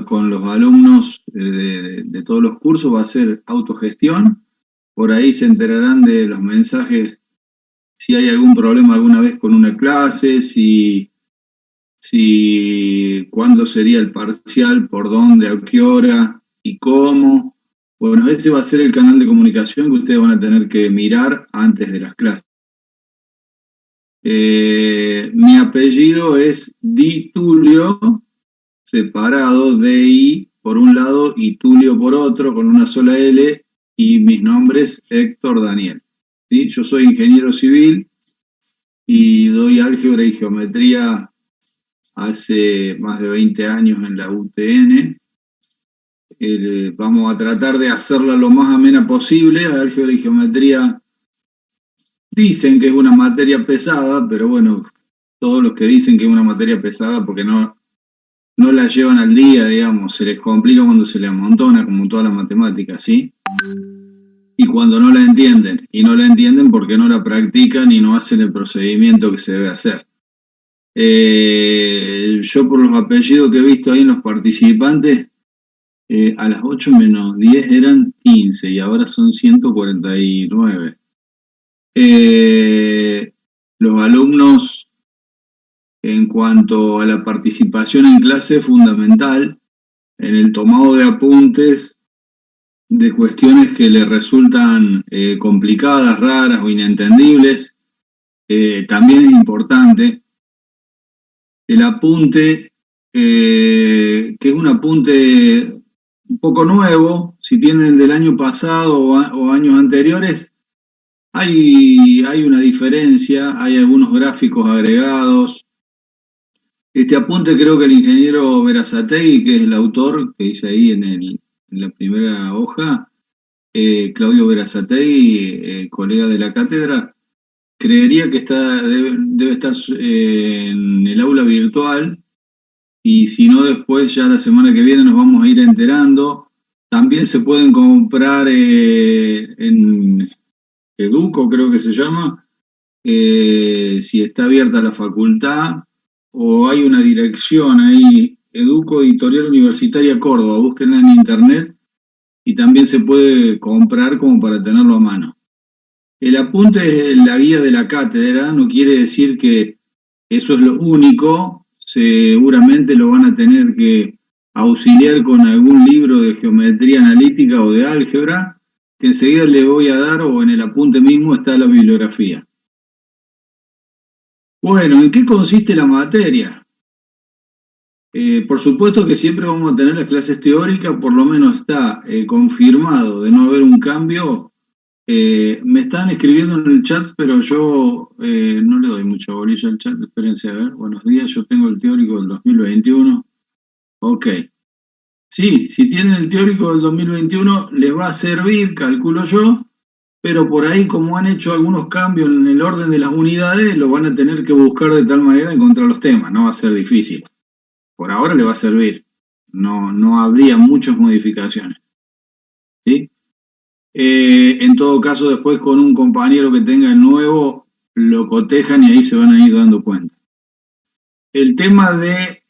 con los alumnos de todos los cursos va a ser autogestión. Por ahí se enterarán de los mensajes si hay algún problema alguna vez con una clase, cuándo sería el parcial, por dónde, a qué hora y cómo. Bueno, ese va a ser el canal de comunicación que ustedes van a tener que mirar antes de las clases. Mi apellido es Di Tulio, separado, DI por un lado y Tulio por otro, con una sola L, y mis nombres Héctor Daniel. ¿Sí? Yo soy ingeniero civil y doy álgebra y geometría hace más de 20 años en la UTN. Vamos a tratar de hacerla lo más amena posible. Álgebra y geometría dicen que es una materia pesada, pero bueno, todos los que dicen que es una materia pesada porque no la llevan al día, digamos, se les complica cuando se les amontona, como toda la matemática, ¿sí? Y cuando no la entienden, y no la entienden porque no la practican y no hacen el procedimiento que se debe hacer. Yo por los apellidos que he visto ahí en los participantes, a las 8 menos 10 eran 15 y ahora son 149. Los alumnos, en cuanto a la participación en clase, es fundamental en el tomado de apuntes de cuestiones que les resultan complicadas, raras o inentendibles. También es importante el apunte, que es un apunte un poco nuevo. Si tienen del año pasado o años anteriores, hay una diferencia, hay algunos gráficos agregados. Este apunte creo que el ingeniero Berazategui, que es el autor, que dice ahí en la primera hoja, Claudio Berazategui, colega de la cátedra, creería que debe estar en el aula virtual, y si no, después ya la semana que viene nos vamos a ir enterando. También se pueden comprar en Educo, creo que se llama, si está abierta la facultad, o hay una dirección ahí, Educo Editorial Universitaria Córdoba, búsquenla en internet, y también se puede comprar como para tenerlo a mano. El apunte es la guía de la cátedra, no quiere decir que eso es lo único, seguramente lo van a tener que auxiliar con algún libro de geometría analítica o de álgebra, que enseguida le voy a dar, o en el apunte mismo está la bibliografía. Bueno, ¿en qué consiste la materia? Por supuesto que siempre vamos a tener las clases teóricas, por lo menos está confirmado de no haber un cambio. Me están escribiendo en el chat, pero yo no le doy mucha bolilla al chat. Espérense a ver. Buenos días, yo tengo el teórico del 2021. Ok. Sí, si tienen el teórico del 2021, les va a servir, calculo yo, pero por ahí, como han hecho algunos cambios en el orden de las unidades, lo van a tener que buscar de tal manera encontrar los temas. No va a ser difícil. Por ahora le va a servir. No habría muchas modificaciones. ¿Sí? En todo caso, después con un compañero que tenga el nuevo, lo cotejan y ahí se van a ir dando cuenta. El tema de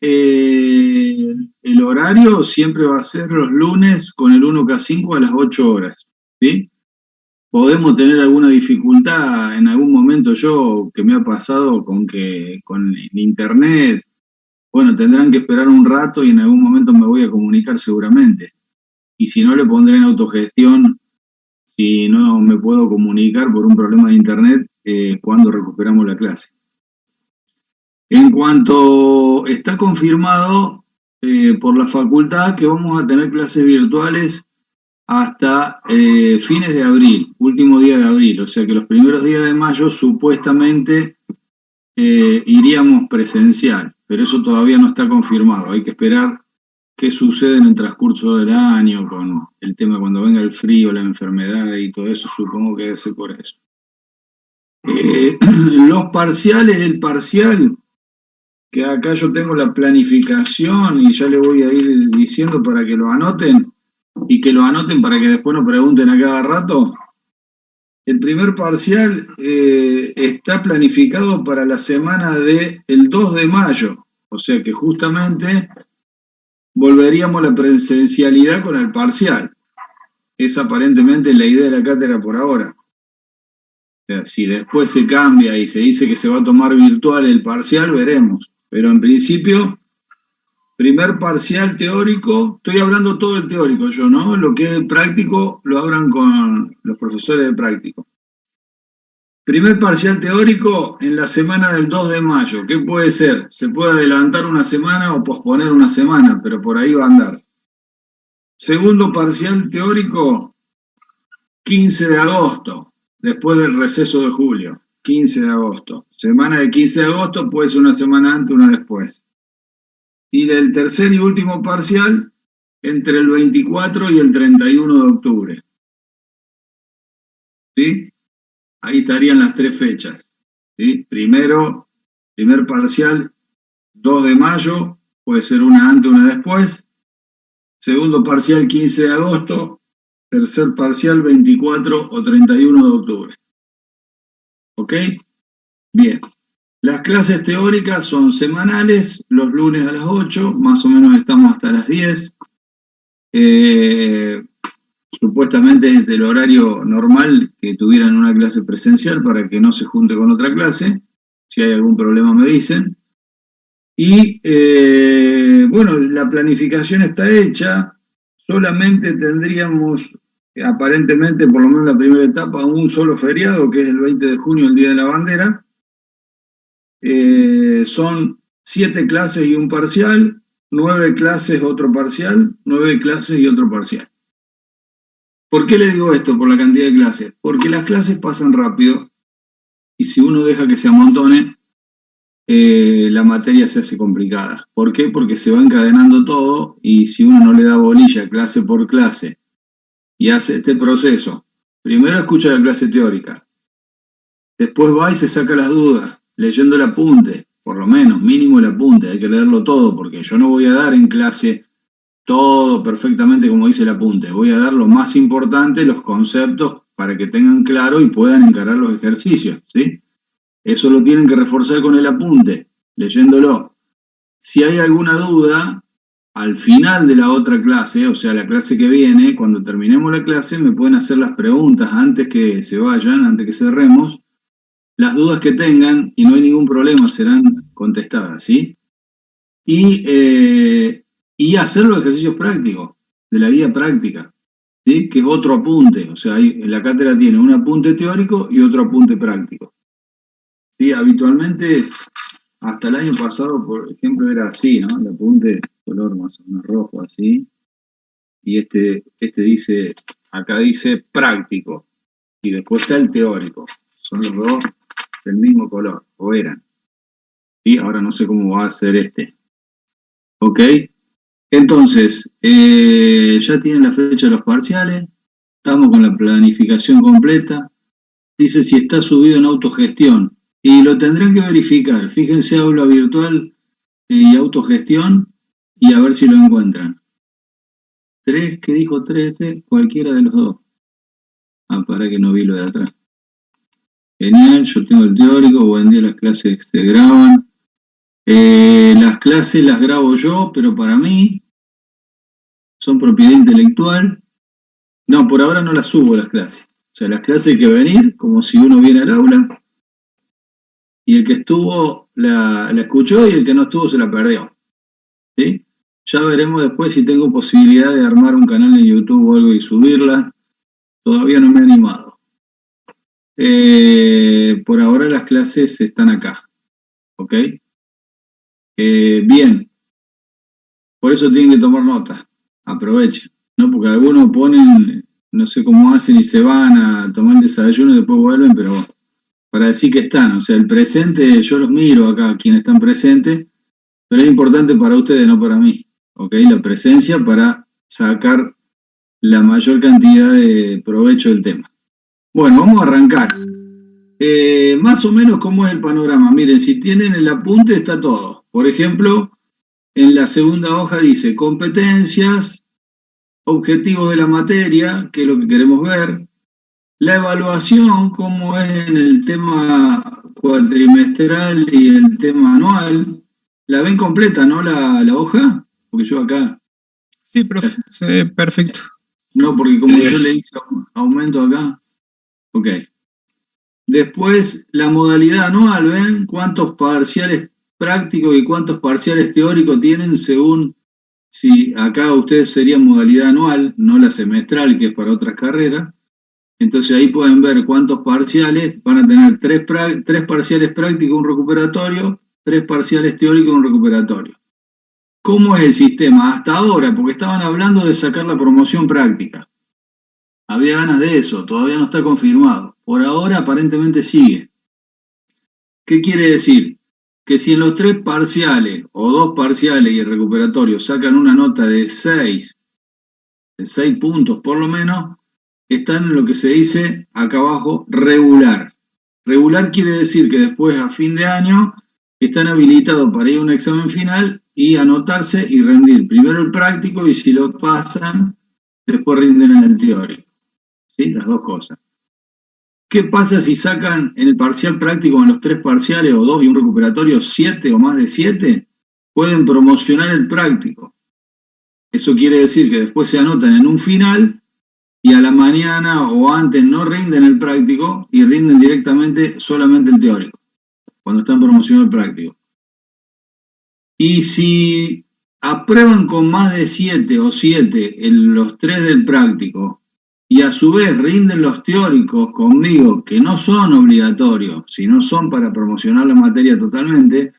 el horario siempre va a ser los lunes con el 1K5 a las 8 horas. ¿Sí? Podemos tener alguna dificultad en algún momento, yo que me ha pasado con internet. Bueno, tendrán que esperar un rato y en algún momento me voy a comunicar seguramente. Y si no, le pondré en autogestión, si no me puedo comunicar por un problema de internet, cuando recuperamos la clase. En cuanto está confirmado por la facultad que vamos a tener clases virtuales hasta fines de abril, último día de abril, o sea que los primeros días de mayo supuestamente iríamos presencial, pero eso todavía no está confirmado. Hay que esperar qué sucede en el transcurso del año con el tema cuando venga el frío, la enfermedad y todo eso. Supongo que debe ser por eso. Los parciales, el parcial, que acá yo tengo la planificación y ya le voy a ir diciendo para que lo anoten, y que lo anoten para que después nos pregunten a cada rato. El primer parcial está planificado para la semana del 2 de mayo, o sea que justamente volveríamos a la presencialidad con el parcial. Es aparentemente la idea de la cátedra por ahora. O sea, si después se cambia y se dice que se va a tomar virtual el parcial, veremos. Pero en principio, primer parcial teórico, estoy hablando todo el teórico yo, ¿no? Lo que es práctico lo hablan con los profesores de práctico. Primer parcial teórico en la semana del 2 de mayo. ¿Qué puede ser? Se puede adelantar una semana o posponer una semana, pero por ahí va a andar. Segundo parcial teórico, 15 de agosto, después del receso de julio. 15 de agosto. Semana de 15 de agosto puede ser una semana antes, una después. Y el tercer y último parcial, entre el 24 y el 31 de octubre. ¿Sí? Ahí estarían las tres fechas. ¿Sí? Primer parcial, 2 de mayo, puede ser una antes, una después. Segundo parcial, 15 de agosto. Tercer parcial, 24 o 31 de octubre. ¿Ok? Bien. Las clases teóricas son semanales, los lunes a las 8, más o menos estamos hasta las 10. Supuestamente es del horario normal que tuvieran una clase presencial para que no se junte con otra clase. Si hay algún problema me dicen. Y bueno, la planificación está hecha. Solamente tendríamos, aparentemente, por lo menos la primera etapa, un solo feriado, que es el 20 de junio, el Día de la Bandera. Son 7 clases y un parcial, 9 clases, otro parcial, 9 clases y otro parcial. ¿Por qué le digo esto? Por la cantidad de clases. Porque las clases pasan rápido y si uno deja que se amontone, la materia se hace complicada. ¿Por qué? Porque se va encadenando todo y si uno no le da bolilla clase por clase y hace este proceso, primero escucha la clase teórica, después va y se saca las dudas, leyendo el apunte, por lo menos, mínimo el apunte, hay que leerlo todo, porque yo no voy a dar en clase todo perfectamente como dice el apunte, voy a dar lo más importante, los conceptos, para que tengan claro y puedan encarar los ejercicios, ¿sí? Eso lo tienen que reforzar con el apunte, leyéndolo. Si hay alguna duda, al final de la otra clase, o sea, la clase que viene, cuando terminemos la clase, me pueden hacer las preguntas antes que se vayan, antes que cerremos. Las dudas que tengan, y no hay ningún problema, serán contestadas, ¿sí? Y hacer los ejercicios prácticos, de la guía práctica, ¿sí? Que es otro apunte, o sea, la cátedra tiene un apunte teórico y otro apunte práctico. ¿Sí? Habitualmente, hasta el año pasado, por ejemplo, era así, ¿no? El apunte color más o menos rojo, así, y este dice, acá dice práctico, y después está el teórico, son los dos del mismo color, o eran. Y ahora no sé cómo va a ser este. ¿Ok? Entonces, ya tienen la fecha de los parciales, estamos con la planificación completa, dice si está subido en autogestión, y lo tendrán que verificar, fíjense aula virtual y autogestión, y a ver si lo encuentran. 3, ¿qué dijo 3? Cualquiera de los dos. Ah, para que no vi lo de atrás. Genial, yo tengo el teórico, buen día, las clases se graban. Las clases las grabo yo, pero para mí son propiedad intelectual. No, por ahora no las subo las clases. O sea, las clases hay que venir, como si uno viene al aula, y el que estuvo la escuchó y el que no estuvo se la perdió. ¿Sí? Ya veremos después si tengo posibilidad de armar un canal en YouTube o algo y subirla. Todavía no me he animado. Por ahora las clases están acá. ¿Ok? Bien. Por eso tienen que tomar nota. Aprovechen. ¿No? Porque algunos ponen, no sé cómo hacen y se van a tomar el desayuno y después vuelven, pero bueno, para decir que están. O sea, el presente, yo los miro acá, quienes están presentes, pero es importante para ustedes, no para mí. ¿Ok? La presencia para sacar la mayor cantidad de provecho del tema. Bueno, vamos a arrancar. Más o menos, ¿cómo es el panorama? Miren, si tienen el apunte, está todo. Por ejemplo, en la segunda hoja dice competencias, objetivos de la materia, que es lo que queremos ver, la evaluación, cómo es en el tema cuatrimestral y el tema anual. ¿La ven completa, no, la hoja? Porque yo acá Sí, profe, se ve perfecto. No, porque como yo le hice aumento acá. Ok. Después, la modalidad anual, ¿ven? ¿Cuántos parciales prácticos y cuántos parciales teóricos tienen según si acá ustedes serían modalidad anual, no la semestral, que es para otras carreras? Entonces ahí pueden ver cuántos parciales, van a tener tres parciales prácticos, un recuperatorio, tres parciales teóricos, un recuperatorio. ¿Cómo es el sistema hasta ahora? Porque estaban hablando de sacar la promoción práctica. Había ganas de eso, todavía no está confirmado. Por ahora aparentemente sigue. ¿Qué quiere decir? Que si en los tres parciales o dos parciales y el recuperatorio sacan una nota de 6 puntos por lo menos, están en lo que se dice acá abajo regular. Regular quiere decir que después a fin de año están habilitados para ir a un examen final y anotarse y rendir primero el práctico y si lo pasan, después rinden en el teórico. ¿Sí? Las dos cosas. ¿Qué pasa si sacan en el parcial práctico, en los tres parciales o dos y un recuperatorio, 7 o más de 7? Pueden promocionar el práctico. Eso quiere decir que después se anotan en un final y a la mañana o antes no rinden el práctico y rinden directamente solamente el teórico, cuando están promocionando el práctico. Y si aprueban con más de 7 o 7 en los tres del práctico, y a su vez rinden los teóricos conmigo, que no son obligatorios, sino son para promocionar la materia totalmente,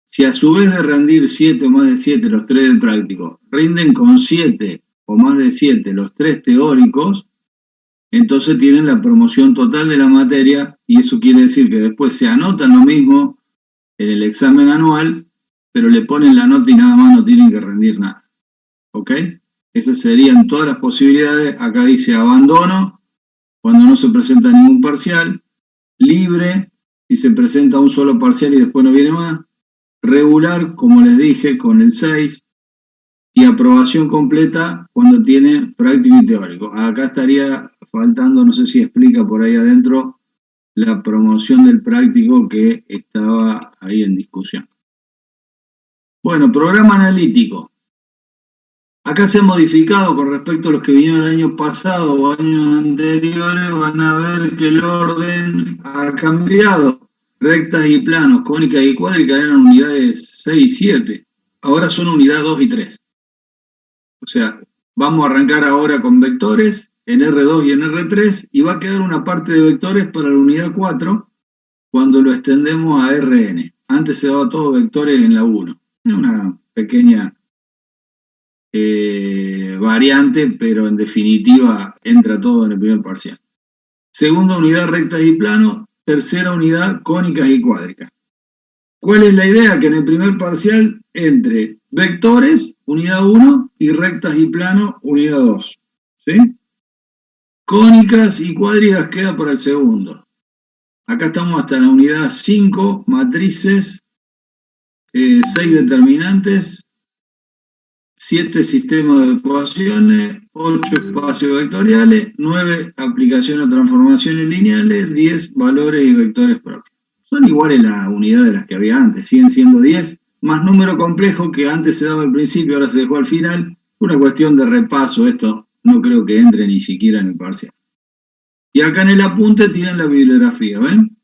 si a su vez de rendir 7 o más de 7 los tres del práctico, rinden con 7 o más de 7 los tres teóricos, entonces tienen la promoción total de la materia y eso quiere decir que después se anotan lo mismo en el examen anual, pero le ponen la nota y nada más no tienen que rendir nada. ¿Ok? Esas serían todas las posibilidades. Acá dice abandono, cuando no se presenta ningún parcial. Libre, si se presenta un solo parcial y después no viene más. Regular, como les dije, con el 6. Y aprobación completa cuando tiene práctico y teórico. Acá estaría faltando, no sé si explica por ahí adentro, la promoción del práctico que estaba ahí en discusión. Bueno, programa analítico. Acá se ha modificado con respecto a los que vinieron el año pasado o años anteriores, van a ver que el orden ha cambiado. Rectas y planos, cónicas y cuádricas eran unidades 6 y 7, ahora son unidades 2 y 3. O sea, vamos a arrancar ahora con vectores en R2 y en R3 y va a quedar una parte de vectores para la unidad 4 cuando lo extendemos a Rn. Antes se daba todo vectores en la 1. Es una pequeña variante, pero en definitiva entra todo en el primer parcial. Segunda unidad, rectas y planos. Tercera unidad, cónicas y cuádricas. ¿Cuál es la idea? Que en el primer parcial entre vectores, unidad 1, y rectas y planos, unidad 2. ¿Sí? Cónicas y cuádricas queda para el segundo. Acá estamos hasta la unidad 5, matrices, 6 determinantes, 7 sistemas de ecuaciones, 8 espacios vectoriales, 9 aplicaciones o transformaciones lineales, 10 valores y vectores propios. Son iguales las unidades de las que había antes, siguen siendo 10, más número complejo que antes se daba al principio, ahora se dejó al final. Una cuestión de repaso, esto no creo que entre ni siquiera en el parcial. Y acá en el apunte tienen la bibliografía, ¿ven?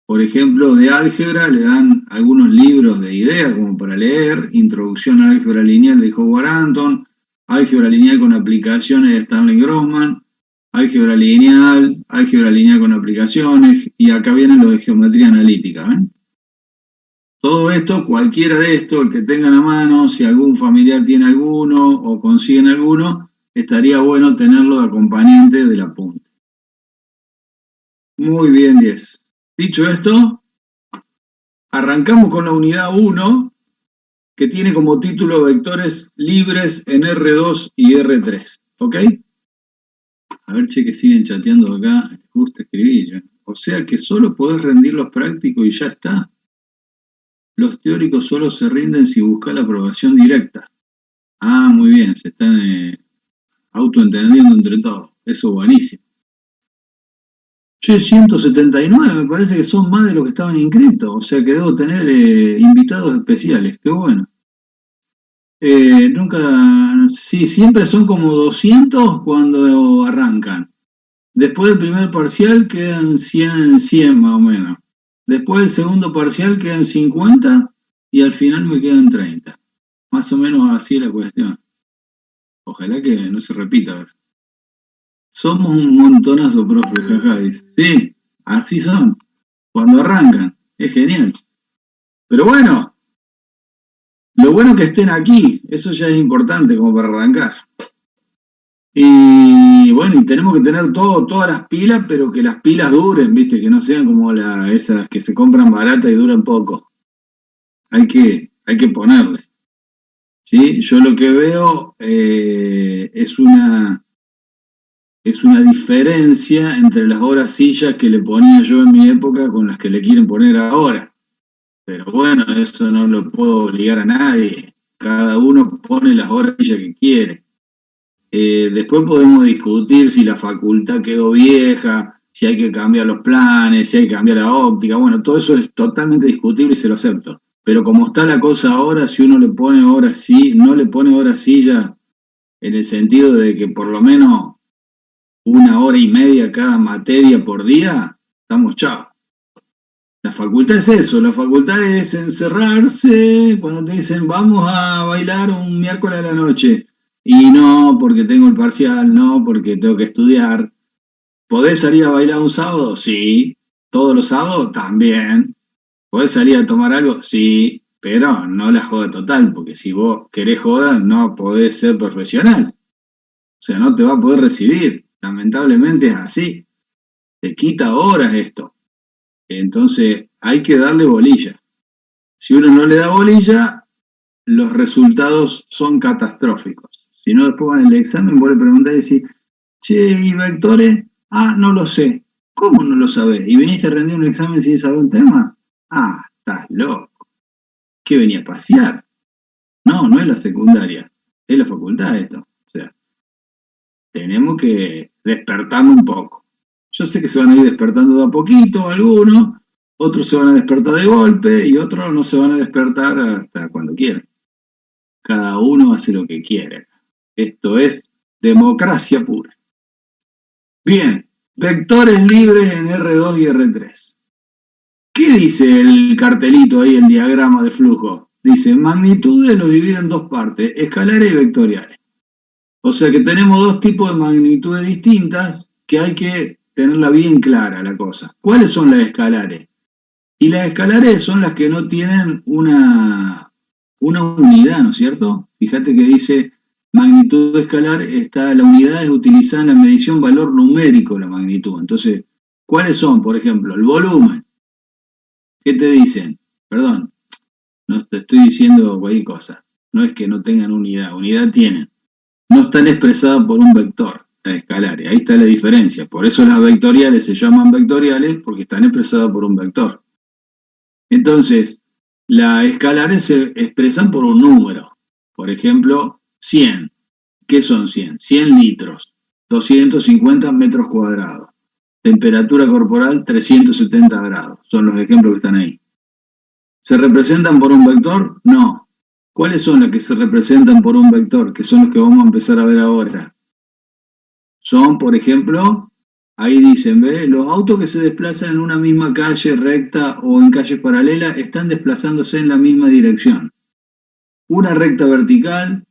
Por ejemplo, de álgebra le dan algunos libros de ideas como para leer, Introducción a álgebra lineal de Howard Anton, Álgebra lineal con aplicaciones de Stanley Grossman, álgebra lineal con aplicaciones, y acá vienen los de geometría analítica. ¿Ven? Todo esto, cualquiera de estos, el que tengan a mano, si algún familiar tiene alguno o consiguen alguno, estaría bueno tenerlo de acompañante del apunte. Muy bien, 10. Dicho esto, arrancamos con la unidad 1, que tiene como título vectores libres en R2 y R3. ¿Ok? A ver, che, que siguen chateando acá. Justo escribí ya. O sea que solo podés rendir los prácticos y ya está. Los teóricos solo se rinden si buscas la aprobación directa. Ah, muy bien, se están autoentendiendo entre todos. Eso es buenísimo. Che, 179, me parece que son más de los que estaban inscritos, o sea que debo tener invitados especiales, qué bueno. Nunca Sí, siempre son como 200 cuando arrancan. Después del primer parcial quedan 100 más o menos. Después del segundo parcial quedan 50 y al final me quedan 30. Más o menos así es la cuestión. Ojalá que no se repita ahora. Somos un montonazo, profe, jaja, dice. Sí, así son. Cuando arrancan. Es genial. Pero bueno, lo bueno que estén aquí, eso ya es importante como para arrancar. Y bueno, y tenemos que tener todas las pilas, pero que las pilas duren, ¿viste? Que no sean como esas que se compran baratas y duran poco. Hay que ponerle. ¿Sí? Yo lo que veo es una diferencia entre las horas sillas que le ponía yo en mi época con las que le quieren poner ahora. Pero bueno, eso no lo puedo obligar a nadie. Cada uno pone las horas sillas que quiere. Después podemos discutir si la facultad quedó vieja, si hay que cambiar los planes, si hay que cambiar la óptica. Bueno, todo eso es totalmente discutible y se lo acepto. Pero como está la cosa ahora, si uno le pone horas sí, no le pone horas silla, en el sentido de que por lo menos 1 hora y media cada materia por día, estamos chavos. La facultad es eso, la facultad es encerrarse cuando te dicen vamos a bailar un miércoles a la noche. Y no porque tengo el parcial, no porque tengo que estudiar. ¿Podés salir a bailar un sábado? Sí. ¿Todos los sábados? También. ¿Podés salir a tomar algo? Sí. Pero no la joda total, porque si vos querés joda, no podés ser profesional. O sea, no te va a poder recibir. Lamentablemente es así. Te quita horas esto. Entonces hay que darle bolilla. Si uno no le da bolilla, los resultados son catastróficos. Si no, después en el examen vos le preguntás y decís, che, ¿y vectores? Ah, no lo sé. ¿Cómo no lo sabés? ¿Y viniste a rendir un examen sin saber un tema? Ah, estás loco. ¿Qué venía a pasear? No, no es la secundaria, es la facultad esto. O sea, tenemos que despertarnos un poco. Yo sé que se van a ir despertando de a poquito algunos, otros se van a despertar de golpe y otros no se van a despertar hasta cuando quieran. Cada uno hace lo que quiere. Esto es democracia pura. Bien, vectores libres en R2 y R3. ¿Qué dice el cartelito ahí, el diagrama de flujo? Dice, magnitudes lo divide en dos partes, escalares y vectoriales. O sea que tenemos dos tipos de magnitudes distintas que hay que tenerla bien clara la cosa. ¿Cuáles son las escalares? Y las escalares son las que no tienen una unidad, ¿no es cierto? Fíjate que dice magnitud escalar, la unidad es utilizada en la medición valor numérico de la magnitud. Entonces, ¿cuáles son? Por ejemplo, el volumen. ¿Qué te dicen? Perdón, no te estoy diciendo cualquier cosa. No es que no tengan unidad tienen. No están expresadas por un vector, las escalares. Ahí está la diferencia. Por eso las vectoriales se llaman vectoriales, porque están expresadas por un vector. Entonces, las escalares se expresan por un número. Por ejemplo, 100. ¿Qué son 100? 100 litros, 250 metros cuadrados. Temperatura corporal, 370 grados. Son los ejemplos que están ahí. ¿Se representan por un vector? No. ¿Cuáles son las que se representan por un vector? Que son los que vamos a empezar a ver ahora. Son, por ejemplo, ahí dicen, ¿ves? Los autos que se desplazan en una misma calle recta o en calles paralelas están desplazándose en la misma dirección. Una recta vertical,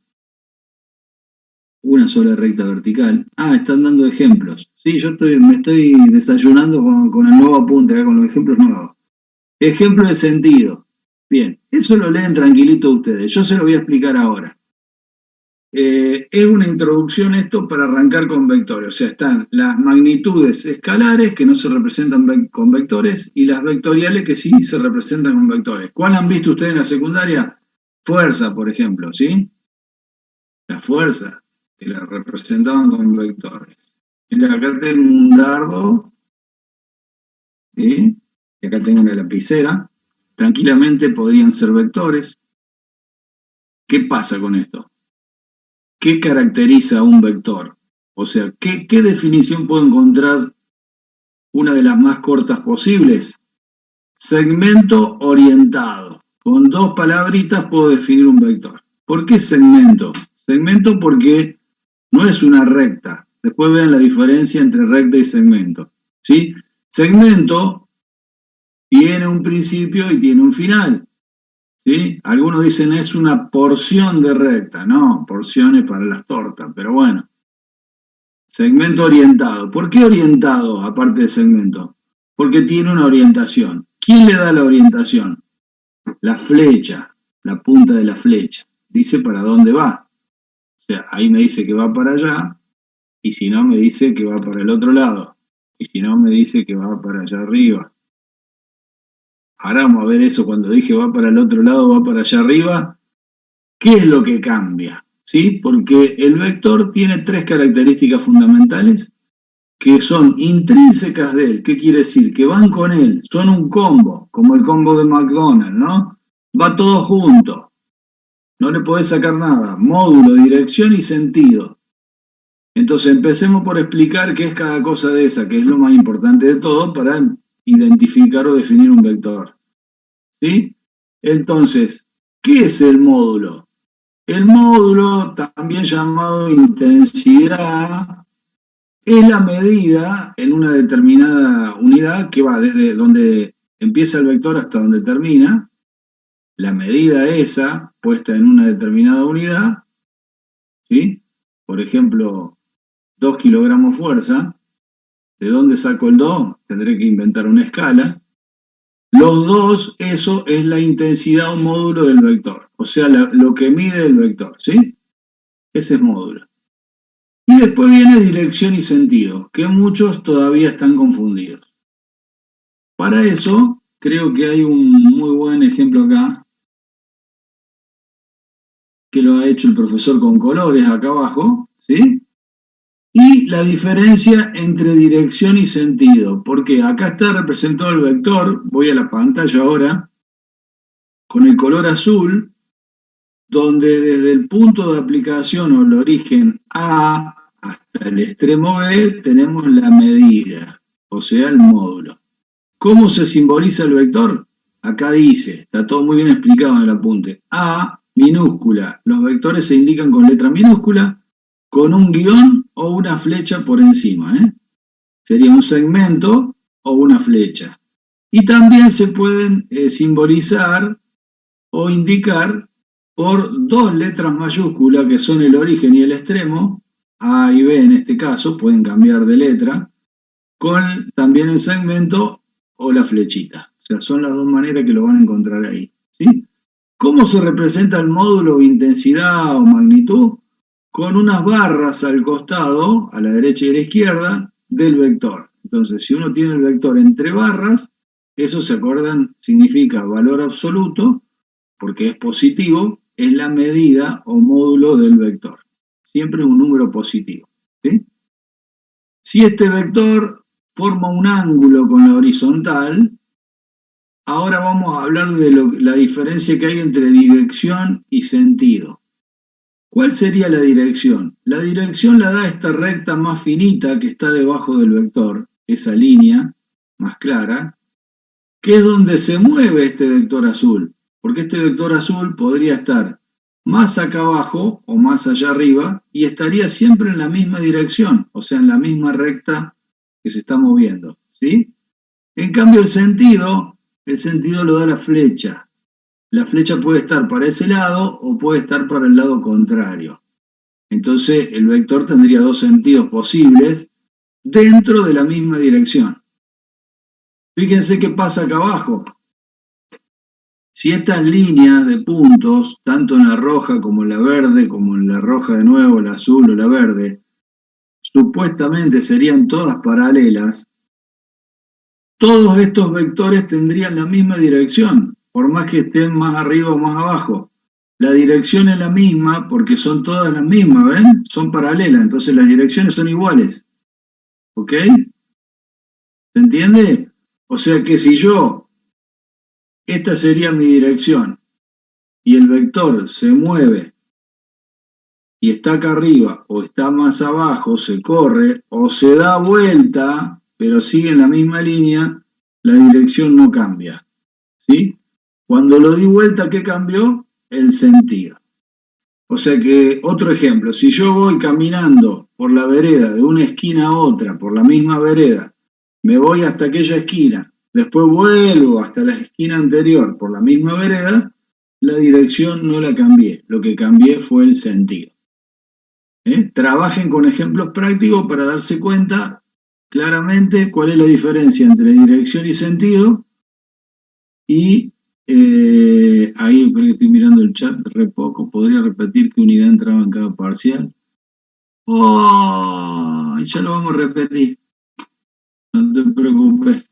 una sola recta vertical. Ah, están dando ejemplos. Sí, yo me estoy desayunando con el nuevo apunte, con los ejemplos nuevos. Ejemplo de sentido. Bien, eso lo leen tranquilito ustedes. Yo se lo voy a explicar ahora. Es una introducción esto para arrancar con vectores. O sea, están las magnitudes escalares que no se representan con vectores y las vectoriales que sí se representan con vectores. ¿Cuál han visto ustedes en la secundaria? Fuerza, por ejemplo, ¿sí? La fuerza, que la representaban con vectores. Mira, acá tengo un dardo, ¿sí? Y acá tengo una lapicera. Tranquilamente podrían ser vectores. ¿Qué pasa con esto? ¿Qué caracteriza a un vector? O sea, ¿qué definición puedo encontrar? Una de las más cortas posibles. Segmento orientado. Con dos palabritas puedo definir un vector. ¿Por qué segmento? Segmento porque no es una recta. Después vean la diferencia entre recta y segmento, ¿sí? Segmento tiene un principio y tiene un final, ¿sí? Algunos dicen es una porción de recta. No, porciones para las tortas, pero bueno. Segmento orientado. ¿Por qué orientado, aparte de segmento? Porque tiene una orientación. ¿Quién le da la orientación? La flecha, la punta de la flecha. Dice para dónde va. O sea, ahí me dice que va para allá, y si no me dice que va para el otro lado, y si no me dice que va para allá arriba. Ahora vamos a ver eso, cuando dije va para el otro lado, va para allá arriba, ¿qué es lo que cambia? ¿Sí? Porque el vector tiene tres características fundamentales que son intrínsecas de él. ¿Qué quiere decir? Que van con él, son un combo, como el combo de McDonald's, ¿no? Va todo junto, no le podés sacar nada, módulo, dirección y sentido. Entonces empecemos por explicar qué es cada cosa de esa, que es lo más importante de todo para identificar o definir un vector. ¿Sí? Entonces, ¿qué es el módulo? El módulo, también llamado intensidad, es la medida en una determinada unidad que va desde donde empieza el vector hasta donde termina. La medida esa, puesta en una determinada unidad, ¿sí? Por ejemplo, 2 kilogramos fuerza. ¿De dónde saco el 2? Tendré que inventar una escala. Los 2, eso es la intensidad o módulo del vector. O sea, lo que mide el vector, ¿sí? Ese es módulo. Y después viene dirección y sentido, que muchos todavía están confundidos. Para eso, creo que hay un muy buen ejemplo acá, que lo ha hecho el profesor con colores acá abajo, ¿sí? Y la diferencia entre dirección y sentido, porque acá está representado el vector, voy a la pantalla ahora, con el color azul, donde desde el punto de aplicación o el origen A hasta el extremo B tenemos la medida, o sea, el módulo. ¿Cómo se simboliza el vector? Acá dice, está todo muy bien explicado en el apunte, A minúscula, los vectores se indican con letra minúscula, con un guión o una flecha por encima, ¿eh? Sería un segmento o una flecha. Y también se pueden simbolizar o indicar por dos letras mayúsculas que son el origen y el extremo, A y B en este caso, pueden cambiar de letra, con también el segmento o la flechita. O sea, son las dos maneras que lo van a encontrar ahí, ¿sí? ¿Cómo se representa el módulo, intensidad o magnitud? Con unas barras al costado, a la derecha y a la izquierda, del vector. Entonces, si uno tiene el vector entre barras, eso, ¿se acuerdan? Significa valor absoluto, porque es positivo, es la medida o módulo del vector. Siempre es un número positivo, ¿sí? Si este vector forma un ángulo con la horizontal, ahora vamos a hablar de la diferencia que hay entre dirección y sentido. ¿Cuál sería la dirección? La dirección la da esta recta más finita que está debajo del vector, esa línea más clara, que es donde se mueve este vector azul, porque este vector azul podría estar más acá abajo o más allá arriba y estaría siempre en la misma dirección, o sea, en la misma recta que se está moviendo, ¿sí? En cambio, el sentido lo da la flecha. La flecha puede estar para ese lado o puede estar para el lado contrario. Entonces, el vector tendría dos sentidos posibles dentro de la misma dirección. Fíjense qué pasa acá abajo. Si estas líneas de puntos, tanto en la roja como en la verde, como en la roja de nuevo, la azul o la verde, supuestamente serían todas paralelas, todos estos vectores tendrían la misma dirección, por más que estén más arriba o más abajo. La dirección es la misma porque son todas las mismas, ¿ven? Son paralelas, entonces las direcciones son iguales. ¿Ok? ¿Se entiende? O sea que si esta sería mi dirección, y el vector se mueve y está acá arriba o está más abajo, se corre o se da vuelta, pero sigue en la misma línea, la dirección no cambia, ¿sí? Cuando lo di vuelta, ¿qué cambió? El sentido. O sea que, otro ejemplo, si yo voy caminando por la vereda de una esquina a otra, por la misma vereda, me voy hasta aquella esquina, después vuelvo hasta la esquina anterior por la misma vereda, la dirección no la cambié, lo que cambié fue el sentido. Trabajen con ejemplos prácticos para darse cuenta claramente cuál es la diferencia entre dirección y sentido. Y ahí estoy mirando el chat re poco. ¿Podría repetir qué unidad entraba en cada parcial? ¡Oh! Ya lo vamos a repetir. No te preocupes.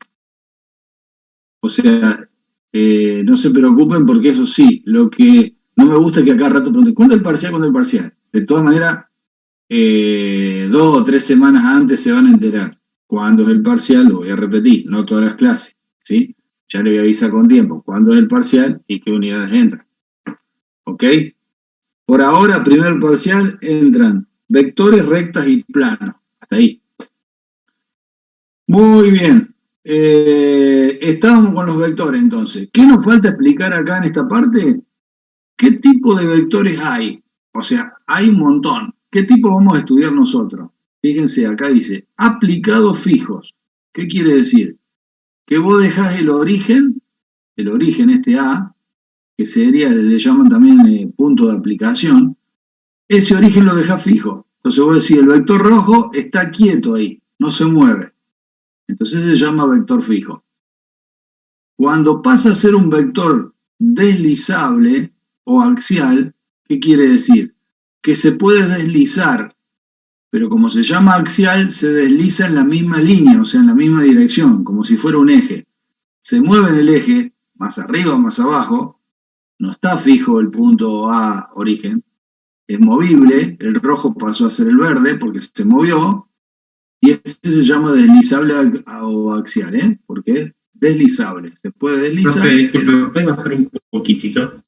O sea, no se preocupen porque eso sí, lo que no me gusta es que acá rato pregunten, ¿cuándo el parcial? ¿Cuándo el parcial? De todas maneras, 2 o 3 semanas antes se van a enterar. ¿Cuándo es el parcial? Lo voy a repetir, no todas las clases, ¿sí? Ya le voy a avisar con tiempo cuándo es el parcial y qué unidades entran. ¿Ok? Por ahora, primer parcial, entran vectores, rectas y planos. Hasta ahí. Muy bien. Estábamos con los vectores entonces. ¿Qué nos falta explicar acá en esta parte? ¿Qué tipo de vectores hay? O sea, hay un montón. ¿Qué tipo vamos a estudiar nosotros? Fíjense, acá dice, aplicados fijos. ¿Qué quiere decir? Que vos dejás el origen este A, que sería, le llaman también punto de aplicación, ese origen lo dejás fijo. Entonces vos decís, el vector rojo está quieto ahí, no se mueve. Entonces se llama vector fijo. Cuando pasa a ser un vector deslizable o axial, ¿qué quiere decir? Que se puede deslizar, pero como se llama axial, se desliza en la misma línea, o sea, en la misma dirección, como si fuera un eje. Se mueve en el eje, más arriba o más abajo, no está fijo el punto A origen, es movible, el rojo pasó a ser el verde porque se movió, y ese se llama deslizable o axial, porque es deslizable, se puede deslizar. Profe, disculpe, ¿puedes bajar un poquitito?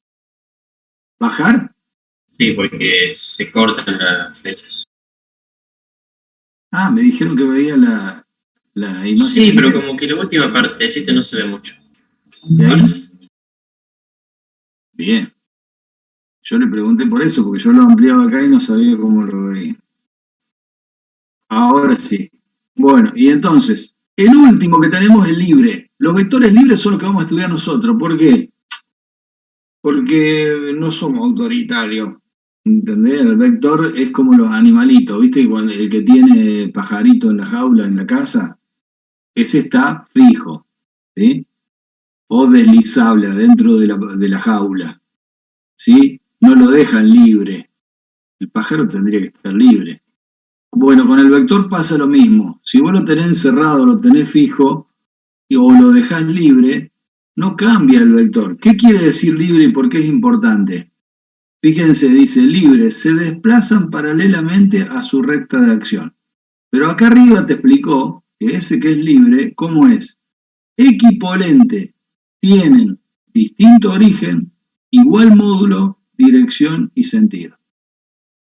¿Bajar? Sí, porque se cortan las flechas. Ah, me dijeron que veía la imagen. Sí, pero como que la última parte no se ve mucho. ¿De ahí? Bien. Yo le pregunté por eso, porque yo lo ampliaba acá y no sabía cómo lo veía. Ahora sí. Bueno, y entonces, el último que tenemos es libre. Los vectores libres son los que vamos a estudiar nosotros. ¿Por qué? Porque no somos autoritarios. ¿Entendés? El vector es como los animalitos, ¿viste? Cuando el que tiene pajarito en la jaula, en la casa, ese está fijo, ¿sí? O deslizable adentro de la jaula, ¿sí? No lo dejan libre. El pájaro tendría que estar libre. Bueno, con el vector pasa lo mismo. Si vos lo tenés encerrado, lo tenés fijo, o lo dejás libre, no cambia el vector. ¿Qué quiere decir libre y por qué es importante? Fíjense, dice libre, se desplazan paralelamente a su recta de acción. Pero acá arriba te explicó que ese que es libre, ¿cómo es? Equipolente, tienen distinto origen, igual módulo, dirección y sentido.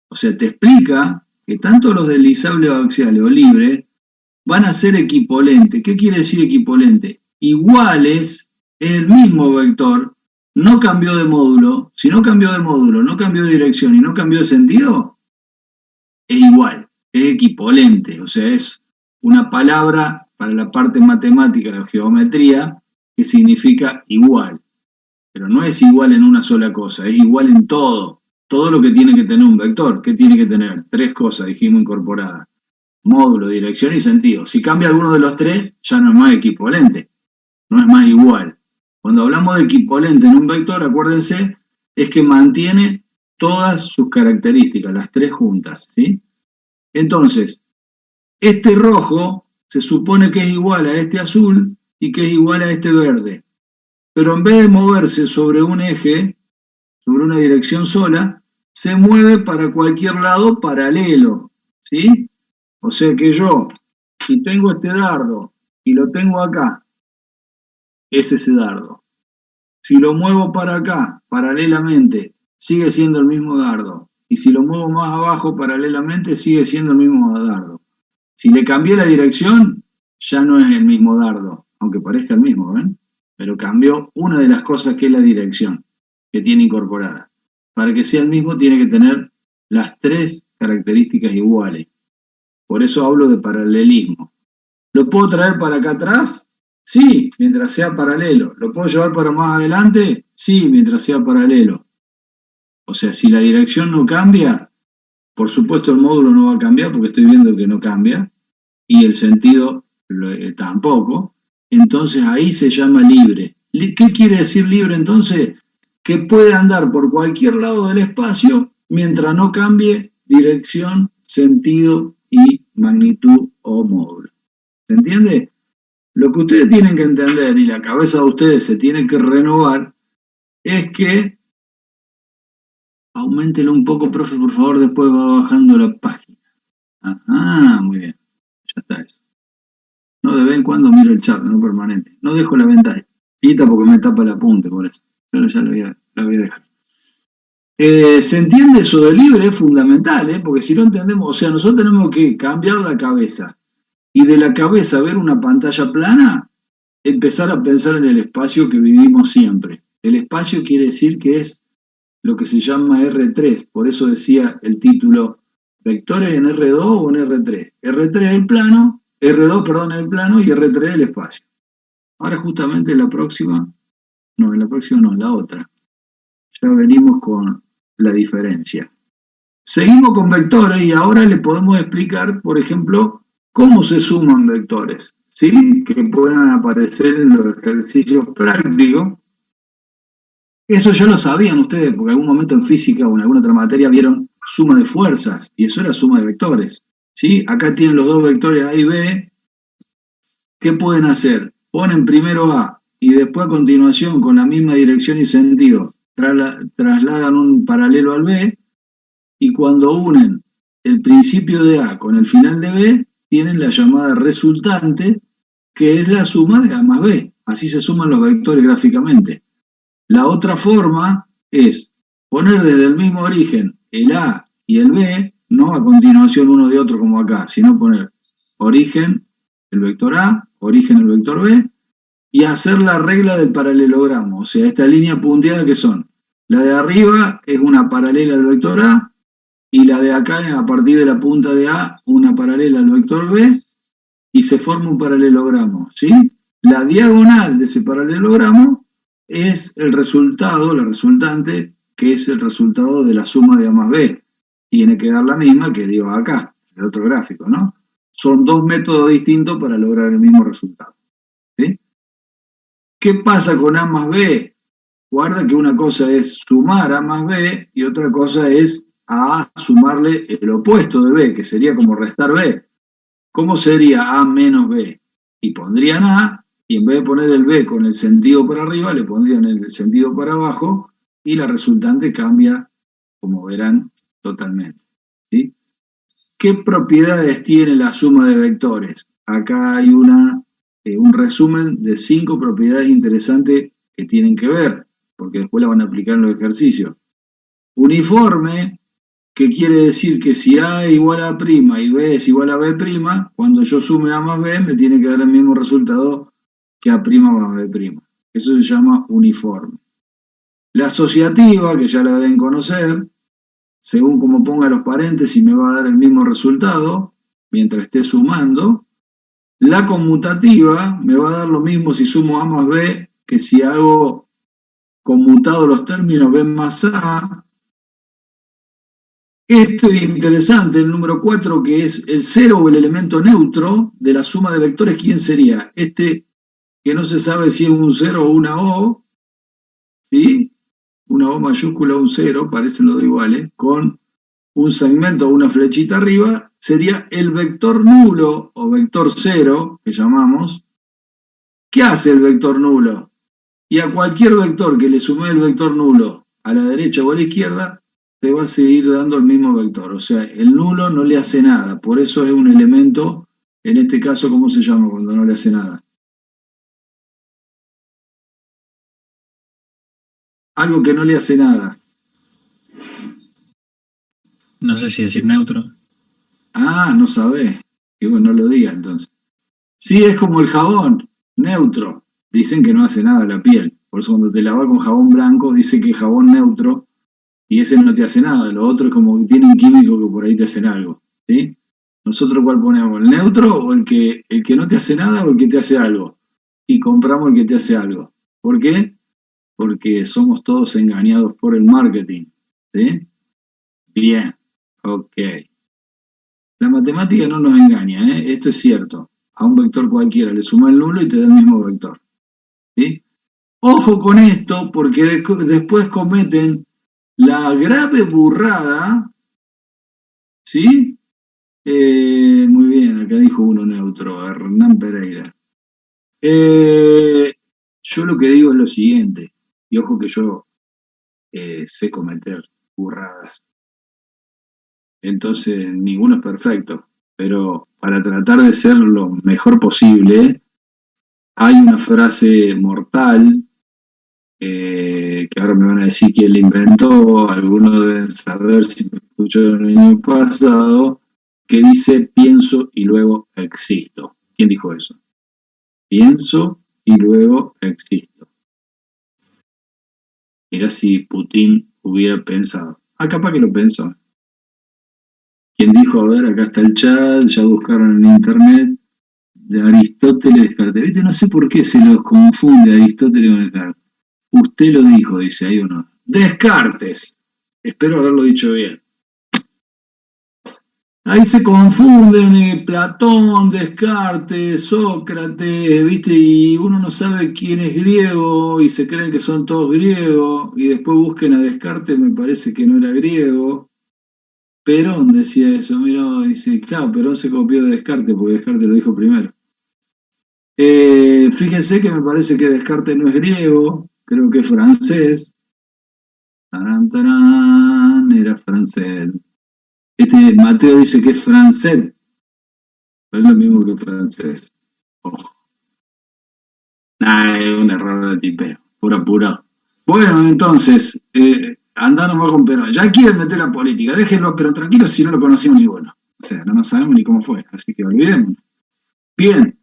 O sea, te explica que tanto los deslizables o axiales o libres van a ser equipolentes. ¿Qué quiere decir equipolente? Iguales, es el mismo vector, no cambió de módulo. Si no cambió de módulo, no cambió de dirección y no cambió de sentido, es igual, es equipolente. O sea, es una palabra para la parte matemática de geometría que significa igual. Pero no es igual en una sola cosa, es igual en todo. Todo lo que tiene que tener un vector. ¿Qué tiene que tener? 3 cosas, dijimos, incorporadas. Módulo, dirección y sentido. Si cambia alguno de los 3, ya no es más equipolente, no es más igual. Cuando hablamos de equipolente en un vector, acuérdense, es que mantiene todas sus características, las 3 juntas, ¿sí? Entonces, este rojo se supone que es igual a este azul y que es igual a este verde. Pero en vez de moverse sobre un eje, sobre una dirección sola, se mueve para cualquier lado paralelo, ¿sí? O sea que yo, si tengo este dardo y lo tengo acá, es ese dardo. Si lo muevo para acá, paralelamente, sigue siendo el mismo dardo. Y si lo muevo más abajo, paralelamente, sigue siendo el mismo dardo. Si le cambié la dirección, ya no es el mismo dardo, aunque parezca el mismo, ¿ven? Pero cambió una de las cosas que es la dirección, que tiene incorporada. Para que sea el mismo tiene que tener las tres características iguales. Por eso hablo de paralelismo. ¿Lo puedo traer para acá atrás? Sí, mientras sea paralelo. ¿Lo puedo llevar para más adelante? Sí, mientras sea paralelo. O sea, si la dirección no cambia, por supuesto el módulo no va a cambiar porque estoy viendo que no cambia, y el sentido tampoco. Entonces ahí se llama libre. ¿Qué quiere decir libre entonces? Que puede andar por cualquier lado del espacio mientras no cambie dirección, sentido y magnitud o módulo. ¿Se entiende? Lo que ustedes tienen que entender, y la cabeza de ustedes se tiene que renovar, es que auméntelo un poco, profe, por favor, después va bajando la página. Ajá, muy bien. Ya está eso. No, de vez en cuando miro el chat, no permanente. No dejo la ventana porque me tapa el apunte, por eso. Pero ya la voy a dejar. ¿Se entiende eso de libre? Es fundamental, porque si no entendemos, o sea, nosotros tenemos que cambiar la cabeza. Y de la cabeza ver una pantalla plana, empezar a pensar en el espacio que vivimos siempre. El espacio quiere decir que es lo que se llama R3, por eso decía el título, vectores en R2 o en R3. R3 es el plano, R2, perdón, es el plano y R3 es el espacio. Ahora justamente en la próxima no, en la otra. Ya venimos con la diferencia. Seguimos con vectores y ahora le podemos explicar, por ejemplo, cómo se suman vectores, ¿sí? Que puedan aparecer en los ejercicios prácticos. Eso ya lo sabían ustedes, porque en algún momento en física o en alguna otra materia vieron suma de fuerzas, y eso era suma de vectores, ¿sí? Acá tienen los dos vectores A y B. ¿Qué pueden hacer? Ponen primero A y después a continuación con la misma dirección y sentido trasladan un paralelo al B, y cuando unen el principio de A con el final de B, tienen la llamada resultante, que es la suma de A más B. Así se suman los vectores gráficamente. La otra forma es poner desde el mismo origen el A y el B, no a continuación uno de otro como acá, sino poner origen el vector A, origen el vector B, y hacer la regla del paralelogramo, o sea, esta línea punteada que son, la de arriba es una paralela al vector A, y la de acá, a partir de la punta de A, una paralela al vector B, y se forma un paralelogramo, ¿sí? La diagonal de ese paralelogramo es el resultado, la resultante, que es el resultado de la suma de A más B. Tiene que dar la misma que dio acá, el otro gráfico, ¿no? Son dos métodos distintos para lograr el mismo resultado, ¿sí? ¿Qué pasa con A más B? Guarda que una cosa es sumar A más B y otra cosa es a A sumarle el opuesto de B, que sería como restar B. ¿Cómo sería A menos B? Y pondrían A, y en vez de poner el B con el sentido para arriba, le pondrían el sentido para abajo, y la resultante cambia, como verán, totalmente, ¿sí? ¿Qué propiedades tiene la suma de vectores? Acá hay un resumen de 5 propiedades interesantes que tienen que ver, porque después la van a aplicar en los ejercicios. Uniforme, que quiere decir que si A es igual a A' y B es igual a B', cuando yo sume A más B me tiene que dar el mismo resultado que A' más B'. Eso se llama uniforme. La asociativa, que ya la deben conocer, según como ponga los paréntesis me va a dar el mismo resultado mientras esté sumando. La conmutativa me va a dar lo mismo si sumo A más B que si hago conmutado los términos B más A. Esto es interesante, el número 4, que es el 0 o el elemento neutro de la suma de vectores. ¿Quién sería? Este que no se sabe si es un 0 o una O, ¿sí? Una O mayúscula o un 0, parecen los dos iguales, con un segmento o una flechita arriba, sería el vector nulo o vector 0, que llamamos. ¿Qué hace el vector nulo? Y a cualquier vector que le sume el vector nulo a la derecha o a la izquierda, te va a seguir dando el mismo vector. O sea, el nulo no le hace nada. Por eso es un elemento, en este caso, ¿cómo se llama cuando no le hace nada? Algo que no le hace nada. No sé si decir neutro. Ah, no sabés. Y bueno, no lo diga entonces. Sí, es como el jabón, neutro. Dicen que no hace nada a la piel. Por eso cuando te lavas con jabón blanco, dice que es jabón neutro y ese no te hace nada. Lo otro es como que tiene un químico que por ahí te hacen algo, ¿sí? ¿Nosotros cuál ponemos? ¿El neutro o el que no te hace nada o el que te hace algo? Y compramos el que te hace algo. ¿Por qué? Porque somos todos engañados por el marketing, ¿sí? Bien, ok. La matemática no nos engaña, ¿eh? Esto es cierto. A un vector cualquiera le suma el nulo y te da el mismo vector, ¿sí? Ojo con esto, porque después cometen la grave burrada, ¿sí? Muy bien, acá dijo uno neutro, Hernán Pereira. Yo lo que digo es lo siguiente, y ojo que yo sé cometer burradas. Entonces, ninguno es perfecto, pero para tratar de ser lo mejor posible, hay una frase mortal, que ahora me van a decir quién la inventó, algunos deben saber si me escucharon el año pasado, que dice pienso y luego existo. ¿Quién dijo eso? Pienso y luego existo. Mirá si Putin hubiera pensado. Ah, capaz que lo pensó. ¿Quién dijo? A ver, acá está el chat, ya buscaron en internet, de Aristóteles Descartes. ¿Viste? No sé por qué se los confunde Aristóteles con Descartes. Usted lo dijo, dice ahí uno. Descartes. Espero haberlo dicho bien. Ahí se confunden Platón, Descartes, Sócrates, ¿viste? Y uno no sabe quién es griego y se creen que son todos griegos y después busquen a Descartes, me parece que no era griego. Perón decía eso, mira, dice, claro, Perón se copió de Descartes porque Descartes lo dijo primero. Fíjense que me parece que Descartes no es griego, creo que es francés. Tarán, tarán, era francés. Mateo dice que es francés, pero es lo mismo que francés. Oh. Nah, es un error de tipeo, puro apurado. Bueno, entonces, andá nomás con Perón. Ya quieren meter la política, déjenlo, pero tranquilo si no lo conocimos ni bueno. O sea, no sabemos ni cómo fue, así que olvidemos. Bien.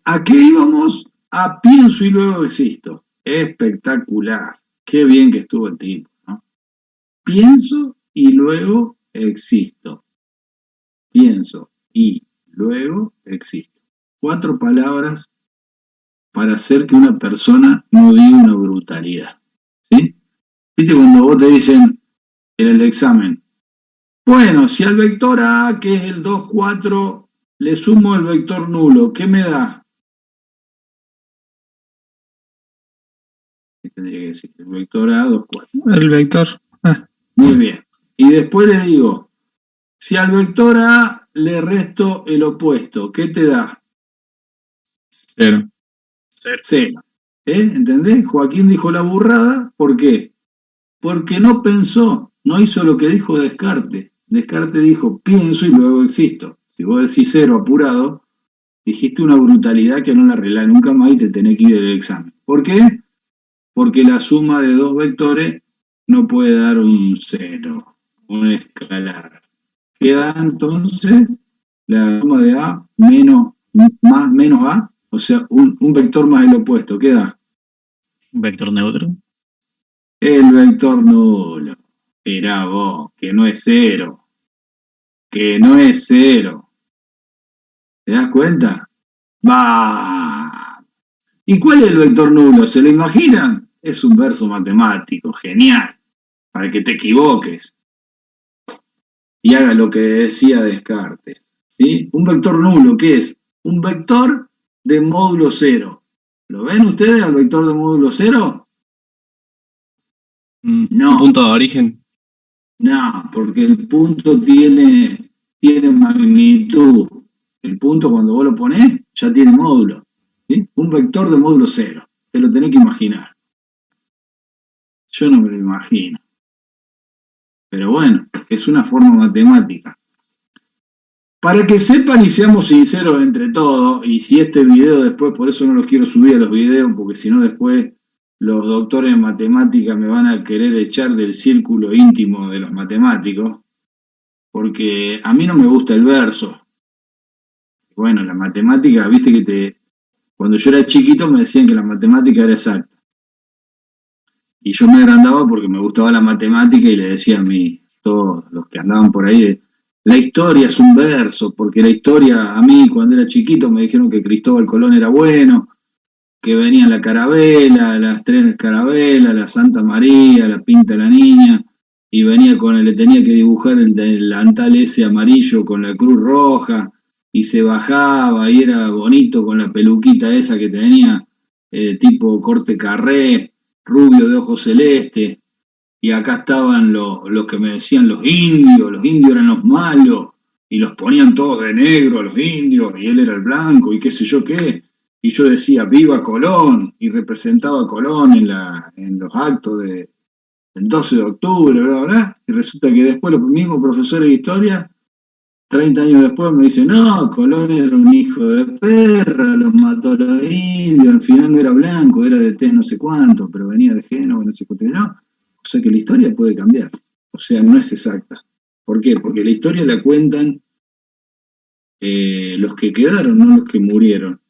¿A qué íbamos? A pienso y luego existo. Espectacular. Qué bien que estuvo el tipo, ¿no? Pienso y luego existo. Pienso y luego existo. 4 palabras para hacer que una persona no diga una brutalidad. ¿Sí? ¿Viste cuando vos te dicen en el examen? Bueno, si al vector A, que es el 2, 4, le sumo el vector nulo, ¿qué me da? ¿Qué tendría que decir? El vector A, 2, 4. El vector. Muy bien. Y después le digo, si al vector A le resto el opuesto, ¿qué te da? 0. 0. ¿Entendés? Joaquín dijo la burrada, ¿por qué? Porque no pensó, no hizo lo que dijo Descartes. Descartes dijo, pienso y luego existo. Si vos decís 0 apurado, dijiste una brutalidad que no la arreglás nunca más y te tenés que ir del examen. ¿Por qué? Porque la suma de 2 vectores no puede dar un 0, un escalar. Queda entonces la suma de A menos A, o sea, un vector más el opuesto. ¿Qué da? Un vector neutro. El vector nulo. Mirá vos, que no es 0. Que no es 0. ¿Te das cuenta? ¡Bah! ¿Y cuál es el vector nulo? ¿Se lo imaginan? Es un verso matemático, genial, para que te equivoques y haga lo que decía Descartes. ¿Sí? Un vector nulo, ¿qué es? Un vector de módulo 0. ¿Lo ven ustedes al vector de módulo 0? No. ¿Un punto de origen? No, porque el punto tiene magnitud. El punto cuando vos lo ponés ya tiene módulo. ¿Sí? Un vector de módulo 0. Te lo tenés que imaginar. Yo no me lo imagino. Pero bueno, es una forma matemática. Para que sepan y seamos sinceros entre todos, y si este video después, por eso no los quiero subir a los videos, porque si no después los doctores en matemática me van a querer echar del círculo íntimo de los matemáticos, porque a mí no me gusta el verso. Bueno, la matemática, viste que cuando yo era chiquito me decían que la matemática era exacta. Y yo me agrandaba porque me gustaba la matemática y le decía a todos los que andaban por ahí, la historia es un verso, porque la historia, a mí cuando era chiquito me dijeron que Cristóbal Colón era bueno, que venía la carabela, las tres carabelas, la Santa María, la Pinta la Niña, y venía le tenía que dibujar el delantal ese amarillo con la cruz roja, y se bajaba, y era bonito con la peluquita esa que tenía, tipo corte carré, rubio de ojos celeste, y acá estaban los que me decían los indios eran los malos, y los ponían todos de negro a los indios, y él era el blanco, y qué sé yo qué. Y yo decía, viva Colón, y representaba a Colón en los actos del 12 de octubre, bla, bla, y resulta que después los mismos profesores de historia, 30 años después me dicen, no, Colón era un hijo de perra, los mató a los indios, al final no era blanco, era de tez no sé cuánto, pero venía de Génova, no sé cuánto, no. O sea que la historia puede cambiar, o sea, no es exacta. ¿Por qué? Porque la historia la cuentan los que quedaron, no los que murieron.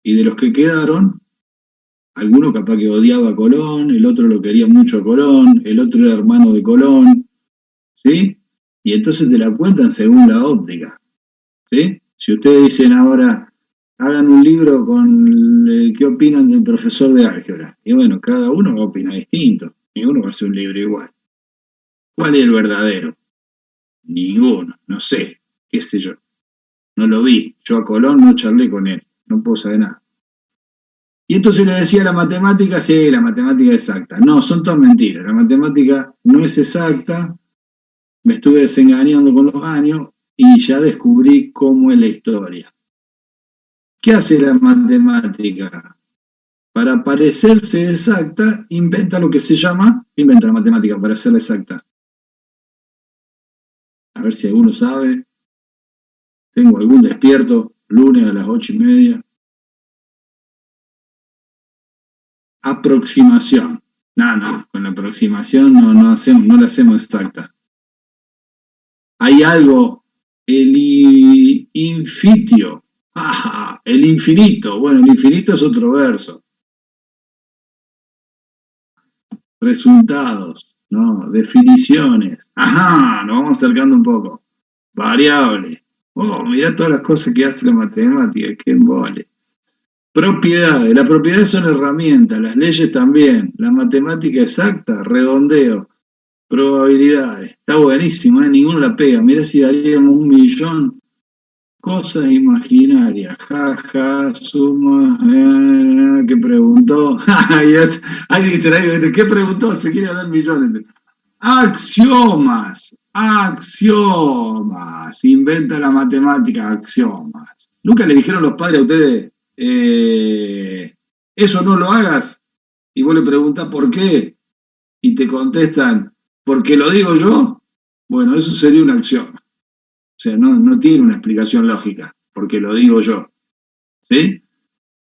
Y de los que quedaron, alguno capaz que odiaba a Colón, el otro lo quería mucho a Colón, el otro era hermano de Colón, ¿sí? Y entonces te la cuentan según la óptica, ¿sí? Si ustedes dicen ahora, hagan un libro con qué opinan del profesor de álgebra, y bueno, cada uno va a opinar distinto, ninguno va a hacer un libro igual. ¿Cuál es el verdadero? Ninguno, no sé, qué sé yo. No lo vi, yo a Colón no charlé con él, no puedo saber nada. Y entonces le decía la matemática, sí, la matemática es exacta. No, son todas mentiras, la matemática no es exacta, me estuve desengañando con los años y ya descubrí cómo es la historia. ¿Qué hace la matemática? Para parecerse exacta, inventa lo que se llama, inventa la matemática para hacerla exacta. A ver si alguno sabe. Tengo algún despierto, lunes a las 8:30. Aproximación. No, con la aproximación no la hacemos exacta. Hay algo, el infitio, el infinito. Bueno, el infinito es otro verso. Resultados, ¿no? Definiciones. Nos vamos acercando un poco. Variables. Mirá todas las cosas que hace la matemática, qué embole. Propiedades. Las propiedades son herramientas, las leyes también. La matemática exacta, redondeo. Probabilidades. Está buenísimo, ninguno la pega. Mirá si daríamos 1.000.000. Cosas imaginarias. Suma. ¿Qué preguntó? Hay distraído. ¿Qué preguntó? Se quiere dar millones. Axiomas. Inventa la matemática axiomas. Nunca le dijeron los padres a ustedes, eso no lo hagas. Y vos le preguntás por qué. Y te contestan, ¿porque lo digo yo? Bueno, eso sería un axioma. O sea, no tiene una explicación lógica, porque lo digo yo. ¿Sí?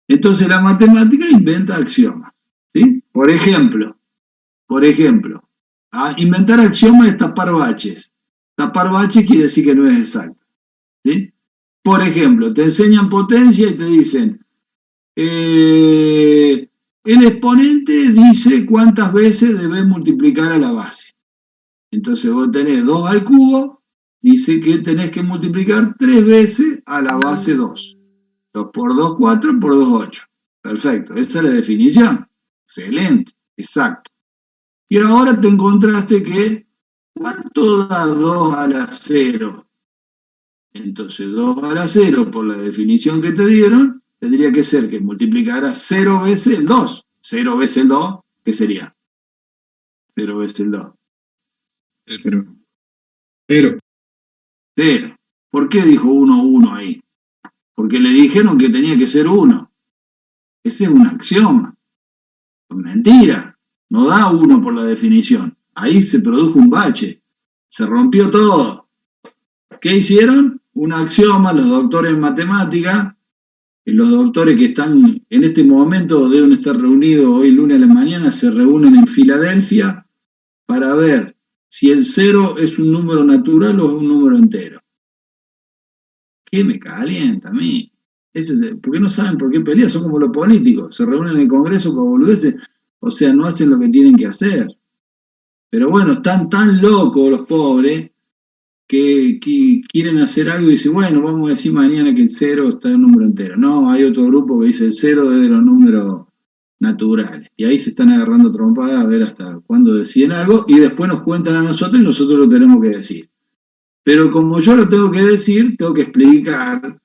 Entonces la matemática inventa axiomas. ¿Sí? Por ejemplo, inventar axiomas es tapar baches. Tapar baches quiere decir que no es exacto. ¿Sí? Por ejemplo, te enseñan potencia y te dicen, el exponente dice cuántas veces debes multiplicar a la base. Entonces vos tenés 2 al cubo, dice que tenés que multiplicar 3 veces a la base 2. 2 por 2, 4, por 2, 8. Perfecto, esa es la definición. Excelente, exacto. Y ahora te encontraste que, ¿cuánto da 2 a la 0? Entonces 2 a la 0, por la definición que te dieron, tendría que ser que multiplicara 0 veces el 2. 0 veces el 2, ¿qué sería? 0 veces el 2. 0. ¿Por qué dijo 1, 1 ahí? Porque le dijeron que tenía que ser 1. Ese es un axioma. Mentira. No da 1 por la definición. Ahí se produjo un bache. Se rompió todo. ¿Qué hicieron? Un axioma, los doctores en matemática, los doctores que están en este momento deben estar reunidos hoy lunes a la mañana, se reúnen en Filadelfia para ver si el 0 es un número natural o es un número entero. ¿Qué me calienta a mí? ¿Por qué no saben por qué pelean? Son como los políticos, se reúnen en el Congreso para boludeces. O sea, no hacen lo que tienen que hacer. Pero bueno, están tan locos los pobres que quieren hacer algo y dicen, bueno, vamos a decir mañana que el 0 está en un número entero. No, hay otro grupo que dice el 0 es de los números naturales. Y ahí se están agarrando trompadas a ver hasta cuándo deciden algo y después nos cuentan a nosotros y nosotros lo tenemos que decir. Pero como yo lo tengo que decir, tengo que explicar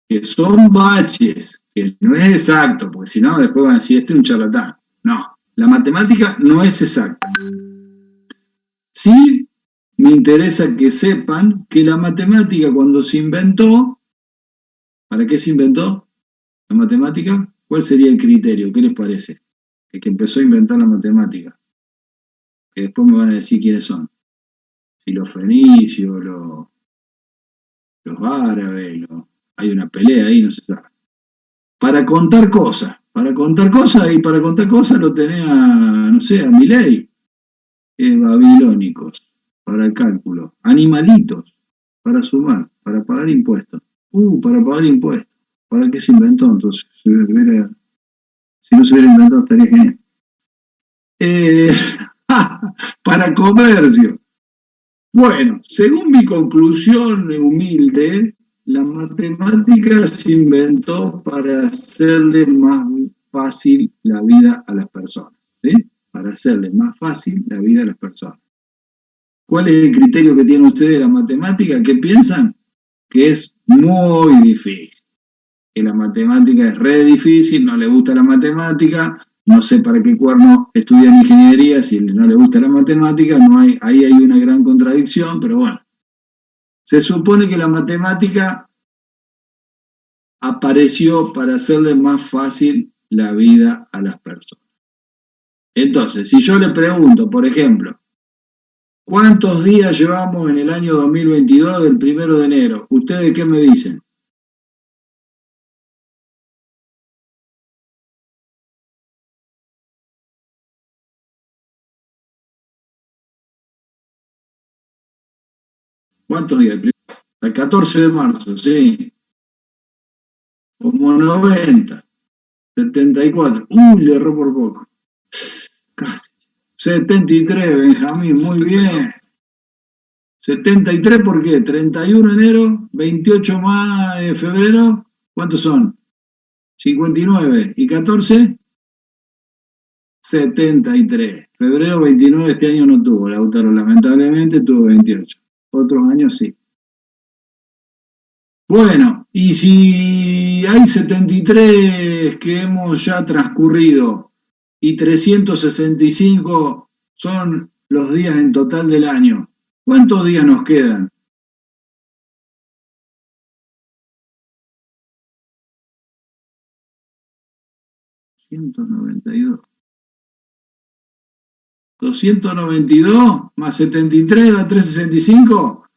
que son baches, que no es exacto, porque si no después van a decir, este es un charlatán. No, la matemática no es exacta. Sí, me interesa que sepan que la matemática cuando se inventó, ¿para qué se inventó la matemática? ¿Cuál sería el criterio? ¿Qué les parece? El que empezó a inventar la matemática. Que después me van a decir quiénes son. Si los fenicios, los árabes, hay una pelea ahí, no se sabe. Para contar cosas lo tenés a, no sé, a Milei, babilónicos, para el cálculo, animalitos, para sumar, para pagar impuestos. Para pagar impuestos. ¿Para qué se inventó entonces? Si no se hubiera inventado estaría genial. Para comercio. Bueno, según mi conclusión humilde, la matemática se inventó para hacerle más fácil la vida a las personas. ¿Sí? Para hacerle más fácil la vida a las personas. ¿Cuál es el criterio que tienen ustedes de la matemática? ¿Qué piensan? Que es muy difícil. Que la matemática es re difícil, no le gusta la matemática, no sé para qué cuerno estudian ingeniería si no le gusta la matemática, ahí hay una gran contradicción, pero bueno. Se supone que la matemática apareció para hacerle más fácil la vida a las personas. Entonces, si yo le pregunto, por ejemplo, ¿cuántos días llevamos en el año 2022 del 1 de enero? ¿Ustedes qué me dicen? ¿Cuántos días? El 14 de marzo, sí. Como 90. 74. Le erró por poco. Casi. 73, Benjamín, muy bien. 73, ¿por qué? 31 de enero, 28 más de febrero, ¿cuántos son? 59. ¿Y 14? 73. Febrero 29 este año no tuvo, Lautaro lamentablemente tuvo 28. Otros años sí. Bueno, y si hay 73 que hemos ya transcurrido y 365 son los días en total del año, ¿cuántos días nos quedan? ¿292 más 73 da 365?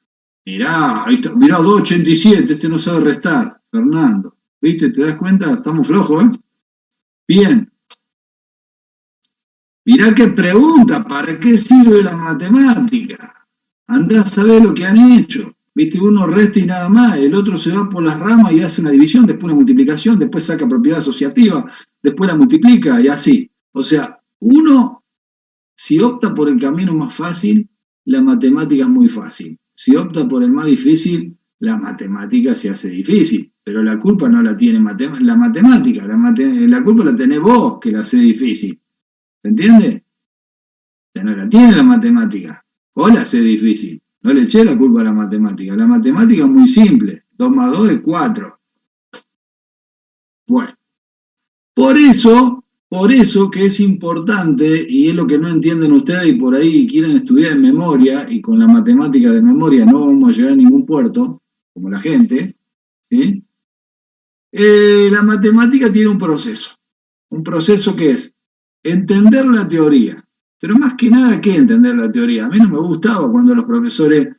Mirá, ahí está, mirá, 287, este no sabe restar, Fernando. ¿Viste? ¿Te das cuenta? Estamos flojos, ¿eh? Bien. Mirá qué pregunta, ¿para qué sirve la matemática? Andá a saber lo que han hecho. ¿Viste? Uno resta y nada más, el otro se va por las ramas y hace una división, después una multiplicación, después saca propiedad asociativa, después la multiplica y así. O sea, uno, si opta por el camino más fácil, la matemática es muy fácil. Si opta por el más difícil, la matemática se hace difícil. Pero la culpa no la tiene la matemática, la culpa la tenés vos que la hace difícil. ¿Se entiende? No la tiene la matemática. Vos la hace difícil. No le eché la culpa a la matemática. La matemática es muy simple. 2 más 2 es 4. Bueno. Por eso que es importante, y es lo que no entienden ustedes y por ahí quieren estudiar en memoria, y con la matemática de memoria no vamos a llegar a ningún puerto, como la gente, ¿sí? La matemática tiene un proceso que es entender la teoría, pero más que nada, ¿qué entender la teoría? A mí no me gustaba cuando los profesores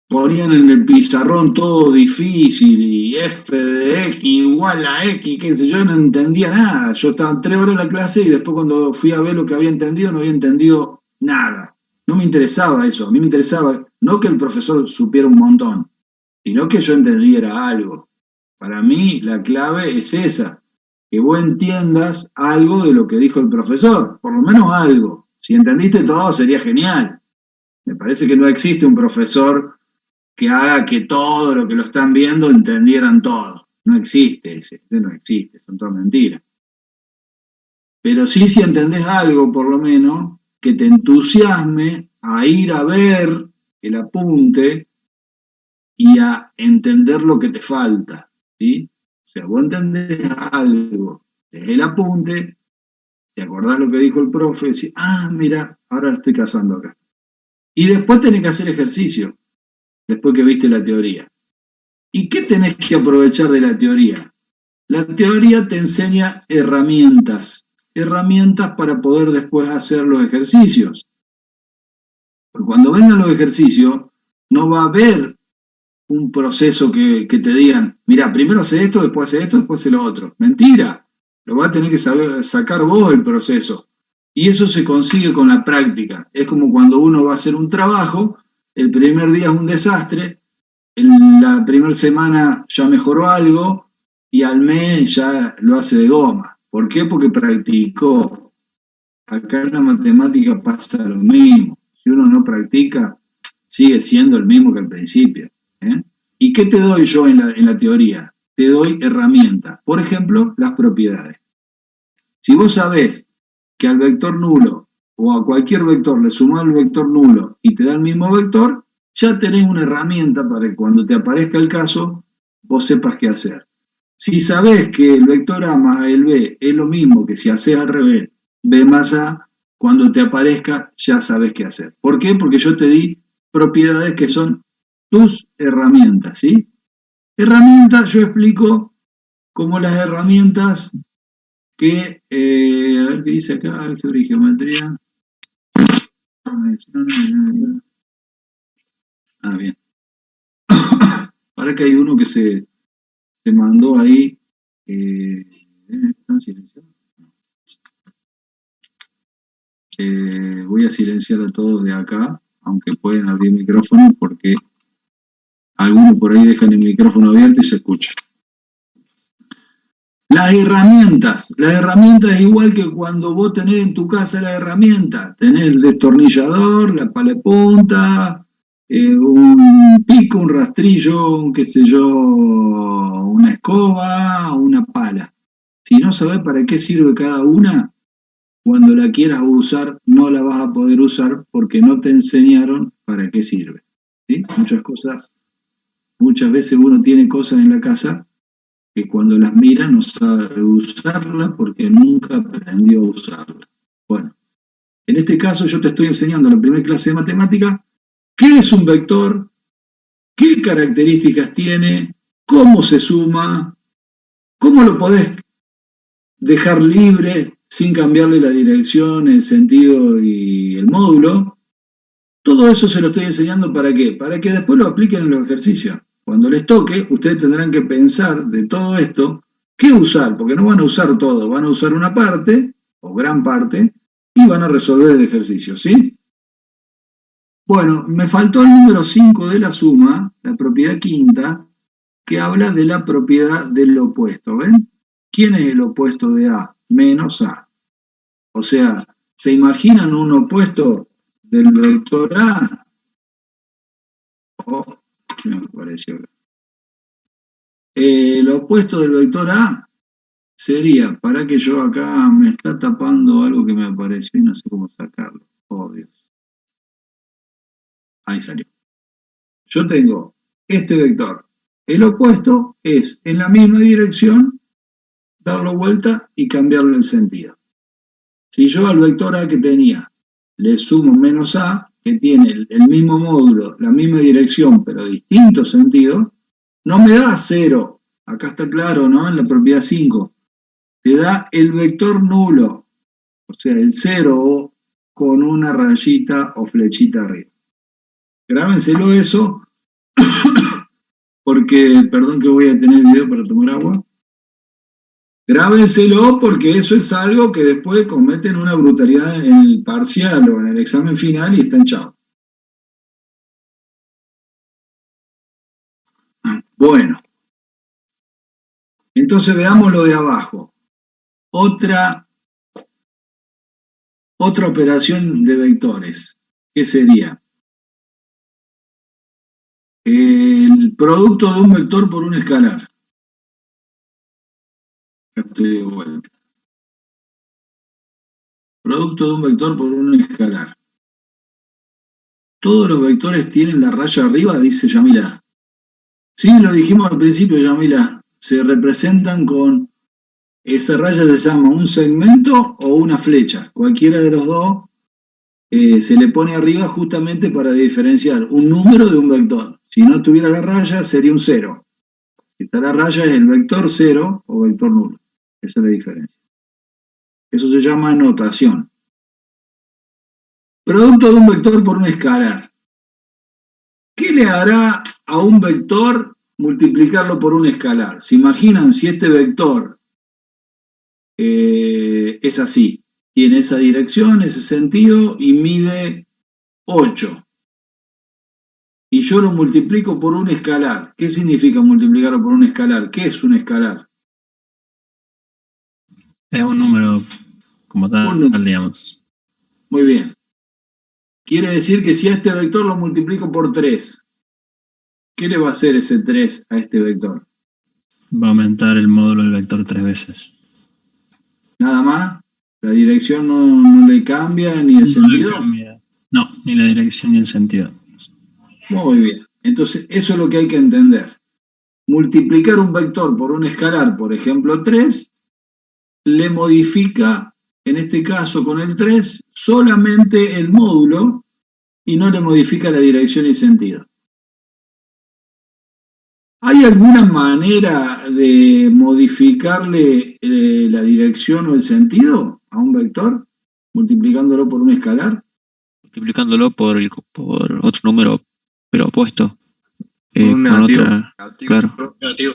ponían en el pizarrón todo difícil y f de x igual a x, qué sé yo, no entendía nada. Yo estaba 3 horas en la clase y después cuando fui a ver lo que había entendido, no había entendido nada. No me interesaba eso, a mí me interesaba no que el profesor supiera un montón, sino que yo entendiera algo. Para mí la clave es esa. que vos entiendas algo de lo que dijo el profesor, por lo menos algo. Si entendiste todo sería genial. Me parece que no existe un profesor que haga que todo lo que lo están viendo entendieran todo. No existe ese no existe, son todas mentiras. Pero sí, si entendés algo, por lo menos, que te entusiasme a ir a ver el apunte y a entender lo que te falta, ¿sí? O sea, vos entendés algo, es el apunte, te acordás lo que dijo el profe, decís, mira, ahora estoy cazando acá. Y después tenés que hacer ejercicio, después que viste la teoría. ¿Y qué tenés que aprovechar de la teoría? La teoría te enseña herramientas para poder después hacer los ejercicios. Porque cuando vengan los ejercicios, no va a haber un proceso que te digan, mira, primero hace esto, después hace lo otro. Mentira, lo vas a tener que saber sacar vos el proceso. Y eso se consigue con la práctica. Es como cuando uno va a hacer un trabajo, el primer día es un desastre, en la primera semana ya mejoró algo y al mes ya lo hace de goma. ¿Por qué? Porque practicó. Acá en la matemática pasa lo mismo. Si uno no practica, sigue siendo el mismo que al principio. ¿Eh? ¿Y qué te doy yo en la teoría? Te doy herramientas. Por ejemplo, las propiedades. Si vos sabés que al vector nulo o a cualquier vector le sumás el vector nulo y te da el mismo vector, ya tenés una herramienta para que cuando te aparezca el caso, vos sepas qué hacer. Si sabés que el vector A más el B es lo mismo que si haces al revés, B más A, cuando te aparezca ya sabés qué hacer. ¿Por qué? Porque yo te di propiedades que son tus herramientas, ¿sí? Herramientas, yo explico como las herramientas que, a ver qué dice acá, álgebra y geometría. Bien. Para que hay uno que se mandó ahí. ¿Están silenciados? Voy a silenciar a todos de acá, aunque pueden abrir micrófono, porque algunos por ahí dejan el micrófono abierto y se escucha. Las herramientas es igual que cuando vos tenés en tu casa la herramienta, tenés el destornillador, la pala de punta, un pico, un rastrillo, qué sé yo, una escoba, una pala. Si no sabés para qué sirve cada una, cuando la quieras usar no la vas a poder usar porque no te enseñaron para qué sirve. ¿Sí? Muchas veces uno tiene cosas en la casa que cuando las mira no sabe usarla porque nunca aprendió a usarla. Bueno, en este caso yo te estoy enseñando en la primera clase de matemática qué es un vector, qué características tiene, cómo se suma, cómo lo podés dejar libre sin cambiarle la dirección, el sentido y el módulo. Todo eso se lo estoy enseñando ¿para qué? Para que después lo apliquen en los ejercicios. Cuando les toque, ustedes tendrán que pensar de todo esto, qué usar, porque no van a usar todo, van a usar una parte, o gran parte, y van a resolver el ejercicio, ¿sí? Bueno, me faltó el número 5 de la suma, la propiedad quinta, que habla de la propiedad del opuesto, ¿ven? ¿Quién es el opuesto de A? Menos A. O sea, ¿se imaginan un opuesto del vector A? ¿Qué me pareció? El opuesto del vector A sería, para que yo acá me está tapando algo que me apareció y no sé cómo sacarlo. Oh, Dios. Ahí salió. Yo tengo este vector. El opuesto es en la misma dirección, darlo vuelta y cambiarle el sentido. Si yo al vector A que tenía le sumo menos A, que tiene el mismo módulo, la misma dirección, pero distinto sentido, no me da 0. Acá está claro, ¿no? En la propiedad 5. Te da el vector nulo, o sea, el 0 con una rayita o flechita arriba. Grábenselo eso, porque, perdón que voy a tener el video para tomar agua. Grábenselo porque eso es algo que después cometen una brutalidad en el parcial o en el examen final y están chavos. Bueno, entonces veamos lo de abajo. otra operación de vectores. ¿Qué sería? El producto de un vector por un escalar. Acá estoy de vuelta. Producto de un vector por un escalar. Todos los vectores tienen la raya arriba, dice Yamila. Sí, lo dijimos al principio, Yamila. Se representan con... Esa raya se llama un segmento o una flecha. Cualquiera de los dos se le pone arriba justamente para diferenciar un número de un vector. Si no tuviera la raya, sería un 0. Si está la raya, es el vector 0 o vector nulo. Esa es la diferencia. Eso se llama notación. Producto de un vector por un escalar. ¿Qué le hará a un vector multiplicarlo por un escalar? ¿Se imaginan si este vector es así? Tiene esa dirección, ese sentido y mide 8. Y yo lo multiplico por un escalar. ¿Qué significa multiplicarlo por un escalar? ¿Qué es un escalar? Es un número como tal, digamos. Muy bien. Quiere decir que si a este vector lo multiplico por 3, ¿qué le va a hacer ese 3 a este vector? Va a aumentar el módulo del vector 3 veces. ¿Nada más? ¿La dirección no le cambia ni el sentido? No, ni la dirección ni el sentido. Muy bien. Entonces, eso es lo que hay que entender. Multiplicar un vector por un escalar, por ejemplo 3, le modifica, en este caso con el 3, solamente el módulo y no le modifica la dirección y sentido. ¿Hay alguna manera de modificarle la dirección o el sentido a un vector, multiplicándolo por un escalar? Multiplicándolo por otro número, pero opuesto. Un negativo. Claro. Negativo.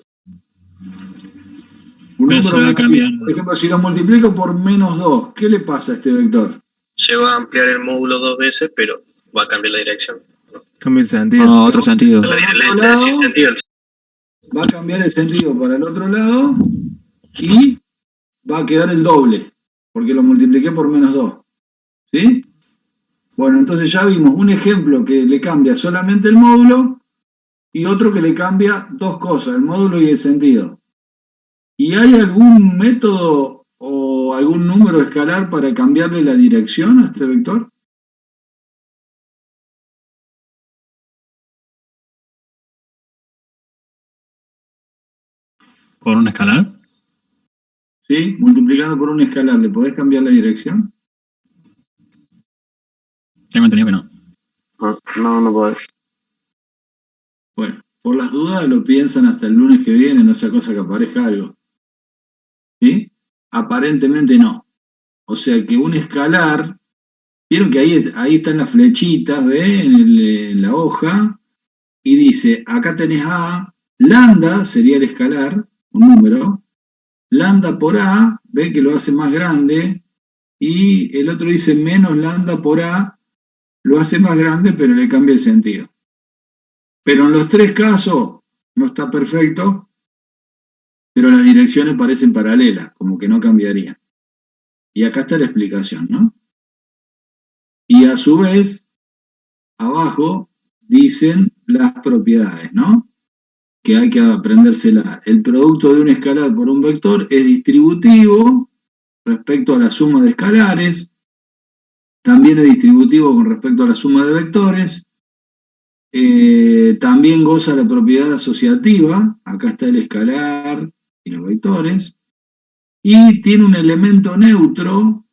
Un Pero número eso va a cambiar. Por ejemplo, si lo multiplico por menos 2, ¿qué le pasa a este vector? Se va a ampliar el módulo 2 veces, pero va a cambiar la dirección. Cambia el sentido. No, otro sentido. Sin sentido. Va a cambiar el sentido para el otro lado y va a quedar el doble, porque lo multipliqué por menos 2. ¿Sí? Bueno, entonces ya vimos un ejemplo que le cambia solamente el módulo y otro que le cambia dos cosas, el módulo y el sentido. ¿Y hay algún método o algún número escalar para cambiarle la dirección a este vector? ¿Por un escalar? ¿Sí? Multiplicando por un escalar, ¿le podés cambiar la dirección? Tengo entendido que no. No podés. Bueno, por las dudas lo piensan hasta el lunes que viene, no sea cosa que aparezca algo. ¿Sí? Aparentemente no. O sea que un escalar, vieron que ahí están las flechitas, ¿ve? En la hoja, y dice, acá tenés A, lambda sería el escalar, un número, lambda por A, ve que lo hace más grande, y el otro dice menos lambda por A, lo hace más grande, pero le cambia el sentido. Pero en los tres casos no está perfecto, pero las direcciones parecen paralelas, como que no cambiarían. Y acá está la explicación, ¿no? Y a su vez, abajo dicen las propiedades, ¿no? Que hay que aprendérselas. El producto de un escalar por un vector es distributivo respecto a la suma de escalares, también es distributivo con respecto a la suma de vectores, también goza la propiedad asociativa, acá está el escalar y los vectores, y tiene un elemento neutro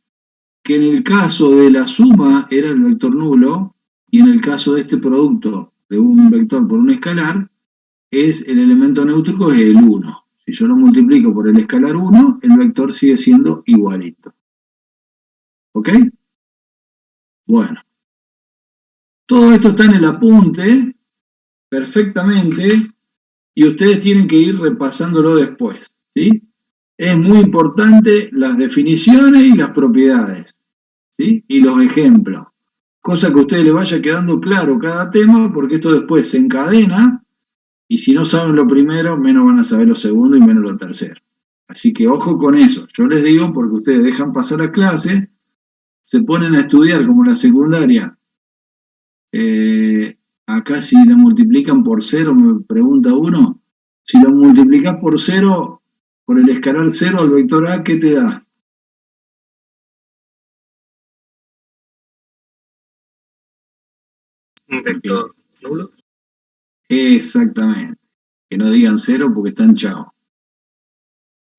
que en el caso de la suma era el vector nulo, y en el caso de este producto de un vector por un escalar, es el elemento neutro que es el 1. Si yo lo multiplico por el escalar 1, el vector sigue siendo igualito. ¿Ok? Bueno. Todo esto está en el apunte, perfectamente, y ustedes tienen que ir repasándolo después, ¿sí? Es muy importante las definiciones y las propiedades, ¿sí? Y los ejemplos. Cosa que a ustedes les vaya quedando claro cada tema, porque esto después se encadena, y si no saben lo primero, menos van a saber lo segundo y menos lo tercero. Así que ojo con eso. Yo les digo porque ustedes dejan pasar la clase, se ponen a estudiar como la secundaria. Acá si la multiplican por 0, me pregunta uno, si lo multiplicas por 0, por el escalar 0 al vector A, ¿qué te da? Un vector nulo. Exactamente. Que no digan 0 porque están chavos.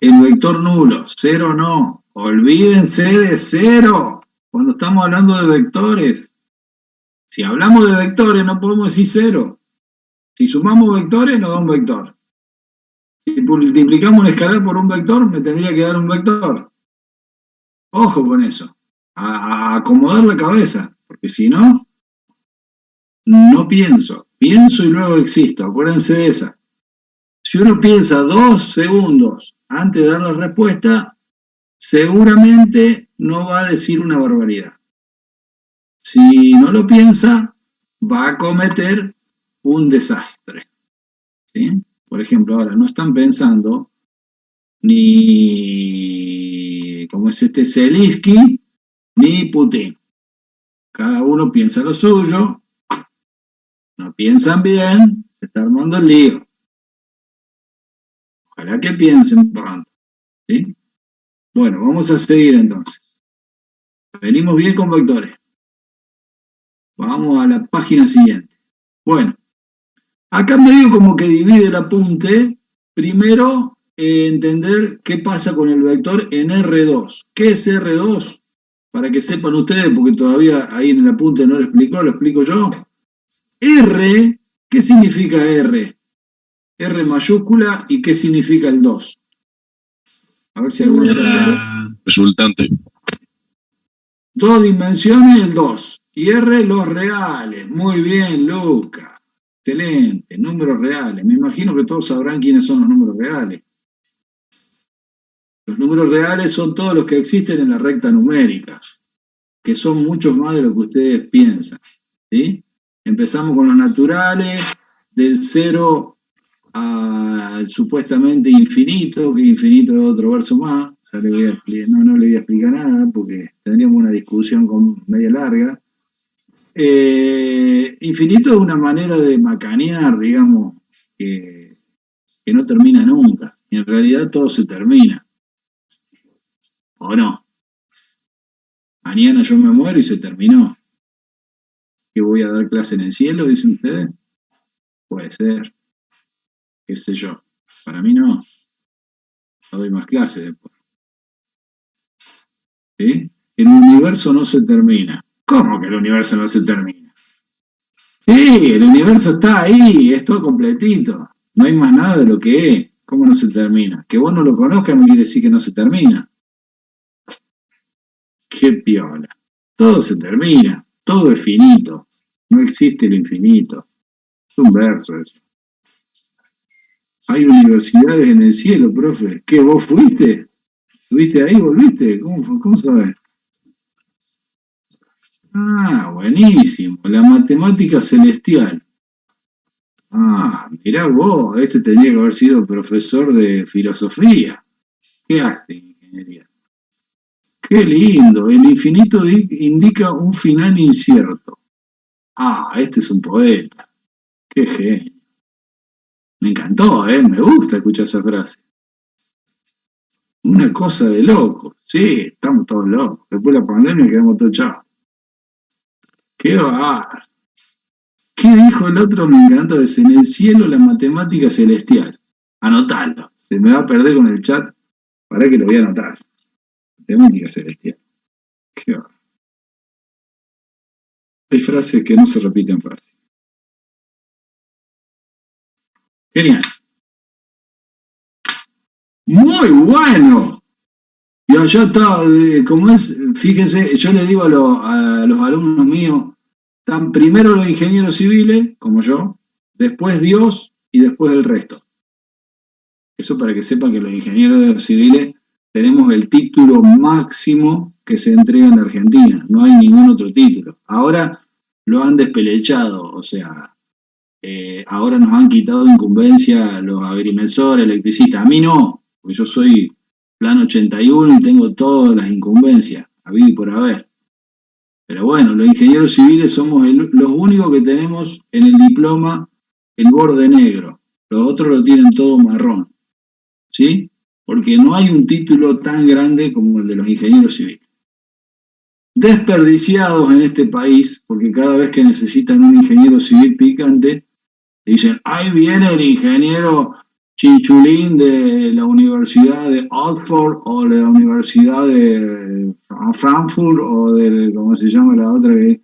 El vector nulo, 0 no. Olvídense de 0 cuando estamos hablando de vectores. Si hablamos de vectores no podemos decir 0. Si sumamos vectores nos da un vector. Si multiplicamos un escalar por un vector me tendría que dar un vector. Ojo con eso. A acomodar la cabeza. Porque si no, no pienso. Pienso y luego existo. Acuérdense de esa. Si uno piensa 2 segundos antes de dar la respuesta, seguramente no va a decir una barbaridad. Si no lo piensa, va a cometer un desastre. ¿Sí? Por ejemplo, ahora no están pensando ni, como es Zelensky, ni Putin. Cada uno piensa lo suyo, no piensan bien, se está armando el lío. Ojalá que piensen pronto. ¿Sí? Bueno, vamos a seguir entonces. Venimos bien con vectores. Vamos a la página siguiente. Bueno, acá medio como que divide el apunte. Primero, entender qué pasa con el vector en R2. ¿Qué es R2? Para que sepan ustedes, porque todavía ahí en el apunte no lo explicó, lo explico yo. R, ¿qué significa R? R mayúscula, ¿y qué significa el 2? A ver si alguno se acuerda. Resultante. 2 dimensiones, el 2. Y R, los reales. Muy bien, Luca. Excelente. Números reales. Me imagino que todos sabrán quiénes son los números reales. Los números reales son todos los que existen en la recta numérica, que son muchos más de lo que ustedes piensan. ¿Sí? Empezamos con los naturales, del 0 al supuestamente infinito, que infinito es otro verso más. Ya le voy a explicar, no le voy a explicar nada porque tendríamos una discusión media larga. Infinito es una manera de macanear, digamos, que no termina nunca. Y en realidad todo se termina. ¿O no? Mañana yo me muero y se terminó. ¿Que voy a dar clase en el cielo, dicen ustedes? Puede ser. Qué sé yo. Para mí no. No doy más clases después. ¿Sí? El universo no se termina. ¿Cómo que el universo no se termina? Sí, el universo está ahí, es todo completito. No hay más nada de lo que es. ¿Cómo no se termina? Que vos no lo conozcas no quiere decir que no se termina. Qué piola. Todo se termina, todo es finito. No existe lo infinito. Es un verso eso. Hay universidades en el cielo, profe. ¿Qué, vos fuiste? ¿Estuviste ahí, volviste? ¿Cómo sabés? Ah, buenísimo. La matemática celestial. Ah, mirá vos, este tenía que haber sido profesor de filosofía. ¿Qué hace ingeniería? Qué lindo. El infinito indica un final incierto. Ah, este es un poeta. Qué genio. Me encantó, me gusta escuchar esa frase. Una cosa de loco. Sí, estamos todos locos. Después de la pandemia quedamos todos chavos. ¡Qué va! ¿Qué dijo el otro? Me encanta. En el cielo la matemática celestial. Anotalo. Se me va a perder con el chat. Para que lo voy a anotar. Matemática celestial. ¿Qué va? Hay frases que no se repiten fácil. Genial. Muy bueno. Y allá está, como es, fíjense, yo le digo a los alumnos míos, están primero los ingenieros civiles, como yo, después Dios y después el resto. Eso para que sepan que los ingenieros civiles tenemos el título máximo que se entrega en la Argentina, no hay ningún otro título. Ahora lo han despelechado, o sea, ahora nos han quitado incumbencia los agrimensores, electricistas. A mí no, porque yo soy plan 81 y tengo todas las incumbencias, habido y por haber. Pero bueno, los ingenieros civiles somos los únicos que tenemos en el diploma el borde negro. Los otros lo tienen todo marrón. ¿Sí? Porque no hay un título tan grande como el de los ingenieros civiles. Desperdiciados en este país, porque cada vez que necesitan un ingeniero civil picante, dicen, ahí viene el ingeniero Chinchulín de la Universidad de Oxford o de la Universidad de Frankfurt o de, ¿cómo se llama la otra? Que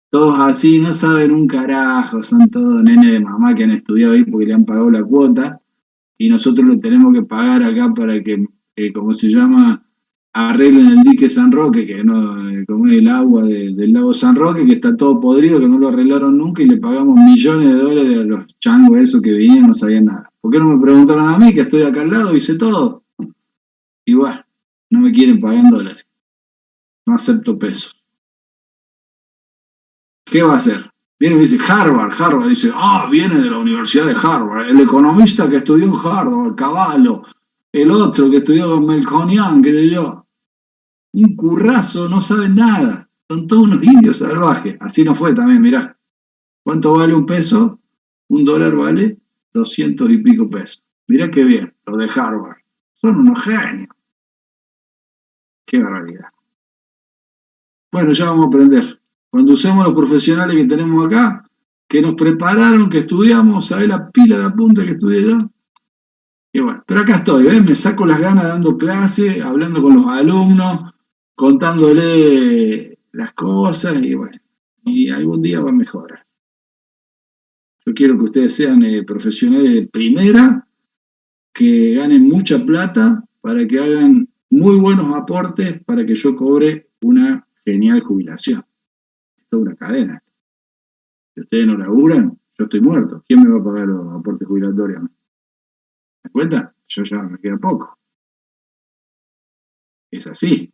todos así, no saben un carajo, son todos nenes de mamá que han estudiado ahí porque le han pagado la cuota y nosotros le tenemos que pagar acá para que, ¿cómo se llama?, arreglen el dique San Roque, que no, como es el agua del lago San Roque, que está todo podrido, que no lo arreglaron nunca y le pagamos millones de dólares a los changos esos que vinieron, no sabían nada. ¿Por qué no me preguntaron a mí, que estoy acá al lado, hice todo? Igual, no me quieren pagar en dólares. No acepto pesos. ¿Qué va a hacer? Viene y dice, Harvard, dice, viene de la Universidad de Harvard, el economista que estudió en Harvard, Cavallo, el otro que estudió con Melconian, qué sé yo. Un currazo, no saben nada. Son todos unos indios salvajes. Así no fue también, mirá. ¿Cuánto vale un peso? $1 vale 200 y pico pesos. Mirá qué bien, los de Harvard. Son unos genios. Qué barbaridad. Bueno, ya vamos a aprender. Cuando usemos los profesionales que tenemos acá, que nos prepararon, que estudiamos, ¿sabés la pila de apuntes que estudié yo? Y bueno, pero acá estoy, me saco las ganas dando clase, hablando con los alumnos, contándole las cosas y bueno, y algún día va a mejorar. Yo quiero que ustedes sean profesionales de primera, que ganen mucha plata para que hagan muy buenos aportes para que yo cobre una genial jubilación. Esto es una cadena. Si ustedes no laburan, yo estoy muerto. ¿Quién me va a pagar los aportes jubilatorios? ¿Me das cuenta? Yo ya me queda poco. Es así.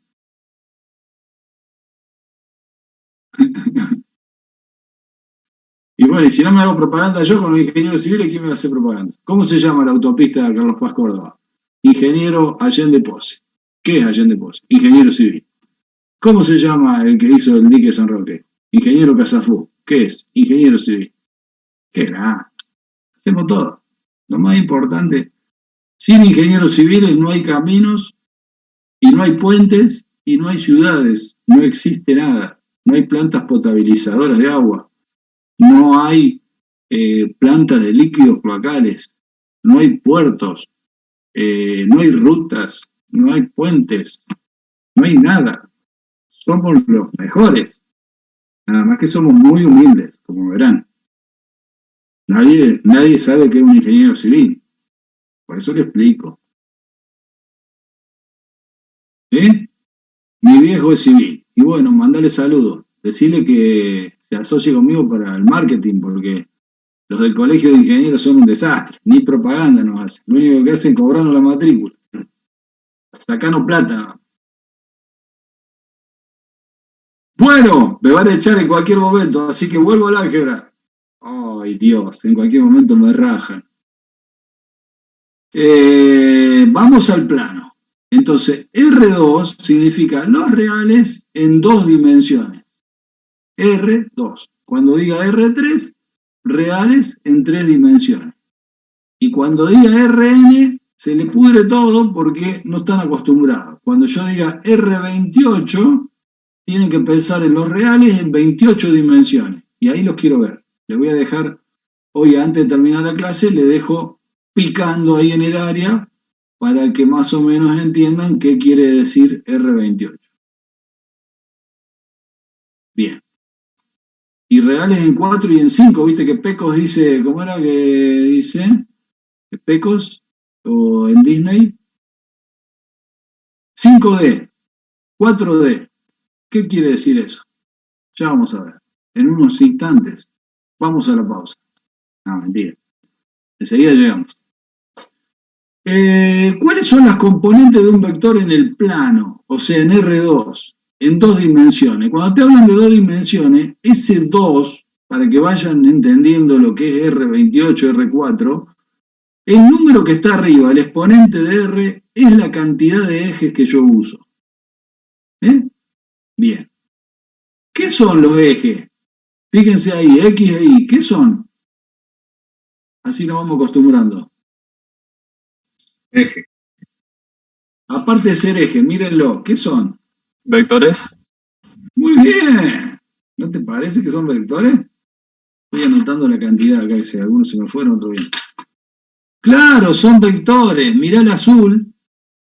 Y bueno, y si no me hago propaganda yo con los ingenieros civiles, ¿quién me va a hacer propaganda? ¿Cómo se llama la autopista de Carlos Paz Córdoba? Ingeniero Allende Pose. ¿Qué es Allende Pose? Ingeniero civil. ¿Cómo se llama el que hizo el dique San Roque? Ingeniero Casafú. ¿Qué es? Ingeniero civil. ¿Qué nada? Hacemos todo. Lo más importante, sin ingenieros civiles no hay caminos, y no hay puentes, y no hay ciudades. No existe nada. No hay plantas potabilizadoras de agua. No hay plantas de líquidos cloacales. No hay puertos. No hay rutas. No hay puentes. No hay nada. Somos los mejores. Nada más que somos muy humildes, como verán. Nadie sabe que es un ingeniero civil. Por eso le explico. Mi viejo es civil. Y bueno, mandale saludos. Decirle que se asocie conmigo para el marketing, porque los del colegio de ingenieros son un desastre. Ni propaganda nos hacen. Lo único que hacen es cobrarnos la matrícula. Sacanos plata, ¿no? Bueno, me van a echar en cualquier momento, así que vuelvo al álgebra. Ay, Dios, en cualquier momento me rajan. Vamos al plano. Entonces, R2 significa los reales en 2 dimensiones. R2. Cuando diga R3, reales en 3 dimensiones. Y cuando diga Rn, se le pudre todo porque no están acostumbrados. Cuando yo diga R28, tienen que pensar en los reales en 28 dimensiones. Y ahí los quiero ver. Les voy a dejar, hoy antes de terminar la clase, le dejo picando ahí en el área para que más o menos entiendan qué quiere decir R28. Bien. Y reales en 4 y en 5, viste que Pecos dice, ¿cómo era que dice? Pecos, o en Disney. 5D, 4D. ¿Qué quiere decir eso? Ya vamos a ver. En unos instantes. Vamos a la pausa. No, mentira. Enseguida llegamos. ¿Cuáles son las componentes de un vector en el plano? O sea, en R2, en 2 dimensiones. Cuando te hablan de 2 dimensiones, ese 2, para que vayan entendiendo lo que es R28, R4, el número que está arriba, el exponente de R, es la cantidad de ejes que yo uso. Bien. ¿Qué son los ejes? Fíjense ahí, X e Y, ¿qué son? Así nos vamos acostumbrando. Eje. Aparte de ser eje, mírenlo, ¿qué son? ¿Vectores? Muy bien. ¿No te parece que son vectores? Estoy anotando la cantidad acá, que si algunos se me fueron, otro bien. Claro, son vectores. Mirá el azul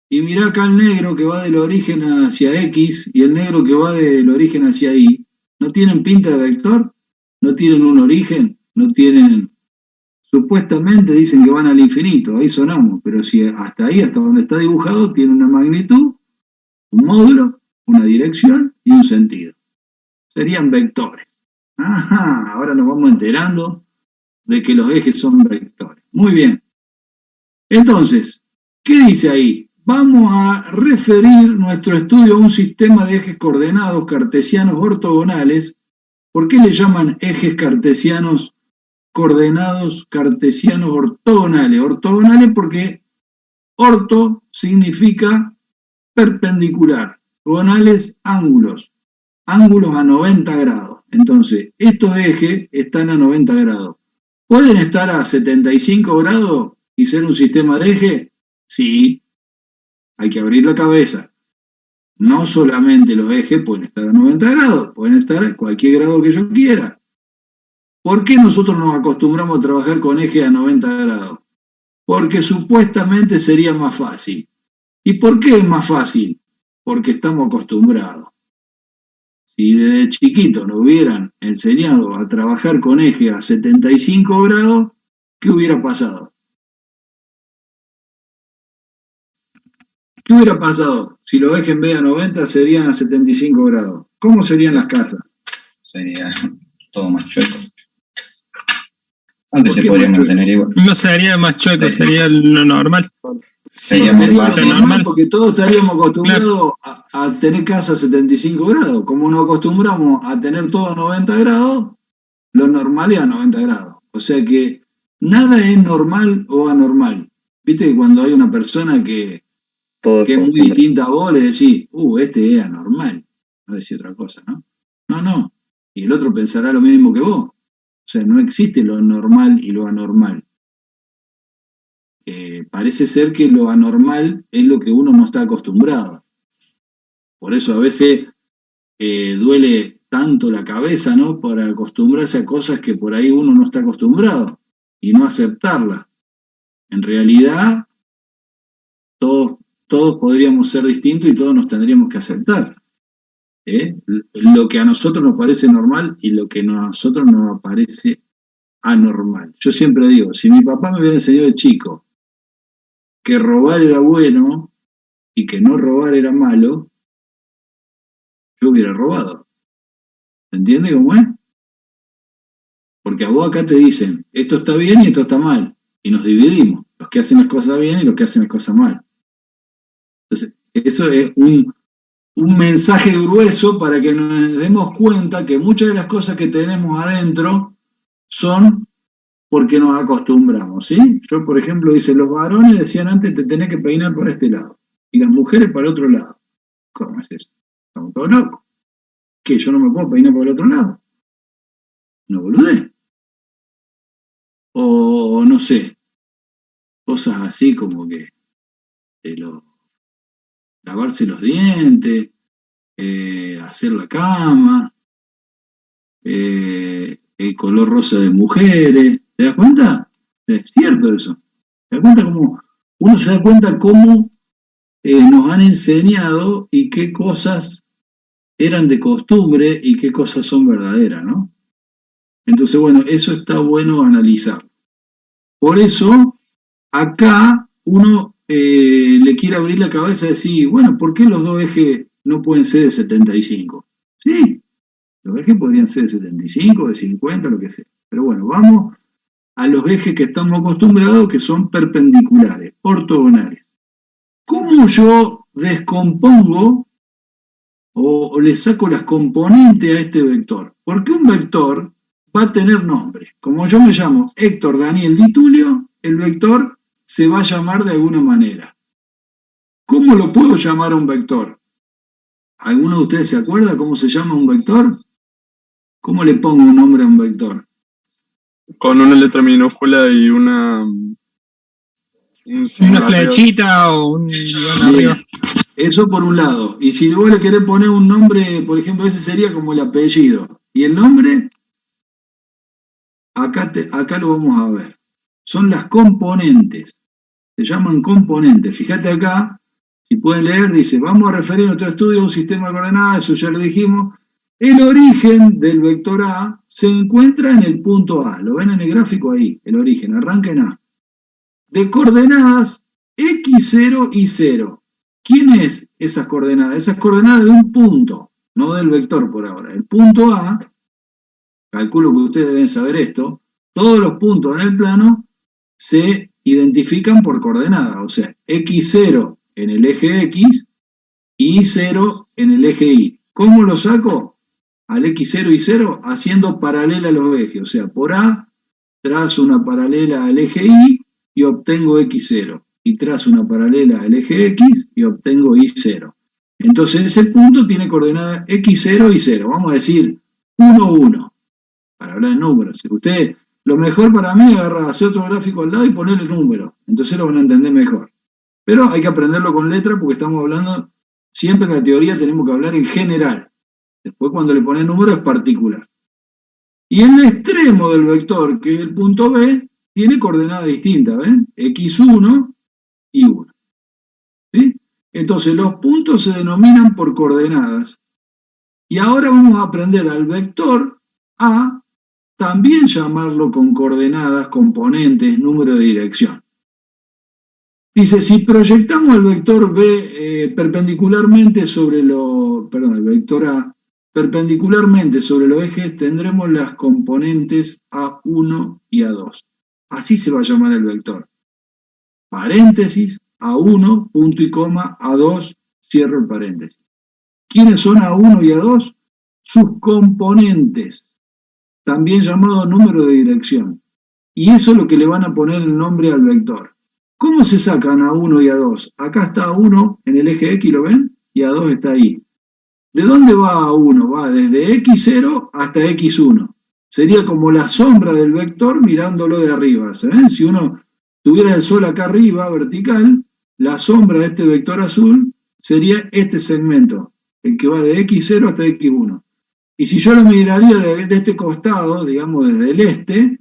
y mirá acá el negro que va del origen hacia X y el negro que va del origen hacia Y. ¿No tienen pinta de vector? ¿No tienen un origen? ¿No tienen...? Supuestamente dicen que van al infinito, ahí sonamos, pero si hasta ahí, hasta donde está dibujado, tiene una magnitud, un módulo, una dirección y un sentido. Serían vectores. Ajá, ahora nos vamos enterando de que los ejes son vectores. Muy bien. Entonces, ¿qué dice ahí? Vamos a referir nuestro estudio a un sistema de ejes coordenados cartesianos ortogonales. ¿Por qué le llaman ejes cartesianos coordenados cartesianos ortogonales? Ortogonales porque orto significa perpendicular, gonales ángulos, ángulos a 90 grados. Entonces, estos ejes están a 90 grados. ¿Pueden estar a 75 grados y ser un sistema de eje? Sí, hay que abrir la cabeza. No solamente los ejes pueden estar a 90 grados, pueden estar a cualquier grado que yo quiera. ¿Por qué nosotros nos acostumbramos a trabajar con ejes a 90 grados? Porque supuestamente sería más fácil. ¿Y por qué es más fácil? Porque estamos acostumbrados. Si desde chiquitos nos hubieran enseñado a trabajar con ejes a 75 grados, ¿qué hubiera pasado? ¿Qué hubiera pasado si los ejes en vez de a 90 serían a 75 grados? ¿Cómo serían las casas? Sería todo más chueco. Aunque se podría mantener igual. No sería más chueco, Sí. Sería lo normal. Sería muy fácil. normal. Porque todos estaríamos acostumbrados a tener casa a 75 grados. Como nos acostumbramos a tener todo a 90 grados, lo normal es a 90 grados. O sea que nada es normal o anormal. Viste que cuando hay una persona que es muy distinta a vos, le decís, este es anormal. No decís otra cosa, ¿no? No. Y el otro pensará lo mismo que vos. O sea, no existe lo normal y lo anormal. Parece ser que lo anormal es lo que uno no está acostumbrado. Por eso a veces duele tanto la cabeza, ¿no? Para acostumbrarse a cosas que por ahí uno no está acostumbrado y no aceptarlas. En realidad, todos podríamos ser distintos y todos nos tendríamos que aceptar. Lo que a nosotros nos parece normal y lo que a nosotros nos parece anormal. Yo siempre digo, si mi papá me hubiera enseñado de chico que robar era bueno y que no robar era malo, yo hubiera robado. ¿Se entiende cómo es? Porque a vos acá te dicen, esto está bien y esto está mal, y nos dividimos, los que hacen las cosas bien y los que hacen las cosas mal. Entonces, eso es un mensaje grueso para que nos demos cuenta que muchas de las cosas que tenemos adentro son porque nos acostumbramos, ¿sí? Yo, por ejemplo, dice, los varones decían antes te tenés que peinar por este lado, y las mujeres para el otro lado. ¿Cómo es eso? Estamos todos locos. ¿Qué? ¿Yo no me puedo peinar por el otro lado? No boludé. O no sé, cosas así como que lavarse los dientes, hacer la cama, el color rosa de mujeres. ¿Te das cuenta? Es cierto eso. ¿Te das cuenta cómo? Uno se da cuenta cómo nos han enseñado y qué cosas eran de costumbre y qué cosas son verdaderas, ¿no? Entonces, bueno, eso está bueno analizar. Por eso, acá uno le quiere abrir la cabeza y decir, bueno, ¿por qué los dos ejes no pueden ser de 75? Sí, los ejes podrían ser de 75, de 50, lo que sea. Pero bueno, vamos a los ejes que estamos acostumbrados, que son perpendiculares, ortogonales. ¿Cómo yo descompongo o le saco las componentes a este vector? Porque un vector va a tener nombre. Como yo me llamo Héctor Daniel Di Tulio, el vector se va a llamar de alguna manera. ¿Cómo lo puedo llamar a un vector? ¿Alguno de ustedes se acuerda cómo se llama un vector? ¿Cómo le pongo un nombre a un vector? Con una letra minúscula y una flechita o un guión arriba. Eso por un lado. Y si vos le querés poner un nombre, por ejemplo, ese sería como el apellido. ¿Y el nombre? Acá lo vamos a ver. Son las componentes. Se llaman componentes. Fíjate acá, si pueden leer, dice, vamos a referir nuestro estudio a un sistema de coordenadas, eso ya lo dijimos. El origen del vector A se encuentra en el punto A. ¿Lo ven en el gráfico ahí? El origen, arranca en A. De coordenadas x0 y 0. ¿Quién es esas coordenadas? Esas coordenadas de un punto, no del vector por ahora. El punto A, calculo que ustedes deben saber esto, todos los puntos en el plano se identifican por coordenadas, o sea, x0 en el eje x y y0 en el eje y. ¿Cómo lo saco? Al x0 y 0 haciendo paralela a los ejes, o sea, por A trazo una paralela al eje y obtengo x0. Y trazo una paralela al eje x y obtengo y0. Entonces ese punto tiene coordenadas x0 y 0. Vamos a decir 1, 1. Para hablar de números. Si usted, lo mejor para mí es hacer otro gráfico al lado y ponerle número. Entonces lo van a entender mejor. Pero hay que aprenderlo con letra porque estamos hablando, siempre en la teoría tenemos que hablar en general. Después cuando le ponen número es particular. Y el extremo del vector, que es el punto B, tiene coordenadas distintas, ¿ven? x1 y 1. ¿Sí? Entonces los puntos se denominan por coordenadas. Y ahora vamos a aprender al vector A, también llamarlo con coordenadas, componentes, número de dirección. Dice, si proyectamos el vector B perpendicularmente sobre el vector A, perpendicularmente sobre los ejes, tendremos las componentes A1 y A2. Así se va a llamar el vector. Paréntesis, A1, punto y coma, A2, cierro el paréntesis. ¿Quiénes son A1 y A2? Sus componentes, también llamado número de dirección. Y eso es lo que le van a poner el nombre al vector. ¿Cómo se sacan A1 y A2? Acá está A1 en el eje X, ¿lo ven? Y A2 está ahí. ¿De dónde va A1? Va desde X0 hasta X1. Sería como la sombra del vector mirándolo de arriba. ¿Saben? Si uno tuviera el sol acá arriba, vertical, la sombra de este vector azul sería este segmento, el que va de X0 hasta X1. Y si yo lo miraría de este costado, digamos desde el este,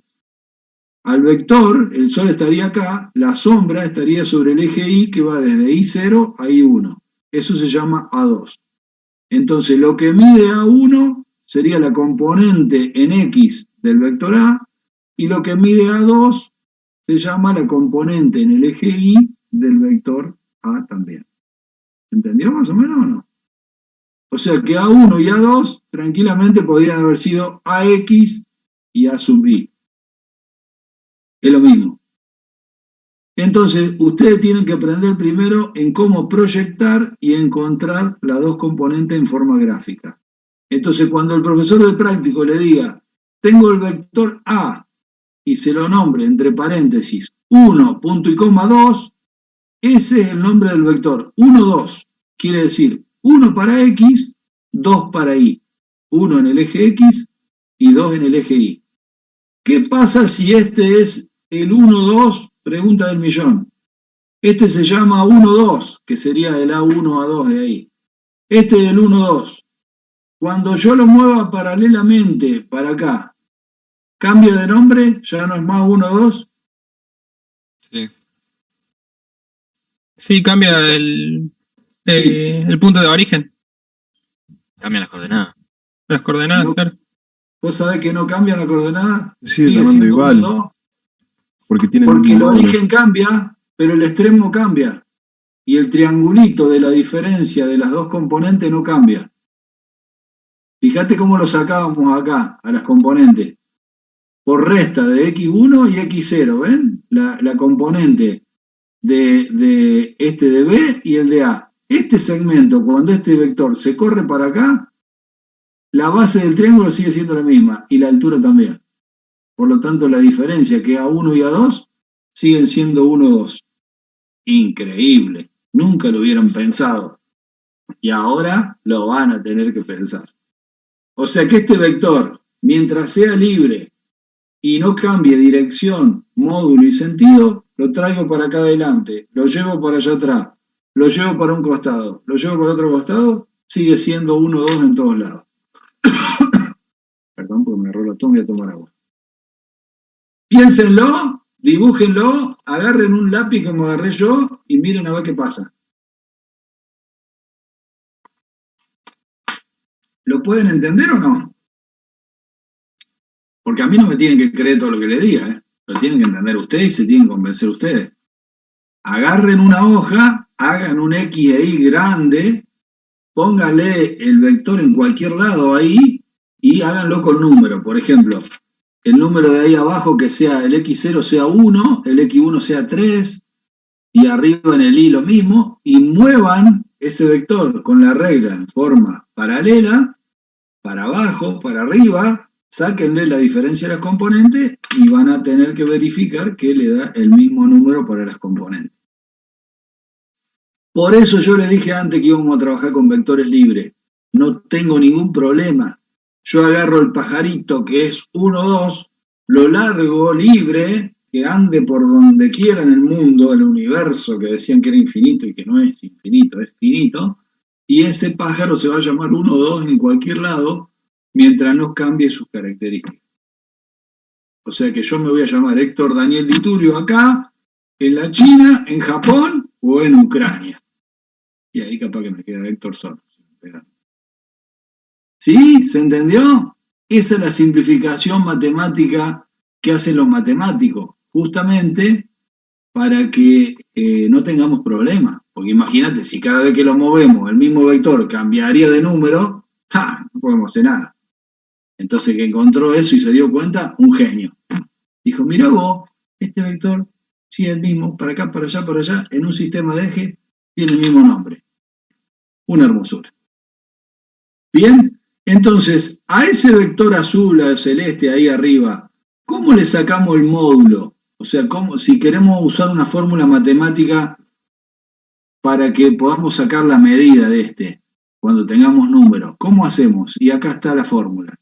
al vector, el sol estaría acá, la sombra estaría sobre el eje Y que va desde Y0 a Y1. Eso se llama A2. Entonces lo que mide A1 sería la componente en X del vector A, y lo que mide A2 se llama la componente en el eje Y del vector A también. ¿Entendió más o menos o no? O sea que A1 y A2 tranquilamente podrían haber sido AX y A sub Y. Es lo mismo. Entonces, ustedes tienen que aprender primero en cómo proyectar y encontrar las dos componentes en forma gráfica. Entonces, cuando el profesor de práctico le diga, tengo el vector A, y se lo nombre entre paréntesis 1, punto y coma 2, ese es el nombre del vector. 1, 2. Quiere decir 1 para X, 2 para Y. 1 en el eje X y 2 en el eje Y. ¿Qué pasa si este es el 1, 2? Pregunta del millón. Este se llama 1, 2, que sería el A1, A2 de ahí. Este es el 1, 2. Cuando yo lo mueva paralelamente para acá, ¿cambia de nombre? ¿Ya no es más 1, 2? Sí. Sí, cambia el punto de origen. Cambian las coordenadas. Las coordenadas, No. claro. ¿Vos sabés que no cambia la coordenada? Sí, Sigue la mando siendo igual. 1, 2. Porque tienen Porque un el módulo. origen cambia, pero el extremo cambia. Y el triangulito de la diferencia de las dos componentes no cambia. Fíjate cómo lo sacábamos acá, a las componentes. Por resta de X1 y X0, ¿ven? La componente de este de B y el de A. Este segmento, cuando este vector se corre para acá, la base del triángulo sigue siendo la misma, y la altura también. Por lo tanto, la diferencia que A1 y A2 siguen siendo 1, 2. Increíble. Nunca lo hubieran pensado. Y ahora lo van a tener que pensar. O sea que este vector, mientras sea libre y no cambie dirección, módulo y sentido, lo traigo para acá adelante, lo llevo para allá atrás, lo llevo para un costado, lo llevo para otro costado, sigue siendo 1, 2 en todos lados. Perdón, porque me agarró la toma, voy a tomar agua. Piénsenlo, dibújenlo, agarren un lápiz como agarré yo y miren a ver qué pasa. ¿Lo pueden entender o no? Porque a mí no me tienen que creer todo lo que les diga, ¿eh? Lo tienen que entender ustedes y se tienen que convencer ustedes. Agarren una hoja, hagan un X e Y grande, pónganle el vector en cualquier lado ahí y háganlo con número. Por ejemplo, el número de ahí abajo que sea el X0 sea 1, el X1 sea 3, y arriba en el Y lo mismo, y muevan ese vector con la regla en forma paralela, para abajo, para arriba, sáquenle la diferencia de las componentes y van a tener que verificar que le da el mismo número para las componentes. Por eso yo les dije antes que íbamos a trabajar con vectores libres. No tengo ningún problema. Yo agarro el pajarito que es 1, 2, lo largo libre, que ande por donde quiera en el mundo, el universo, que decían que era infinito y que no es infinito, es finito, y ese pájaro se va a llamar 1, 2 en cualquier lado, mientras no cambie sus características. O sea que yo me voy a llamar Héctor Daniel Di Tulio acá, en la China, en Japón o en Ucrania. Y ahí capaz que me queda Héctor solo. ¿Sí? ¿Se entendió? Esa es la simplificación matemática que hacen los matemáticos, justamente para que no tengamos problemas. Porque imagínate, si cada vez que lo movemos el mismo vector cambiaría de número, ¡ja! No podemos hacer nada. Entonces, que encontró eso y se dio cuenta, un genio. Dijo, mira vos, este vector, sí es el mismo, para acá, para allá, en un sistema de eje, tiene el mismo nombre. Una hermosura. Bien, entonces, a ese vector azul, al celeste, ahí arriba, ¿cómo le sacamos el módulo? O sea, si queremos usar una fórmula matemática para que podamos sacar la medida de este, cuando tengamos números, ¿cómo hacemos? Y acá está la fórmula.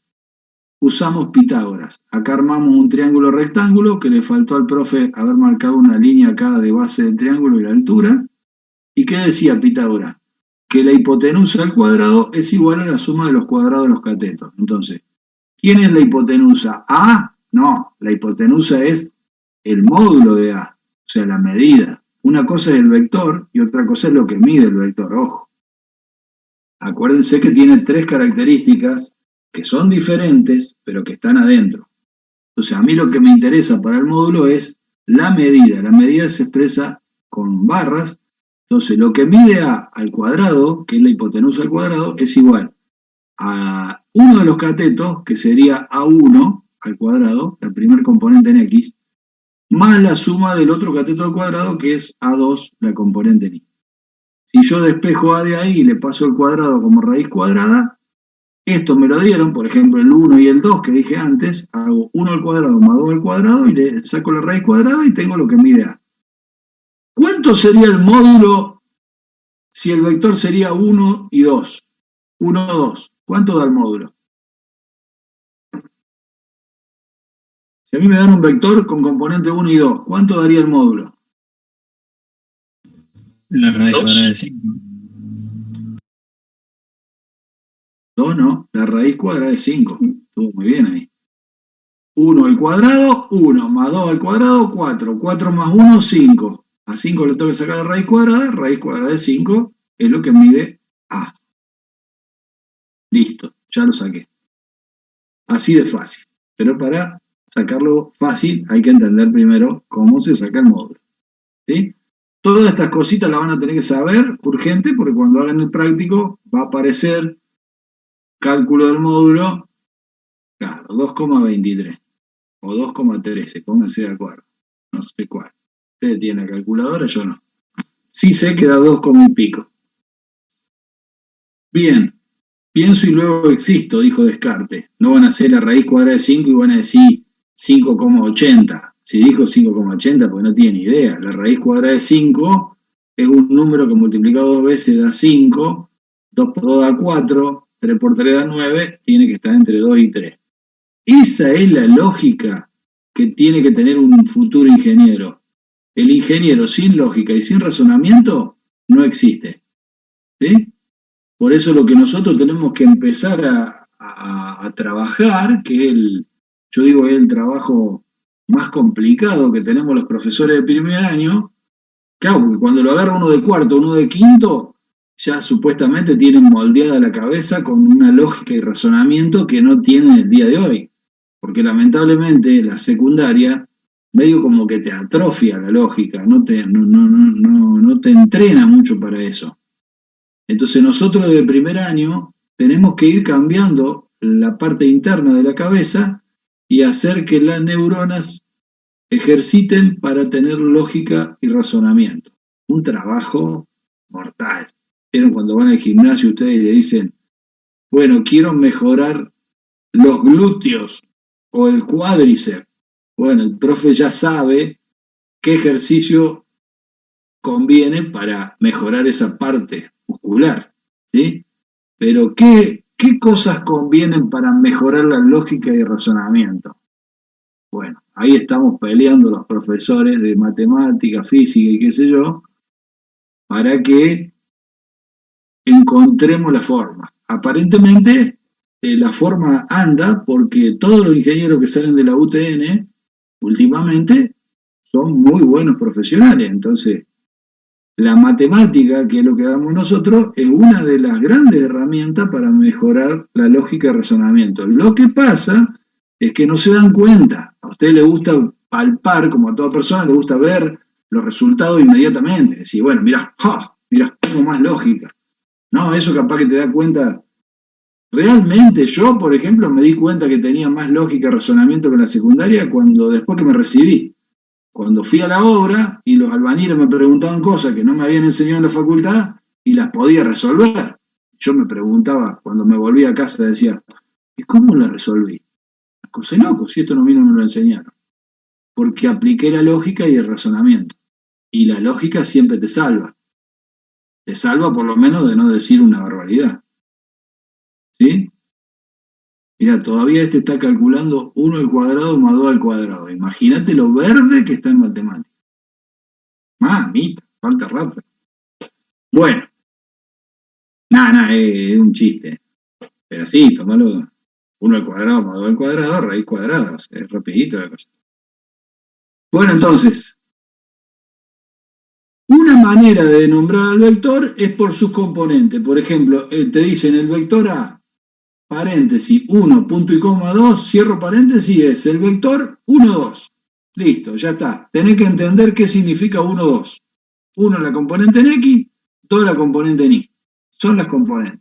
Usamos Pitágoras. Acá armamos un triángulo rectángulo que le faltó al profe haber marcado una línea acá de base del triángulo y la altura. ¿Y qué decía Pitágoras? Que la hipotenusa al cuadrado es igual a la suma de los cuadrados de los catetos. Entonces, ¿quién es la hipotenusa? ¿A? No, la hipotenusa es el módulo de A, o sea, la medida. Una cosa es el vector y otra cosa es lo que mide el vector, ojo. Acuérdense que tiene 3 características que son diferentes, pero que están adentro. Entonces, a mí lo que me interesa para el módulo es la medida. La medida se expresa con barras. Entonces, lo que mide A al cuadrado, que es la hipotenusa al cuadrado, es igual a uno de los catetos, que sería A1 al cuadrado, la primer componente en X, más la suma del otro cateto al cuadrado, que es A2, la componente en Y. Si yo despejo A de ahí y le paso el cuadrado como raíz cuadrada, esto me lo dieron, por ejemplo, el 1 y el 2 que dije antes, hago 1 al cuadrado más 2 al cuadrado y le saco la raíz cuadrada y tengo lo que mide A. ¿Cuánto sería el módulo si el vector sería 1 y 2? 1, 2. ¿Cuánto da el módulo? Si a mí me dan un vector con componente 1 y 2, ¿cuánto daría el módulo? La raíz cuadrada de 5. 2 no, la raíz cuadrada de 5. Estuvo muy bien ahí. 1 al cuadrado, 1, más 2 al cuadrado, 4. 4 más 1, 5. A 5 le tengo que sacar la raíz cuadrada de 5 es lo que mide A. Listo, ya lo saqué. Así de fácil. Pero para sacarlo fácil hay que entender primero cómo se saca el módulo. ¿Sí? Todas estas cositas las van a tener que saber urgente porque cuando hagan el práctico va a aparecer cálculo del módulo, claro, 2,23 o 2,13, pónganse de acuerdo. No sé cuál. Ustedes tienen la calculadora, yo no. Sí sé que da 2, y pico. Bien. Pienso y luego existo, dijo Descartes. No van a hacer la raíz cuadrada de 5 y van a decir 5,80. Si dijo 5,80, pues no tiene idea. La raíz cuadrada de 5 es un número que multiplicado 2 veces da 5, 2 por 2 da 4, 3 por 3 da 9, tiene que estar entre 2 y 3. Esa es la lógica que tiene que tener un futuro ingeniero. El ingeniero sin lógica y sin razonamiento no existe. ¿Sí? Por eso lo que nosotros tenemos que empezar a trabajar, que es yo digo es el trabajo más complicado que tenemos los profesores de primer año, claro, porque cuando lo agarra uno de cuarto, uno de quinto, ya supuestamente tienen moldeada la cabeza con una lógica y razonamiento que no tienen el día de hoy. Porque lamentablemente la secundaria medio como que te atrofia la lógica, no te entrena mucho para eso. Entonces nosotros de primer año tenemos que ir cambiando la parte interna de la cabeza y hacer que las neuronas ejerciten para tener lógica y razonamiento. Un trabajo mortal. ¿Vieron cuando van al gimnasio ustedes y le dicen, bueno, quiero mejorar los glúteos o el cuádriceps? Bueno, el profe ya sabe qué ejercicio conviene para mejorar esa parte muscular, ¿sí? Pero ¿qué cosas convienen para mejorar la lógica y el razonamiento? Bueno, ahí estamos peleando los profesores de matemática, física y qué sé yo, para que encontremos la forma. Aparentemente la forma anda porque todos los ingenieros que salen de la UTN últimamente son muy buenos profesionales. Entonces, la matemática, que es lo que damos nosotros, es una de las grandes herramientas para mejorar la lógica de razonamiento. Lo que pasa es que no se dan cuenta. A usted le gusta palpar, como a toda persona, le gusta ver los resultados inmediatamente. Decir, bueno, mirá, tengo más lógica. No, eso capaz que te da cuenta. Realmente yo, por ejemplo, me di cuenta que tenía más lógica y razonamiento que en la secundaria después que me recibí. Cuando fui a la obra y los albañiles me preguntaban cosas que no me habían enseñado en la facultad y las podía resolver. Yo me preguntaba, cuando me volví a casa, decía, ¿y cómo la resolví? Una cosa de loco, si esto no me lo enseñaron. Porque apliqué la lógica y el razonamiento. Y la lógica siempre te salva. Te salva por lo menos de no decir una barbaridad. ¿Sí? Mira, todavía está calculando 1 al cuadrado más 2 al cuadrado. Imagínate lo verde que está en matemáticas. Mamita, falta rato. Bueno. Nada, es un chiste. Pero sí, tomalo 1 al cuadrado más 2 al cuadrado, raíz cuadrada. O sea, es rapidito la cosa. Bueno, entonces, una manera de nombrar al vector es por sus componentes. Por ejemplo, te dicen el vector A, paréntesis, 1, punto y coma 2, cierro paréntesis, es el vector 1, 2. Listo, ya está. Tenés que entender qué significa 1, 2. 1 la componente en X, 2 la componente en Y. Son las componentes.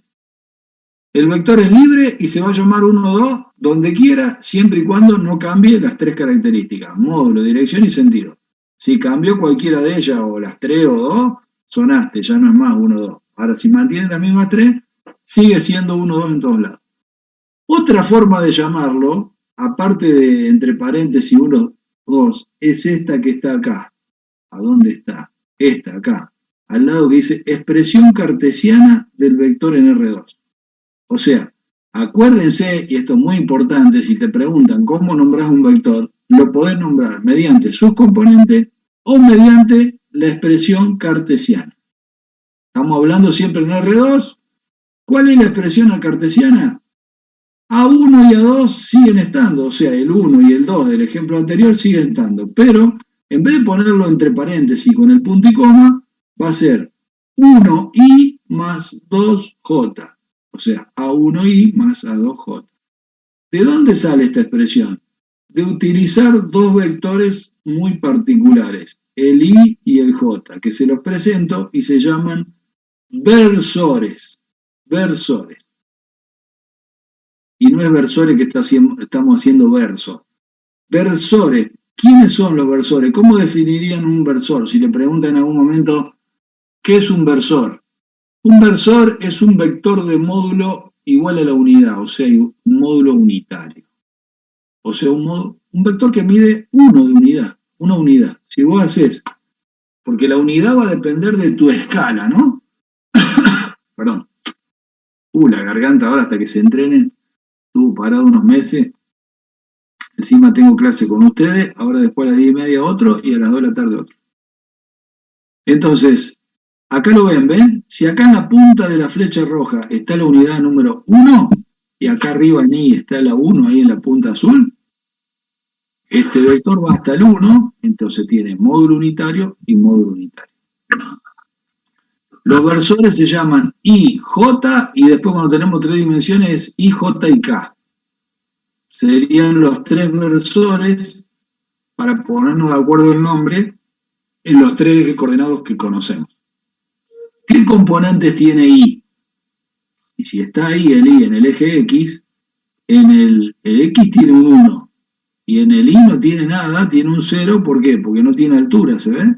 El vector es libre y se va a llamar 1, 2 donde quiera, siempre y cuando no cambie las 3 características, módulo, dirección y sentido. Si cambió cualquiera de ellas, o las 3 o 2, sonaste, ya no es más 1, 2. Ahora, si mantiene las mismas 3, sigue siendo 1, 2 en todos lados. Otra forma de llamarlo, aparte de entre paréntesis 1, 2, es esta que está acá. ¿A dónde está? Esta, acá. Al lado que dice expresión cartesiana del vector en R2. O sea, acuérdense, y esto es muy importante, si te preguntan cómo nombrás un vector, lo podés nombrar mediante sus componentes o mediante la expresión cartesiana. Estamos hablando siempre en R2. ¿Cuál es la expresión cartesiana? A1 y A2 siguen estando, o sea, el 1 y el 2 del ejemplo anterior siguen estando, pero en vez de ponerlo entre paréntesis con el punto y coma, va a ser 1i más 2j, o sea, A1i más A2j. ¿De dónde sale esta expresión? De utilizar dos vectores muy particulares, el i y el j, que se los presento y se llaman versores. Versores. Y no es versores que estamos haciendo verso. Versores. ¿Quiénes son los versores? ¿Cómo definirían un versor? Si le preguntan en algún momento, ¿qué es un versor? Un versor es un vector de módulo igual a la unidad, o sea, un módulo unitario. O sea, un vector que mide 1 de unidad, una unidad. Si vos haces, porque la unidad va a depender de tu escala, ¿no? Perdón. La garganta ahora hasta que se entrenen, estuvo parado unos meses, encima tengo clase con ustedes, ahora después a las 10:30 otro y a las 2 de la tarde otro. Entonces, acá lo ven, si acá en la punta de la flecha roja está la unidad número 1, y acá arriba en I está la 1 ahí en la punta azul, este vector va hasta el 1, entonces tiene módulo unitario y módulo unitario. Los versores se llaman I, J, y después cuando tenemos 3 dimensiones, I, J y K. Serían los 3 versores, para ponernos de acuerdo el nombre, en los 3 ejes coordenados que conocemos. ¿Qué componentes tiene I? Y si está ahí el I en el eje X, en el X tiene un 1, y en el Y no tiene nada, tiene un 0, ¿por qué? Porque no tiene altura, ¿se ve?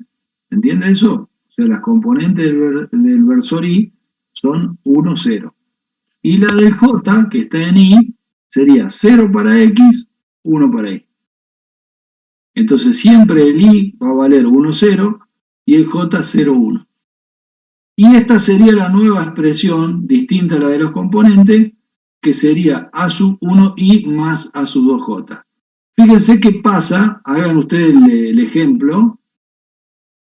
¿Entiende eso? O sea, las componentes del versor I son 1, 0. Y la del J, que está en I, sería 0 para X, 1 para Y. Entonces siempre el I va a valer 1, 0 y el J 0, 1. Y esta sería la nueva expresión, distinta a la de los componentes, que sería A sub 1I más A sub 2J. Fíjense qué pasa, hagan ustedes el ejemplo.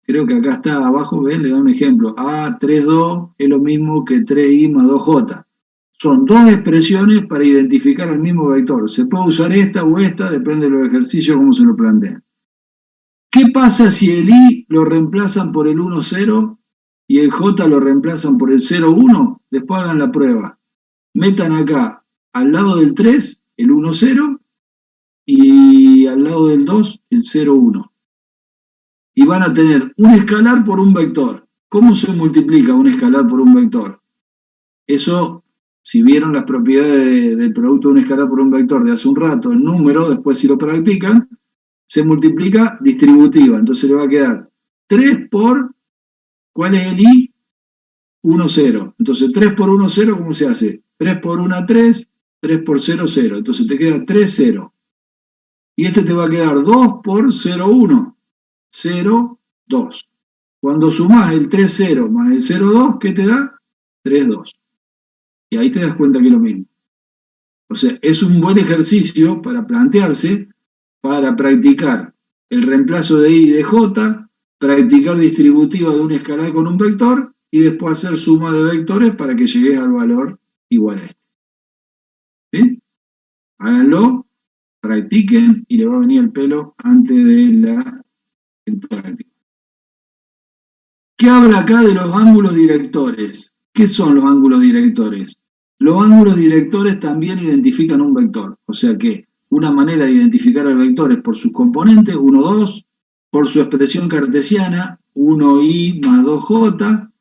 Creo que acá está abajo, ven, le da un ejemplo. A 3,2 es lo mismo que 3i más 2j. Son 2 expresiones para identificar al mismo vector. Se puede usar esta o esta, depende de los ejercicios, cómo se lo planteen. ¿Qué pasa si el i lo reemplazan por el 1, 0 y el j lo reemplazan por el 0, 1? Después hagan la prueba. Metan acá, al lado del 3, el 1, 0, y al lado del 2, el 0, 1. Y van a tener un escalar por un vector. ¿Cómo se multiplica un escalar por un vector? Eso, si vieron las propiedades del producto de un escalar por un vector de hace un rato, el número, después si lo practican, se multiplica distributiva. Entonces le va a quedar 3 por, ¿cuál es el i? 1, 0. Entonces 3 por 1, 0, ¿cómo se hace? 3 por 1, 3, 3 por 0, 0. Entonces te queda 3, 0. Y este te va a quedar 2 por 0, 1. 0, 2. Cuando sumás el 3, 0 más el 0, 2, ¿qué te da? 3, 2. Y ahí te das cuenta que es lo mismo. O sea, es un buen ejercicio para plantearse, para practicar el reemplazo de i y de j, practicar distributiva de un escalar con un vector, y después hacer suma de vectores para que llegues al valor igual a este. ¿Sí? Háganlo, practiquen, y le va a venir el pelo antes de la práctica. ¿Qué habla acá de los ángulos directores? ¿Qué son los ángulos directores? Los ángulos directores también identifican un vector. O sea que una manera de identificar al vector es por sus componentes, 1, 2, por su expresión cartesiana, 1i más 2j,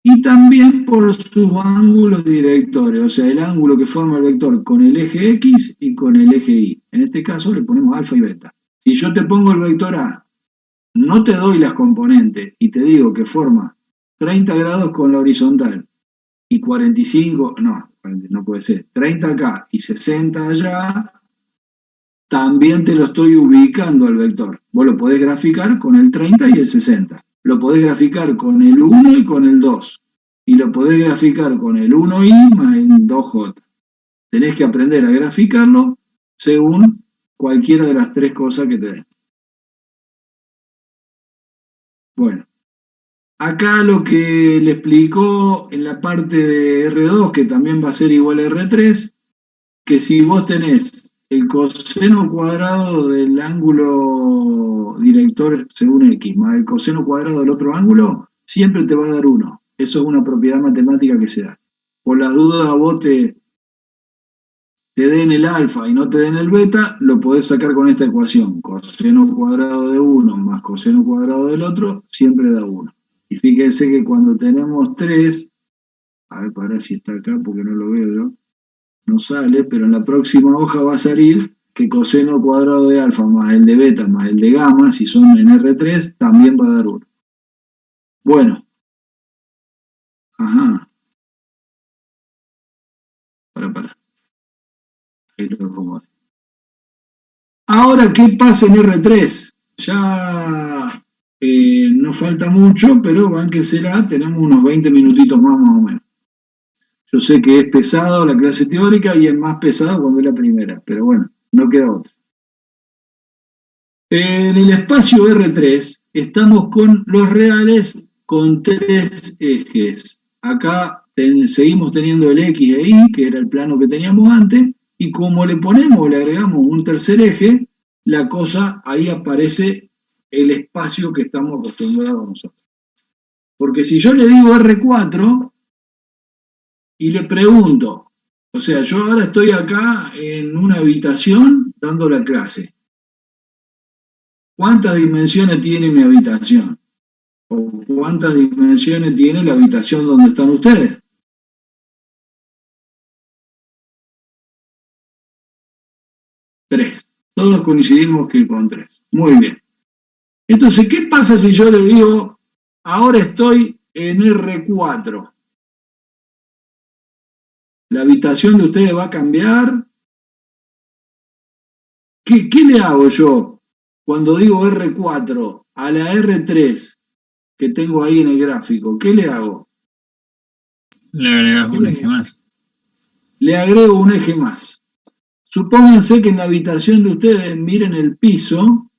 y también por sus ángulos directores, o sea, el ángulo que forma el vector con el eje x y con el eje y. En este caso le ponemos alfa y beta. Si yo te pongo el vector a, no te doy las componentes y te digo que forma 30 grados con la horizontal y 45, no puede ser, 30 acá y 60 allá, también te lo estoy ubicando al vector. Vos lo podés graficar con el 30 y el 60. Lo podés graficar con el 1 y con el 2. Y lo podés graficar con el 1i más el 2j. Tenés que aprender a graficarlo según cualquiera de las 3 cosas que te den. Bueno, acá lo que le explicó en la parte de R2, que también va a ser igual a R3, que si vos tenés el coseno cuadrado del ángulo director según X más el coseno cuadrado del otro ángulo, siempre te va a dar 1. Eso es una propiedad matemática que se da. Por las dudas a vos te den el alfa y no te den el beta, lo podés sacar con esta ecuación. Coseno cuadrado de 1 más coseno cuadrado del otro, siempre da 1. Y fíjense que cuando tenemos 3, a ver, para ver si está acá porque no lo veo yo, no sale, pero en la próxima hoja va a salir que coseno cuadrado de alfa más el de beta más el de gamma, si son en R3, también va a dar 1. Bueno. Ajá. Para. Ahí lo pongo. Ahora, ¿qué pasa en R3? Ya no falta mucho, pero bánquensela, tenemos unos 20 minutitos más o menos. Yo sé que es pesado la clase teórica y es más pesado cuando es la primera, pero bueno, no queda otra. En el espacio R3 estamos con los reales con 3 ejes. Acá seguimos teniendo el X e Y, que era el plano que teníamos antes, y como le agregamos un tercer eje, la cosa, ahí aparece el espacio que estamos acostumbrados nosotros. Porque si yo le digo R4 y le pregunto, o sea, yo ahora estoy acá en una habitación dando la clase. ¿Cuántas dimensiones tiene mi habitación? ¿O cuántas dimensiones tiene la habitación donde están ustedes? Tres. Todos coincidimos que con 3. Muy bien. Entonces, ¿qué pasa si yo le digo, ahora estoy en R4? ¿La habitación de ustedes va a cambiar? ¿Qué le hago yo cuando digo R4 a la R3 que tengo ahí en el gráfico? ¿Qué le hago? Le agregas un eje más. Le agrego un eje más. Supónganse que en la habitación de ustedes miren el piso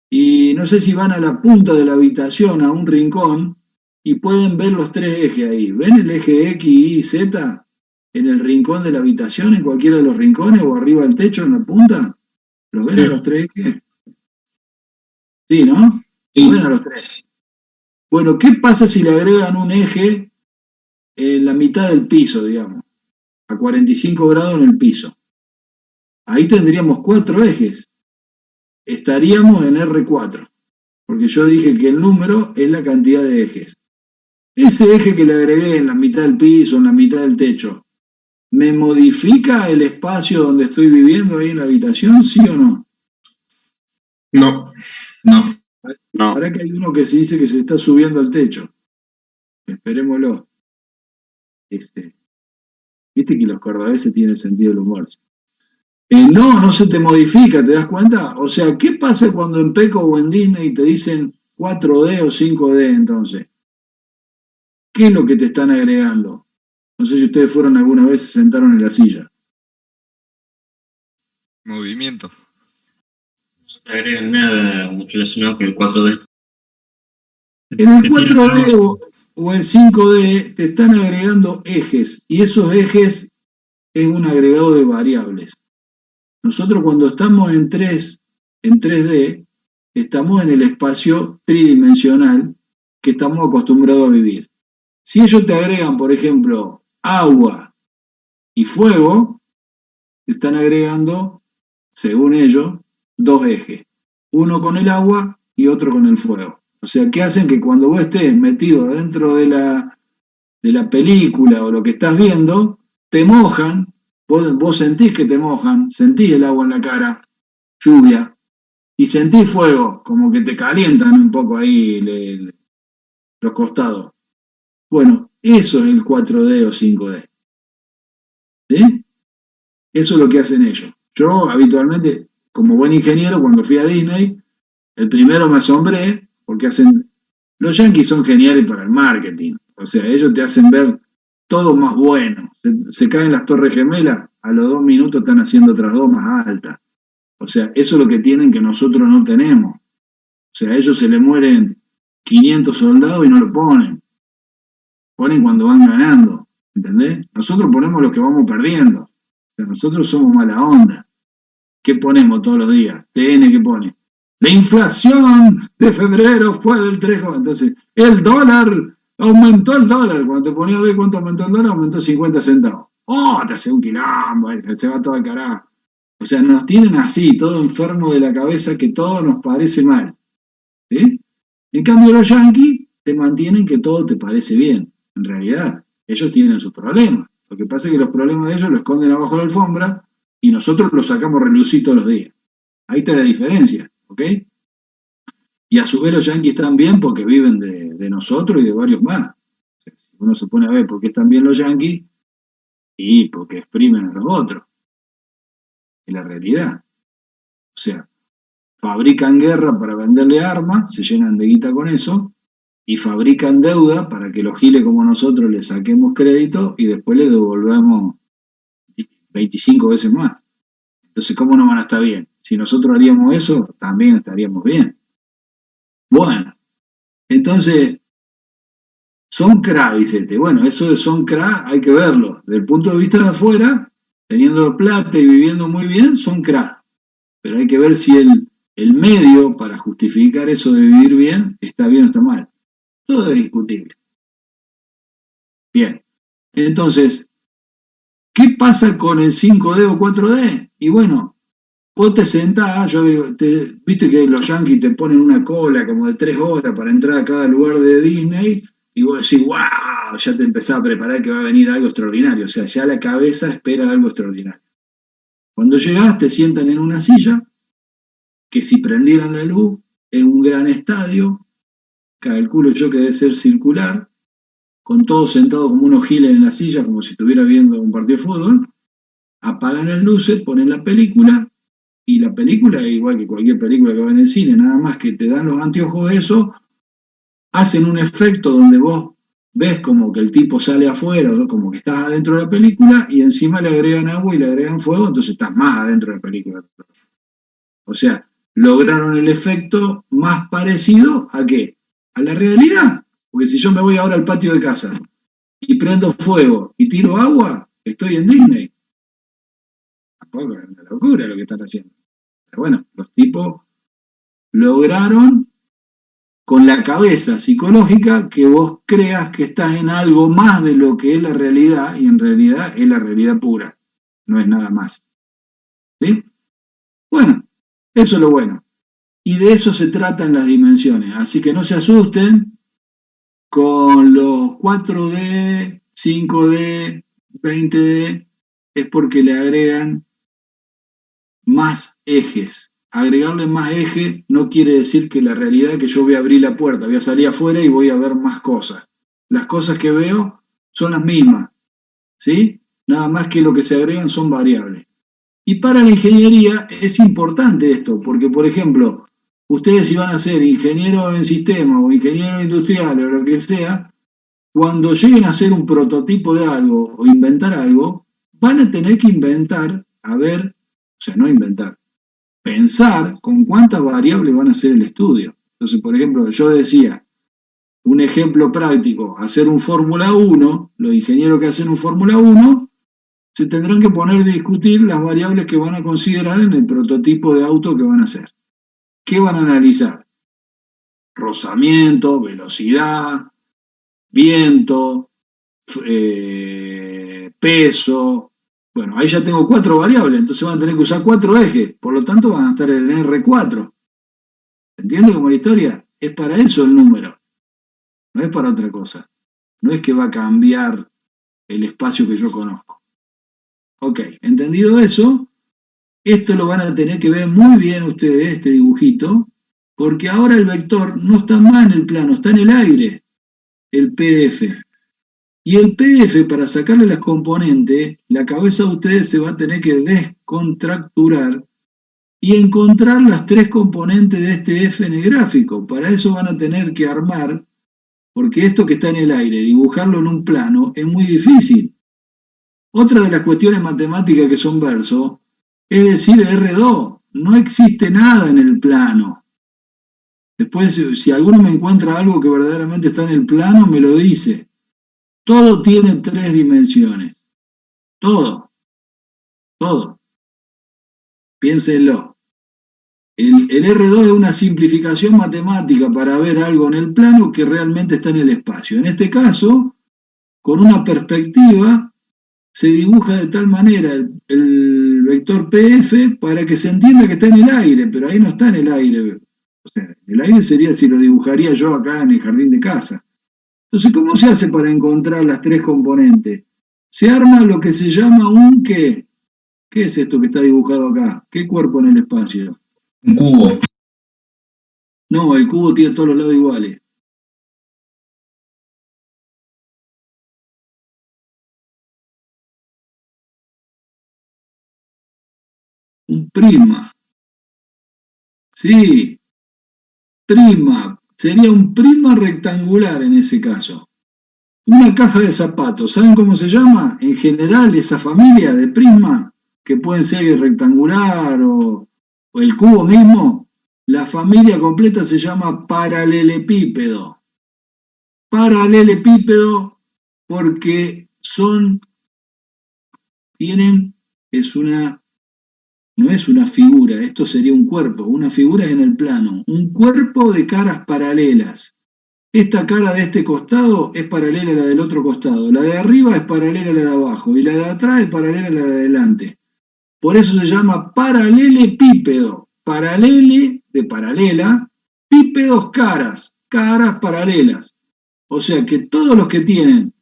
y no sé si van a la punta de la habitación, a un rincón, y pueden ver los 3 ejes ahí. ¿Ven el eje X, Y, Z en el rincón de la habitación, en cualquiera de los rincones o arriba del techo en la punta? ¿Los ven a los 3 ejes? Sí, ¿no? Sí. Ven a los 3. Bueno, ¿qué pasa si le agregan un eje en la mitad del piso, digamos? A 45 grados en el piso. Ahí tendríamos 4 ejes. Estaríamos en R4, porque yo dije que el número es la cantidad de ejes. Ese eje que le agregué en la mitad del piso, en la mitad del techo, ¿me modifica el espacio donde estoy viviendo ahí en la habitación, sí o no? No. Ahora que hay uno que se dice que se está subiendo al techo. Esperémoslo. Viste que los cordobeses tienen sentido del humor. No se te modifica, ¿te das cuenta? O sea, ¿qué pasa cuando en Peco o en Disney te dicen 4D o 5D entonces? ¿Qué es lo que te están agregando? No sé si ustedes fueron alguna vez y se sentaron en la silla. Movimiento. No te agregan nada relacionado con el 4D. En el 4D o el 5D te están agregando ejes, y esos ejes es un agregado de variables. Nosotros cuando estamos en 3D, estamos en el espacio tridimensional que estamos acostumbrados a vivir. Si ellos te agregan, por ejemplo, agua y fuego, te están agregando, según ellos, 2 ejes. Uno con el agua y otro con el fuego. O sea, ¿qué hacen? Que cuando vos estés metido dentro de la película o lo que estás viendo, te mojan. Vos sentís que te mojan, sentís el agua en la cara, lluvia, y sentís fuego, como que te calientan un poco ahí los costados. Bueno, eso es el 4D o 5D. ¿Sí? Eso es lo que hacen ellos. Yo habitualmente, como buen ingeniero, cuando fui a Disney, el primero me asombré, porque los yanquis son geniales para el marketing. O sea, ellos te hacen ver todo más bueno. Se caen las torres gemelas, a los 2 minutos están haciendo otras 2 más altas. O sea, eso es lo que tienen que nosotros no tenemos. O sea, a ellos se les mueren 500 soldados y no lo ponen. Ponen cuando van ganando, ¿entendés? Nosotros ponemos lo que vamos perdiendo. O sea, nosotros somos mala onda. ¿Qué ponemos todos los días? TN, ¿qué pone? La inflación de febrero fue del 3%. Entonces, el dólar... Aumentó el dólar. Cuando te ponía a ver cuánto aumentó el dólar, aumentó 50 centavos. Te hace un quilombo, se va todo al carajo. O sea, nos tienen así, todo enfermo de la cabeza, que todo nos parece mal. ¿Sí? En cambio, los yanquis te mantienen que todo te parece bien. En realidad, ellos tienen sus problemas. Lo que pasa es que los problemas de ellos los esconden abajo de la alfombra y nosotros los sacamos relucir todos los días. Ahí está la diferencia, ¿ok? Y a su vez los yanquis están bien porque viven de nosotros y de varios más. O sea, si uno se pone a ver por qué están bien los yanquis, y porque exprimen a los otros. Es la realidad. O sea, fabrican guerra para venderle armas, se llenan de guita con eso, y fabrican deuda para que los giles como nosotros le saquemos crédito y después le devolvemos 25 veces más. Entonces, ¿cómo no van a estar bien? Si nosotros haríamos eso, también estaríamos bien. Bueno, entonces, son CRA, dice este. Bueno, eso de son CRA hay que verlo. Desde el punto de vista de afuera, teniendo plata y viviendo muy bien, son CRA. Pero hay que ver si el medio para justificar eso de vivir bien está bien o está mal. Todo es discutible. Bien. Entonces, ¿qué pasa con el 5D o 4D? Y bueno, vos te sentás, viste que los yanquis te ponen una cola como de 3 horas para entrar a cada lugar de Disney, y vos decís, wow, ya te empezás a preparar que va a venir algo extraordinario. O sea, ya la cabeza espera algo extraordinario. Cuando llegás, te sientan en una silla, que si prendieran la luz, es un gran estadio, calculo yo que debe ser circular, con todos sentados como unos giles en la silla, como si estuviera viendo un partido de fútbol, apagan las luces, ponen la película, y la película es igual que cualquier película que va en el cine, nada más que te dan los anteojos de eso, hacen un efecto donde vos ves como que el tipo sale afuera, o como que estás adentro de la película, y encima le agregan agua y le agregan fuego, entonces estás más adentro de la película. O sea, lograron el efecto más parecido ¿a qué? A la realidad. Porque si yo me voy ahora al patio de casa y prendo fuego y tiro agua, estoy en Disney. Tampoco es una locura lo que están haciendo. Pero bueno, los tipos lograron con la cabeza psicológica que vos creas que estás en algo más de lo que es la realidad, y en realidad es la realidad pura, no es nada más. ¿Sí? Bueno, eso es lo bueno. Y de eso se tratan las dimensiones. Así que no se asusten con los 4D, 5D, 20D, es porque le agregan más ejes. Agregarle más eje no quiere decir que la realidad es que yo voy a abrir la puerta, voy a salir afuera y voy a ver más cosas. Las cosas que veo son las mismas, ¿sí? Nada más que lo que se agregan son variables. Y para la ingeniería es importante esto, porque, por ejemplo, ustedes si van a ser ingenieros en sistemas o ingenieros industriales o lo que sea, cuando lleguen a hacer un prototipo de algo o inventar algo, van a tener que inventar, no inventar, pensar con cuántas variables van a hacer el estudio. Entonces, por ejemplo, yo decía, un ejemplo práctico, hacer un Fórmula 1, los ingenieros que hacen un Fórmula 1, se tendrán que poner a discutir las variables que van a considerar en el prototipo de auto que van a hacer. ¿Qué van a analizar? Rozamiento, velocidad, viento, peso. Bueno, ahí ya tengo 4 variables, entonces van a tener que usar 4 ejes, por lo tanto van a estar en el R4. ¿Entiende cómo la historia? Es para eso el número, no es para otra cosa. No es que va a cambiar el espacio que yo conozco. Ok, entendido eso, esto lo van a tener que ver muy bien ustedes, este dibujito, porque ahora el vector no está más en el plano, está en el aire, el PDF. Y el PDF, para sacarle las componentes, la cabeza de ustedes se va a tener que descontracturar y encontrar las 3 componentes de este FN gráfico. Para eso van a tener que armar, porque esto que está en el aire, dibujarlo en un plano, es muy difícil. Otra de las cuestiones matemáticas que son verso, es decir, R2, no existe nada en el plano. Después, si alguno me encuentra algo que verdaderamente está en el plano, me lo dice. Todo tiene 3 dimensiones. Todo. Todo. Piénsenlo. El R2 es una simplificación matemática para ver algo en el plano que realmente está en el espacio. En este caso, con una perspectiva, se dibuja de tal manera el vector PF para que se entienda que está en el aire, pero ahí no está en el aire. O sea, el aire sería si lo dibujaría yo acá en el jardín de casa. Entonces, ¿cómo se hace para encontrar las 3 componentes? Se arma lo que se llama un ¿qué? ¿Qué es esto que está dibujado acá? ¿Qué cuerpo en el espacio? Un cubo. No, el cubo tiene todos los lados iguales. Un prisma. Sí, prisma. Sería un prisma rectangular en ese caso. Una caja de zapatos, ¿saben cómo se llama? En general, esa familia de prisma, que pueden ser rectangular o el cubo mismo, la familia completa se llama paralelepípedo. Paralelepípedo porque no es una figura, esto sería un cuerpo, una figura en el plano, un cuerpo de caras paralelas. Esta cara de este costado es paralela a la del otro costado, la de arriba es paralela a la de abajo y la de atrás es paralela a la de adelante. Por eso se llama paralelepípedo, paralele de paralela, pípedos caras paralelas. O sea que todos los que tienen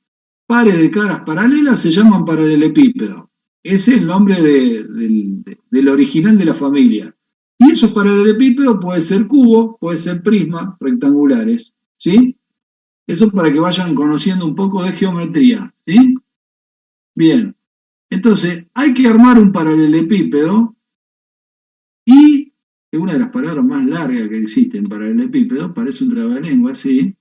pares de caras paralelas se llaman paralelepípedo. Ese es el nombre del original de la familia. Y esos paralelepípedos puede ser cubo, puede ser prisma, rectangulares. ¿Sí? Eso para que vayan conociendo un poco de geometría. ¿Sí? Bien. Entonces, hay que armar un paralelepípedo y es una de las palabras más largas que existen, paralelepípedo, parece un trabalengua, ¿sí?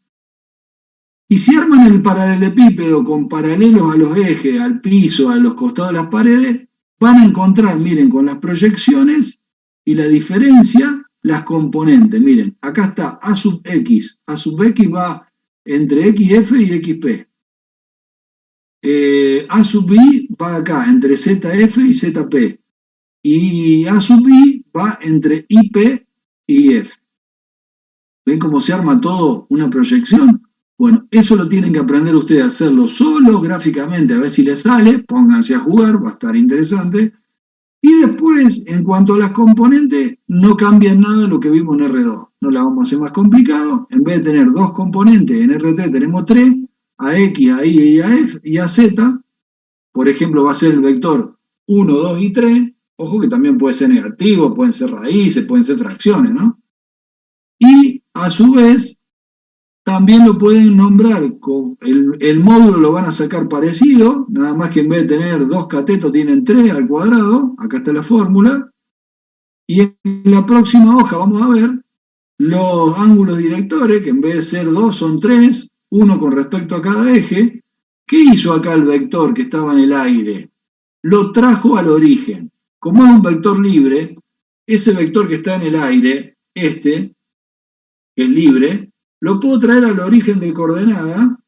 Y si arman el paralelepípedo con paralelos a los ejes, al piso, a los costados de las paredes, van a encontrar, miren, con las proyecciones y la diferencia, las componentes. Miren, acá está A sub X. A sub X va entre XF y XP. A sub I va acá, entre ZF y ZP. Y A sub I va entre IP y F. ¿Ven cómo se arma todo una proyección? Bueno, eso lo tienen que aprender ustedes a hacerlo solo, gráficamente, a ver si les sale, pónganse a jugar, va a estar interesante. Y después, en cuanto a las componentes, no cambia nada lo que vimos en R2. No la vamos a hacer más complicado. En vez de tener dos componentes, en R3 tenemos tres, a X, a Y y a F y a Z. Por ejemplo, va a ser el vector 1, 2 y 3. Ojo que también puede ser negativo, pueden ser raíces, pueden ser fracciones, ¿no? Y a su vez, también lo pueden nombrar, con el módulo lo van a sacar parecido, nada más que en vez de tener 2 catetos tienen 3 al cuadrado, acá está la fórmula, y en la próxima hoja vamos a ver los ángulos directores, que en vez de ser 2 son 3, uno con respecto a cada eje. ¿Qué hizo acá el vector que estaba en el aire? Lo trajo al origen. Como es un vector libre, ese vector que está en el aire, que es libre, lo puedo traer al origen de coordenada,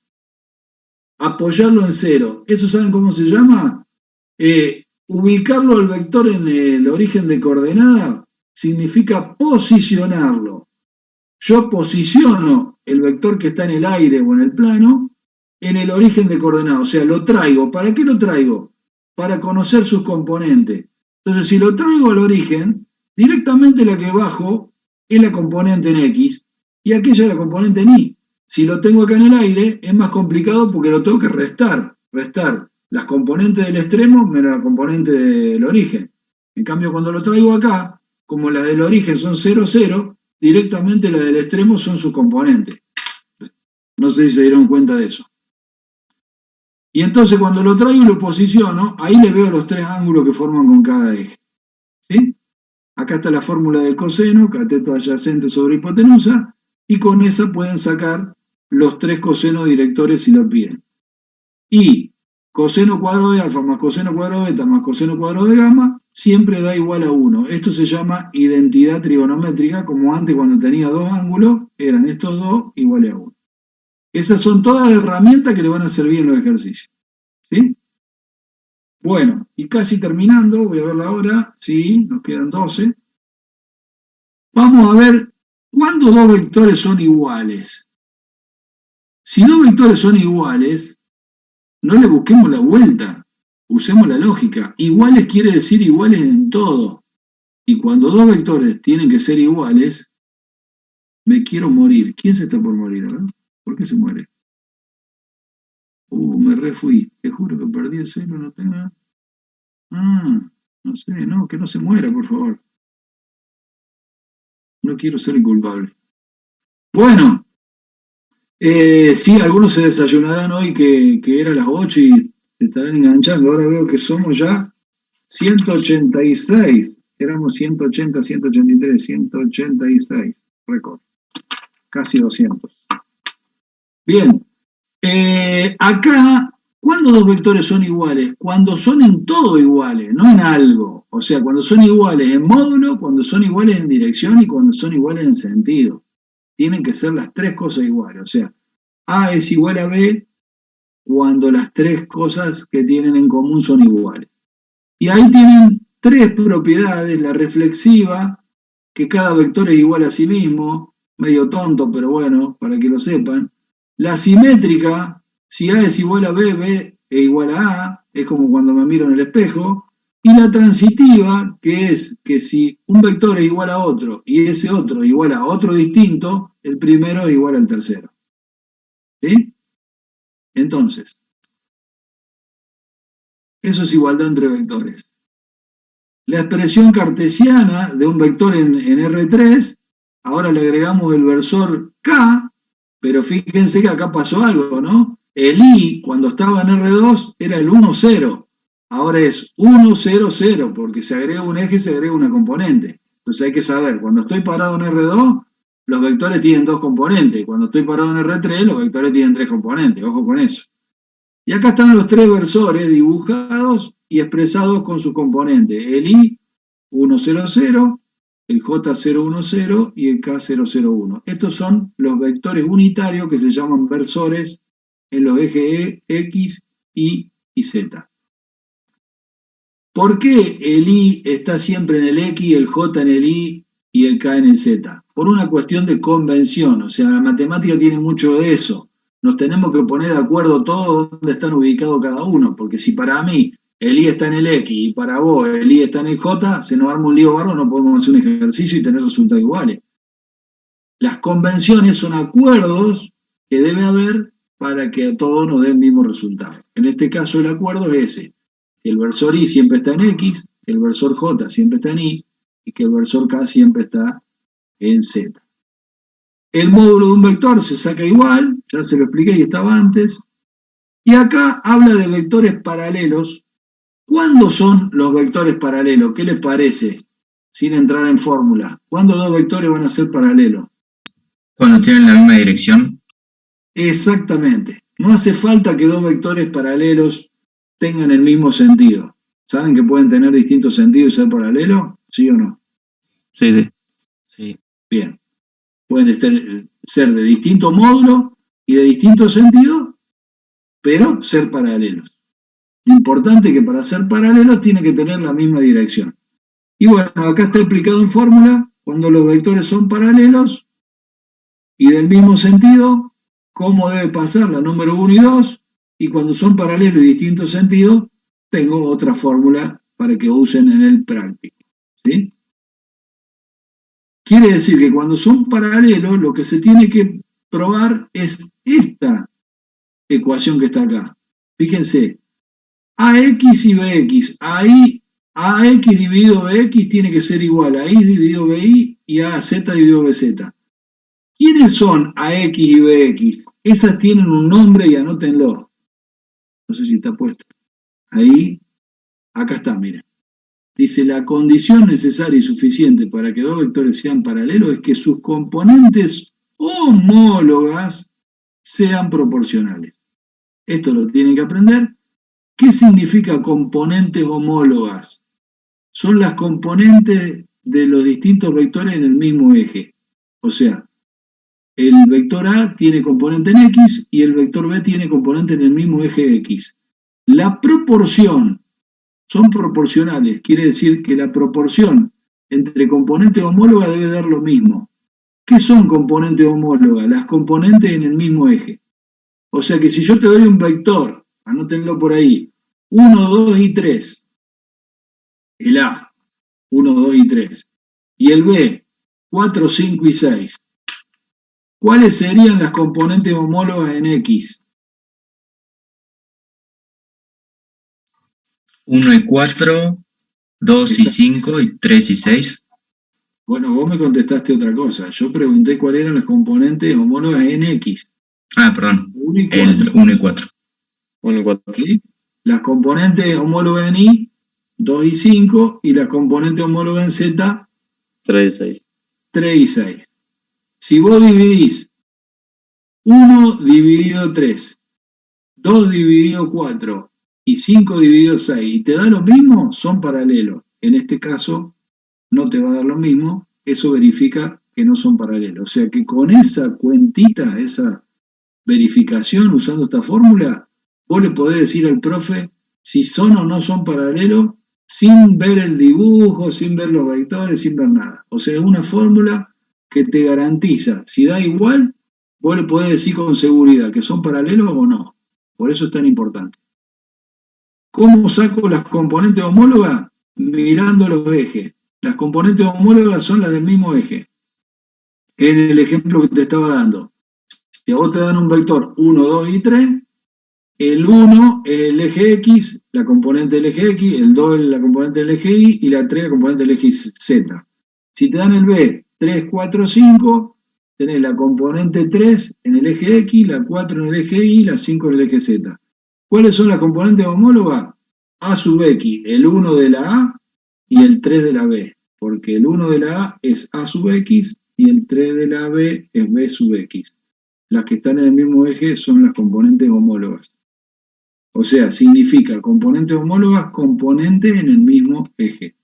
apoyarlo en 0. ¿Eso saben cómo se llama? Ubicarlo al vector en el origen de coordenada significa posicionarlo. Yo posiciono el vector que está en el aire o en el plano en el origen de coordenada. O sea, lo traigo. ¿Para qué lo traigo? Para conocer sus componentes. Entonces, si lo traigo al origen, directamente la que bajo es la componente en X. Y aquella es la componente en Y. Si lo tengo acá en el aire, es más complicado porque lo tengo que restar. Restar las componentes del extremo menos la componente del origen. En cambio, cuando lo traigo acá, como las del origen son 0, 0, directamente las del extremo son sus componentes. No sé si se dieron cuenta de eso. Y entonces cuando lo traigo y lo posiciono, ahí le veo los 3 ángulos que forman con cada eje. ¿Sí? Acá está la fórmula del coseno, cateto adyacente sobre hipotenusa. Y con esa pueden sacar los 3 cosenos directores si lo piden. Y coseno cuadrado de alfa más coseno cuadrado de beta más coseno cuadrado de gamma siempre da igual a 1. Esto se llama identidad trigonométrica, como antes cuando tenía 2 ángulos, eran estos 2 iguales a 1. Esas son todas herramientas que le van a servir en los ejercicios. ¿Sí? Bueno, y casi terminando, voy a ver la hora, sí, nos quedan 12. Vamos a ver cuándo 2 vectores son iguales. Si 2 vectores son iguales, no le busquemos la vuelta, usemos la lógica. Iguales quiere decir iguales en todo. Y cuando 2 vectores tienen que ser iguales, me quiero morir. ¿Quién se está por morir? A ver, ¿por qué se muere? Me refui. Te juro que perdí el celo, no tengo. No sé, no, que no se muera, por favor. No quiero ser el culpable. Bueno, sí, algunos se desayunarán hoy que era las 8 y se estarán enganchando. Ahora veo que somos ya 186. Éramos 180, 183, 186. Récord. Casi 200. Bien. Acá, ¿cuándo dos vectores son iguales? Cuando son en todo iguales, no en algo. O sea, cuando son iguales en módulo, cuando son iguales en dirección y cuando son iguales en sentido. Tienen que ser las tres cosas iguales. O sea, A es igual a B cuando las tres cosas que tienen en común son iguales. Y ahí tienen tres propiedades: la reflexiva, que cada vector es igual a sí mismo, medio tonto, pero bueno, para que lo sepan. La simétrica, si A es igual a B, B es igual a A, es como cuando me miro en el espejo. Y la transitiva, que es que si un vector es igual a otro y ese otro es igual a otro distinto, el primero es igual al tercero. ¿Sí? Entonces, eso es igualdad entre vectores. La expresión cartesiana de un vector en R3, ahora le agregamos el versor K, pero fíjense que acá pasó algo, ¿no? El I, cuando estaba en R2, era el 1, 0. Ahora es 1, 0, 0, porque se agrega un eje, se agrega una componente. Entonces hay que saber, cuando estoy parado en R2, los vectores tienen dos componentes. Cuando estoy parado en R3, los vectores tienen tres componentes. Ojo con eso. Y acá están los tres versores dibujados y expresados con sus componentes. El I, 1, 0, 0, el J, 0, 1, 0 y el K, 0, 0, 1. Estos son los vectores unitarios que se llaman versores en los ejes X, Y y Z. ¿Por qué el I está siempre en el X, el J en el Y y el K en el Z? Por una cuestión de convención. O sea, la matemática tiene mucho de eso. Nos tenemos que poner de acuerdo todos dónde están ubicados cada uno, porque si para mí el I está en el X y para vos el I está en el J, se nos arma un lío barro, no podemos hacer un ejercicio y tener resultados iguales. Las convenciones son acuerdos que debe haber para que a todos nos den el mismo resultado. En este caso el acuerdo es ese: que el versor I siempre está en X, que el versor J siempre está en Y y que el versor K siempre está en Z. El módulo de un vector se saca igual, ya se lo expliqué y estaba antes. Y acá habla de vectores paralelos. ¿Cuándo son los vectores paralelos? ¿Qué les parece? Sin entrar en fórmula. ¿Cuándo dos vectores van a ser paralelos? Cuando tienen la misma dirección. Exactamente. No hace falta que dos vectores paralelos tengan el mismo sentido. ¿Saben que pueden tener distintos sentidos y ser paralelos? ¿Sí o no? Sí. Bien. Pueden ser de distinto módulo y de distinto sentido, pero ser paralelos. Lo importante es que para ser paralelos tiene que tener la misma dirección. Y bueno, acá está explicado en fórmula: cuando los vectores son paralelos y del mismo sentido, cómo debe pasar la número 1 y 2, y cuando son paralelos y distintos sentidos, tengo otra fórmula para que usen en el práctico. ¿Sí? Quiere decir que cuando son paralelos, lo que se tiene que probar es esta ecuación que está acá. Fíjense, AX y BX. Ahí AX dividido BX tiene que ser igual a Y dividido BY y a AZ dividido BZ. ¿Quiénes son AX y BX? Esas tienen un nombre y anótenlo. No sé si está puesto. Ahí, acá está, miren. Dice: la condición necesaria y suficiente para que dos vectores sean paralelos es que sus componentes homólogas sean proporcionales. Esto lo tienen que aprender. ¿Qué significa componentes homólogas? Son las componentes de los distintos vectores en el mismo eje. O sea, el vector A tiene componente en X y el vector B tiene componente en el mismo eje X. La proporción son proporcionales, quiere decir que la proporción entre componentes homólogas debe dar lo mismo. ¿Qué son componentes homólogas? Las componentes en el mismo eje. O sea que si yo te doy un vector, anótenlo por ahí, 1, 2 y 3, el A, 1, 2 y 3, y el B, 4, 5 y 6, ¿cuáles serían las componentes homólogas en X? 1 y 4, 2 y 5 y 3 y 6. Bueno, vos me contestaste otra cosa. Yo pregunté cuáles eran las componentes homólogas en X. Ah, perdón. 1 y 4. El 1 y 4. 1 y 4. ¿Sí? Las componentes homólogas en Y, 2 y 5, y la componente homóloga en Z, 3 y 6. 3 y 6. Si vos dividís 1 dividido 3, 2 dividido 4 y 5 dividido 6, y te da lo mismo, son paralelos. En este caso, no te va a dar lo mismo, eso verifica que no son paralelos. O sea que con esa cuentita, esa verificación, usando esta fórmula, vos le podés decir al profe si son o no son paralelos, sin ver el dibujo, sin ver los vectores, sin ver nada. O sea, es una fórmula que te garantiza, si da igual, vos le podés decir con seguridad que son paralelos o no. Por eso es tan importante. ¿Cómo saco las componentes homólogas? Mirando los ejes. Las componentes homólogas son las del mismo eje. En el ejemplo que te estaba dando. Si a vos te dan un vector 1, 2 y 3, el 1 es el eje X, la componente del eje X, el 2 es la componente del eje Y y la 3 la componente del eje Z. Si te dan el B, 3, 4, 5, tenés la componente 3 en el eje X, la 4 en el eje Y y la 5 en el eje Z. ¿Cuáles son las componentes homólogas? A sub X, el 1 de la A y el 3 de la B, porque el 1 de la A es A sub X y el 3 de la B es B sub X. Las que están en el mismo eje son las componentes homólogas. O sea, significa componentes homólogas, componentes en el mismo eje.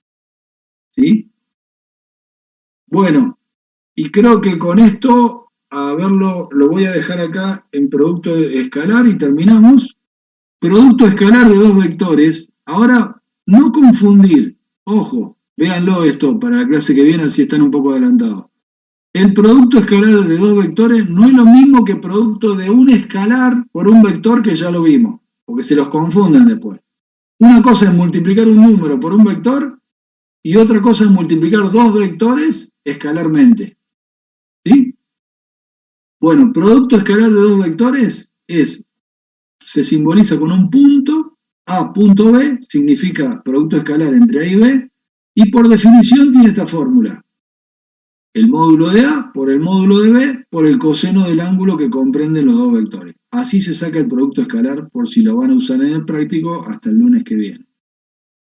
¿Sí? Bueno, y creo que con esto, a verlo, lo voy a dejar acá en producto escalar y terminamos. Producto escalar de dos vectores. Ahora, no confundir. Ojo, véanlo esto para la clase que viene, así están un poco adelantados. El producto escalar de dos vectores no es lo mismo que producto de un escalar por un vector, que ya lo vimos, porque se los confunden después. Una cosa es multiplicar un número por un vector y otra cosa es multiplicar dos vectores escalarmente. ¿Sí? Bueno, producto escalar de dos vectores se simboliza con un punto, A punto B, significa producto escalar entre A y B, y por definición tiene esta fórmula. El módulo de A por el módulo de B por el coseno del ángulo que comprenden los dos vectores. Así se saca el producto escalar, por si lo van a usar en el práctico hasta el lunes que viene.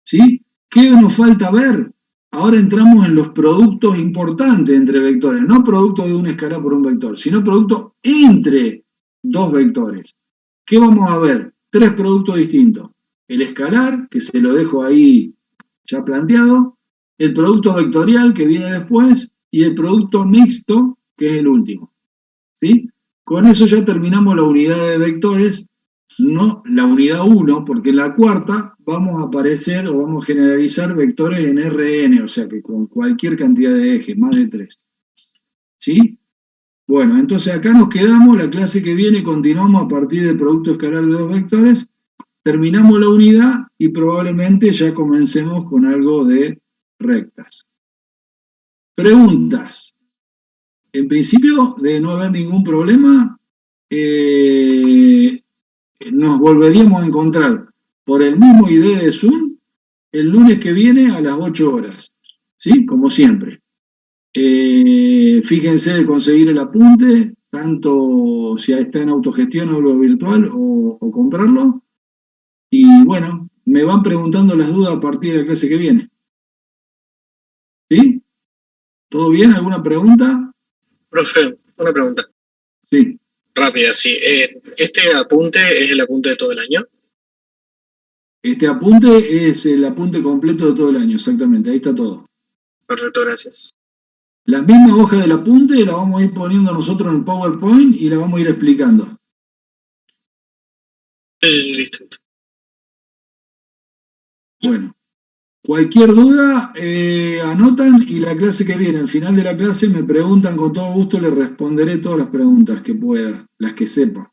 ¿Sí? ¿Qué nos falta ver? Ahora entramos en los productos importantes entre vectores. No producto de un escalar por un vector, sino producto entre dos vectores. ¿Qué vamos a ver? Tres productos distintos. El escalar, que se lo dejo ahí ya planteado, el producto vectorial, que viene después, y el producto mixto, que es el último. ¿Sí? Con eso ya terminamos la unidad de vectores, no la unidad 1, porque en la cuarta vamos a aparecer o vamos a generalizar vectores en Rn, o sea que con cualquier cantidad de ejes, más de 3. ¿Sí? Bueno, entonces acá nos quedamos, la clase que viene continuamos a partir del producto escalar de dos vectores, terminamos la unidad y probablemente ya comencemos con algo de rectas. Preguntas. En principio, de no haber ningún problema, nos volveríamos a encontrar por el mismo ID de Zoom el lunes que viene a las 8 horas. ¿Sí? Como siempre. Fíjense de conseguir el apunte, tanto si está en autogestión o lo virtual o comprarlo. Y bueno, me van preguntando las dudas a partir de la clase que viene. ¿Sí? ¿Todo bien? ¿Alguna pregunta? Profe, una pregunta. Sí. Rápida, sí. ¿Este apunte es el apunte de todo el año? Este apunte es el apunte completo de todo el año, exactamente. Ahí está todo. Perfecto, gracias. Las mismas hojas del apunte la vamos a ir poniendo nosotros en el PowerPoint y la vamos a ir explicando. Sí, listo. Bueno, cualquier duda anotan y la clase que viene, al final de la clase me preguntan, con todo gusto les responderé todas las preguntas que pueda, las que sepa.